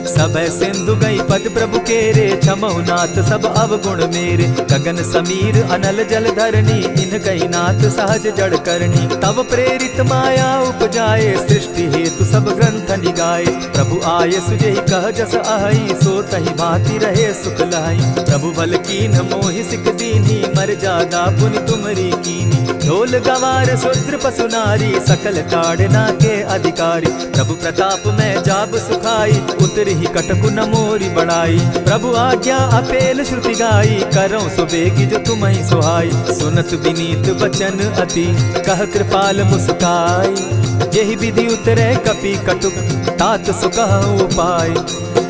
सब सिंधु गई पद प्रभु केरे छमहु नाथ सब अवगुण मेरे। गगन समीर अनल जल धरणी इन गई नाथ सहज जड़ करणी। तब प्रेरित माया उपजाए सृष्टि हेतु सब ग्रंथ निगाए। प्रभु आय सुजहि कह जस अहई सो तहि भांति रहे सुख लहई। प्रभु बल कीन मोहि सिक दीनी मर जादा पुनि तुमरी कीनी। ढोल गवार शूद्र पशु नारी सकल ताड़ना के अधिकारी। प्रभु प्रताप में जाब सुखाई उतरि ही कटकु न मोरी बड़ाई। प्रभु आज्ञा अपेल श्रुति गाई करौ सुबेगी जो तुम्हि सुहाई। सुनत विनीत बचन अति कह कृपाल मुस्काई। यही विधि उतरे कपि कटुक तात सुकहु उपाय।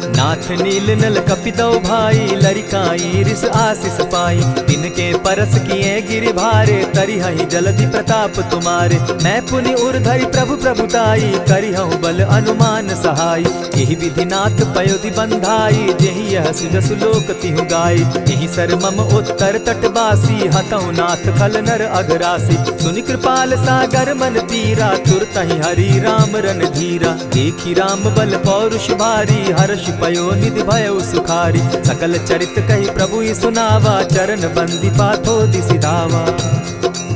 नाथ नील नल कपितौ भाई लरिकाई रिस आशीष पाई। तिनके परस किए गिरि भारे तरिहहि जलधि प्रताप तुम्हारे। मैं पुनि उर्धरि प्रभु प्रभुताई करिहु बल अनुमान सहाय। यही विधि नाथ पयोधि बंधाई जेहि यह सुजसु लोक तिहु गाई। यही सर मम उत्तर तटवासी हतहु नाथ खल नर अघरासी। सुनि कृपाल सागर मन तीरा तुरतहि हरि राम रन धीरा। देखी राम बल पौरुष भारी हर्ष पयो निधि भयउ सुखारी। सकल चरित कही प्रभु ही सुनावा चरण बंदी पाथो दिसि धावा।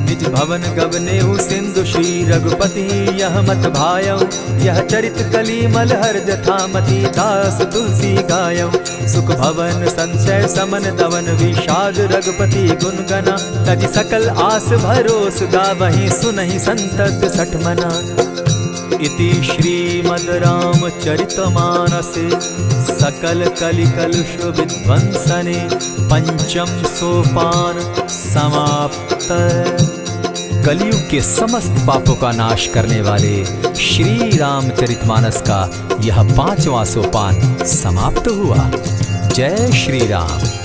निज भवन गवनेहु सिंधु श्री रघुपति यह मत भायौ। यह चरित कली मलहर जथामति दास तुलसी गायौ। सुख भवन संशय समन दवन विषाद रघुपति गुण गना। तजि सकल आस भरोस गावहि सुनहि संतत 60 मना। इति श्रीमद् रामचरितमानसे सकल कलि कलुष विध्वंसने पंचम सोपान समाप्त। कलयुग के समस्त पापों का नाश करने वाले श्री रामचरितमानस का यह 5वां सोपान समाप्त हुआ। जय श्री राम।